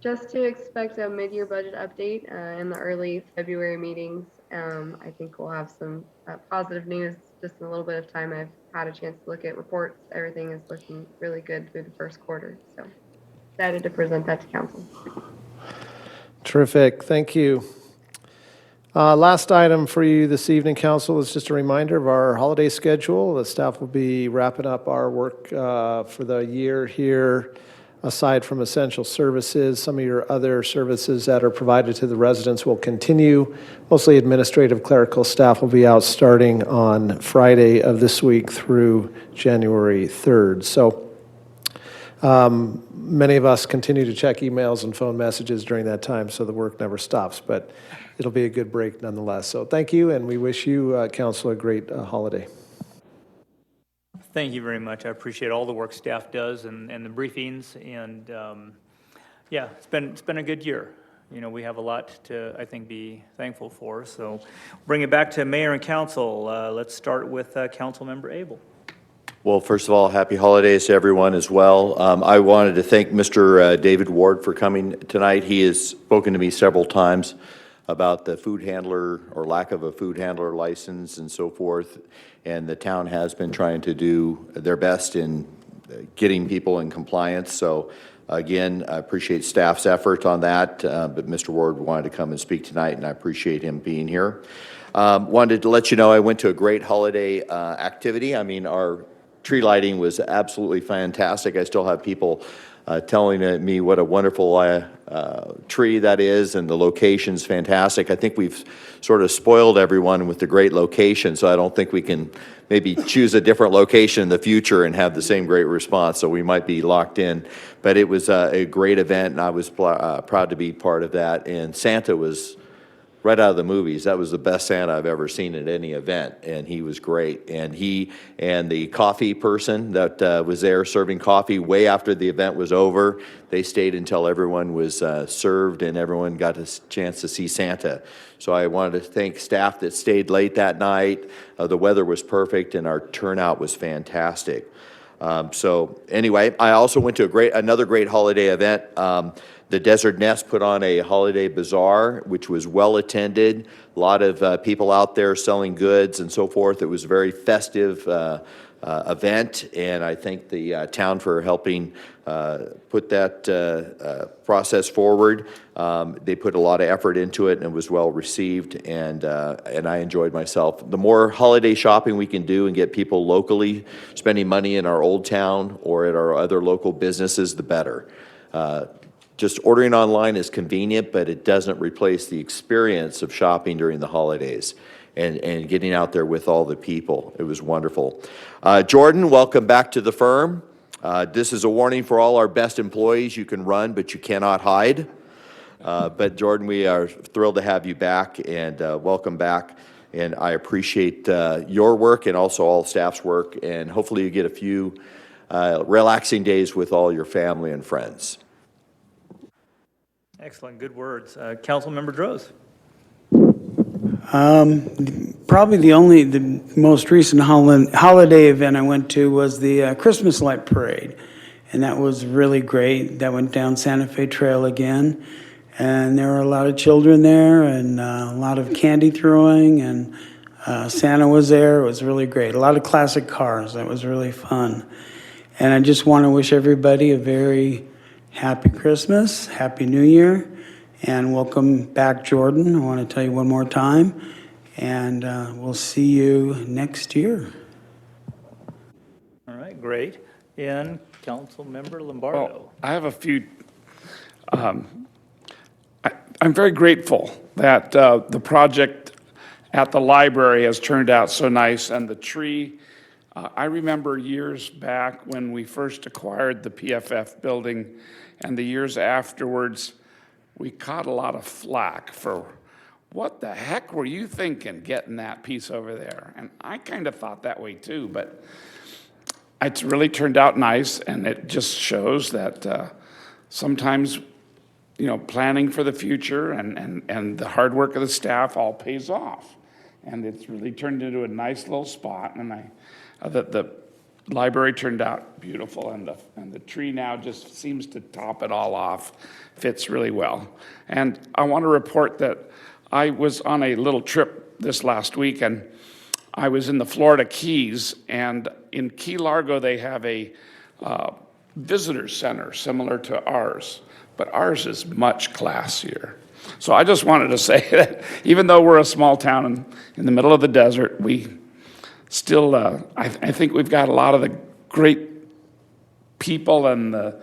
S10: Just to expect a mid-year budget update in the early February meetings. I think we'll have some positive news just in a little bit of time. I've had a chance to look at reports. Everything is looking really good through the first quarter. So excited to present that to council.
S9: Terrific. Thank you. Last item for you this evening, council, is just a reminder of our holiday schedule. The staff will be wrapping up our work for the year here. Aside from essential services, some of your other services that are provided to the residents will continue. Mostly administrative clerical staff will be out starting on Friday of this week through January 3rd. So many of us continue to check emails and phone messages during that time, so the work never stops, but it'll be a good break nonetheless. So thank you, and we wish you, council, a great holiday.
S1: Thank you very much. I appreciate all the work staff does and the briefings. And yeah, it's been a good year. You know, we have a lot to, I think, be thankful for. So bring it back to mayor and council. Let's start with Councilmember Abel.
S6: Well, first of all, happy holidays to everyone as well. I wanted to thank Mr. David Ward for coming tonight. He has spoken to me several times about the food handler or lack of a food handler license and so forth. And the town has been trying to do their best in getting people in compliance. So again, I appreciate staff's effort on that. But Mr. Ward wanted to come and speak tonight, and I appreciate him being here. Wanted to let you know I went to a great holiday activity. I mean, our tree lighting was absolutely fantastic. I still have people telling me what a wonderful tree that is, and the location's fantastic. I think we've sort of spoiled everyone with the great location, so I don't think we can maybe choose a different location in the future and have the same great response, so we might be locked in. But it was a great event, and I was proud to be part of that, and Santa was right out of the movies. That was the best Santa I've ever seen at any event, and he was great. And he and the coffee person that was there serving coffee way after the event was over, they stayed until everyone was served and everyone got a chance to see Santa. So I wanted to thank staff that stayed late that night. The weather was perfect and our turnout was fantastic. So anyway, I also went to another great holiday event. The Desert Nest put on a holiday bazaar, which was well attended. A lot of people out there selling goods and so forth. It was a very festive event, and I thank the town for helping put that process forward. They put a lot of effort into it, and it was well received, and I enjoyed myself. The more holiday shopping we can do and get people locally spending money in our old town or at our other local businesses, the better. Just ordering online is convenient, but it doesn't replace the experience of shopping during the holidays and getting out there with all the people. It was wonderful. Jordan, welcome back to the firm. This is a warning for all our best employees. You can run, but you cannot hide. But Jordan, we are thrilled to have you back, and welcome back. And I appreciate your work and also all staff's work. And hopefully you get a few relaxing days with all your family and friends.
S1: Excellent, good words. Councilmember Droz.
S7: Probably the most recent holiday event I went to was the Christmas light parade, and that was really great. That went down Santa Fe Trail again, and there were a lot of children there, and a lot of candy throwing, and Santa was there. It was really great. A lot of classic cars. That was really fun. And I just want to wish everybody a very happy Christmas, Happy New Year, and welcome back, Jordan. I want to tell you one more time, and we'll see you next year.
S1: All right, great. And Councilmember Lombardo.
S4: Well, I have a few. I'm very grateful that the project at the library has turned out so nice, and the tree. I remember years back when we first acquired the PFF building, and the years afterwards, we caught a lot of flack for what the heck were you thinking getting that piece over there? And I kind of thought that way too, but it's really turned out nice, and it just shows that sometimes, you know, planning for the future and the hard work of the staff all pays off. And it's really turned into a nice little spot, and the library turned out beautiful, and the tree now just seems to top it all off. Fits really well. And I want to report that I was on a little trip this last week, and I was in the Florida Keys, and in Key Largo they have a visitor center similar to ours, but ours is much classier. So I just wanted to say that even though we're a small town in the middle of the desert, we still, I think we've got a lot of the great people and the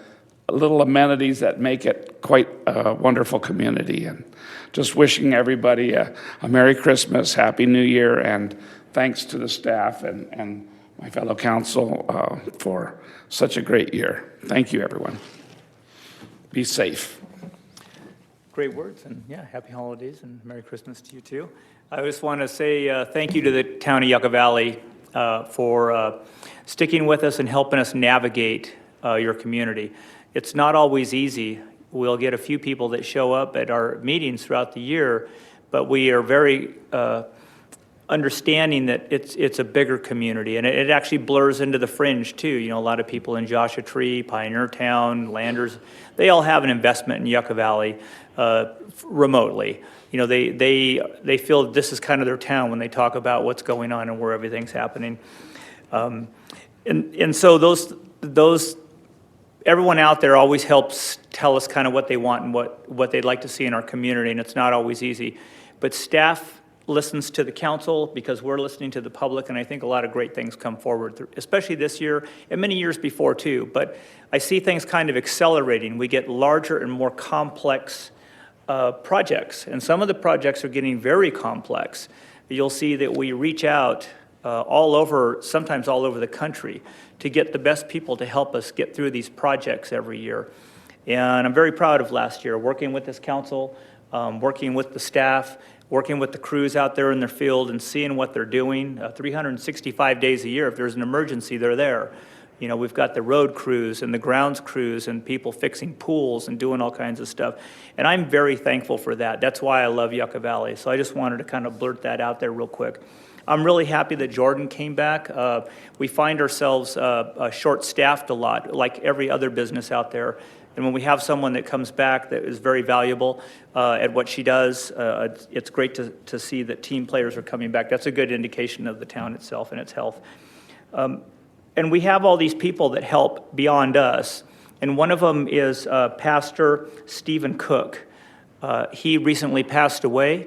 S4: little amenities that make it quite a wonderful community. And just wishing everybody a Merry Christmas, Happy New Year, and thanks to the staff and my fellow council for such a great year. Thank you, everyone. Be safe.
S1: Great words, and yeah, happy holidays and Merry Christmas to you too. I just want to say thank you to the town of Yucca Valley for sticking with us and helping us navigate your community. It's not always easy. We'll get a few people that show up at our meetings throughout the year, but we are very understanding that it's a bigger community, and it actually blurs into the fringe too. You know, a lot of people in Joshua Tree, Pioneer Town, Landers, they all have an investment in Yucca Valley remotely. You know, they feel this is kind of their town when they talk about what's going on and where everything's happening. And so those everyone out there always helps tell us kind of what they want and what they'd like to see in our community, and it's not always easy. But staff listens to the council because we're listening to the public, and I think a lot of great things come forward, especially this year and many years before too. But I see things kind of accelerating. We get larger and more complex projects, and some of the projects are getting very complex. You'll see that we reach out all over, sometimes all over the country, to get the best people to help us get through these projects every year. And I'm very proud of last year, working with this council, working with the staff, working with the crews out there in their field and seeing what they're doing. 365 days a year, if there's an emergency, they're there. You know, we've got the road crews and the grounds crews and people fixing pools and doing all kinds of stuff. And I'm very thankful for that. That's why I love Yucca Valley. So I just wanted to kind of blurt that out there real quick. I'm really happy that Jordan came back. We find ourselves short-staffed a lot, like every other business out there. And when we have someone that comes back that is very valuable at what she does, it's great to see that team players are coming back. That's a good indication of the town itself and its health. And we have all these people that help beyond us. And one of them is Pastor Stephen Cook. He recently passed away.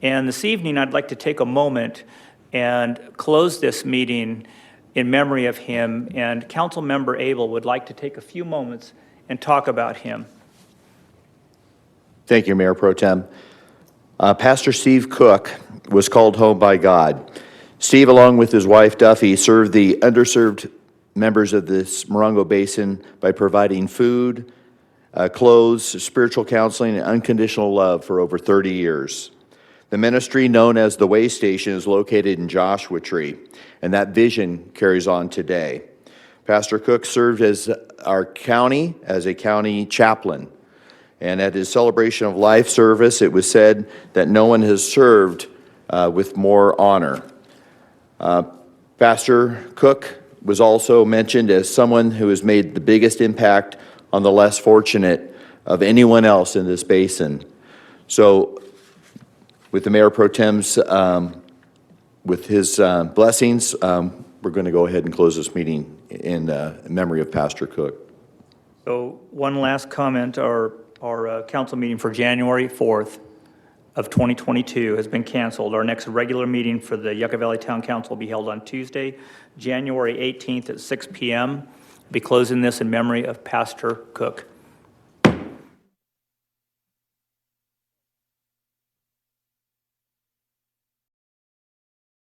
S1: And this evening, I'd like to take a moment and close this meeting in memory of him. And Council Member Abel would like to take a few moments and talk about him.
S6: Thank you, Mayor Pro Tem. Pastor Steve Cook was called home by God. Steve, along with his wife Duffy, served the underserved members of this Morongo Basin by providing food, clothes, spiritual counseling, and unconditional love for over 30 years. The ministry known as the Way Station is located in Joshua Tree, and that vision carries on today. Pastor Cook served as our county, as a county chaplain. And at his celebration of life service, it was said that no one has served with more honor. Pastor Cook was also mentioned as someone who has made the biggest impact on the less fortunate of anyone else in this basin. So with the Mayor Pro Tem's, with his blessings, we're going to go ahead and close this meeting in memory of Pastor Cook.
S1: So one last comment, our council meeting for January 4th of 2022 has been canceled. Our next regular meeting for the Yucca Valley Town Council will be held on Tuesday, January 18th at 6 p.m. Be closing this in memory of Pastor Cook.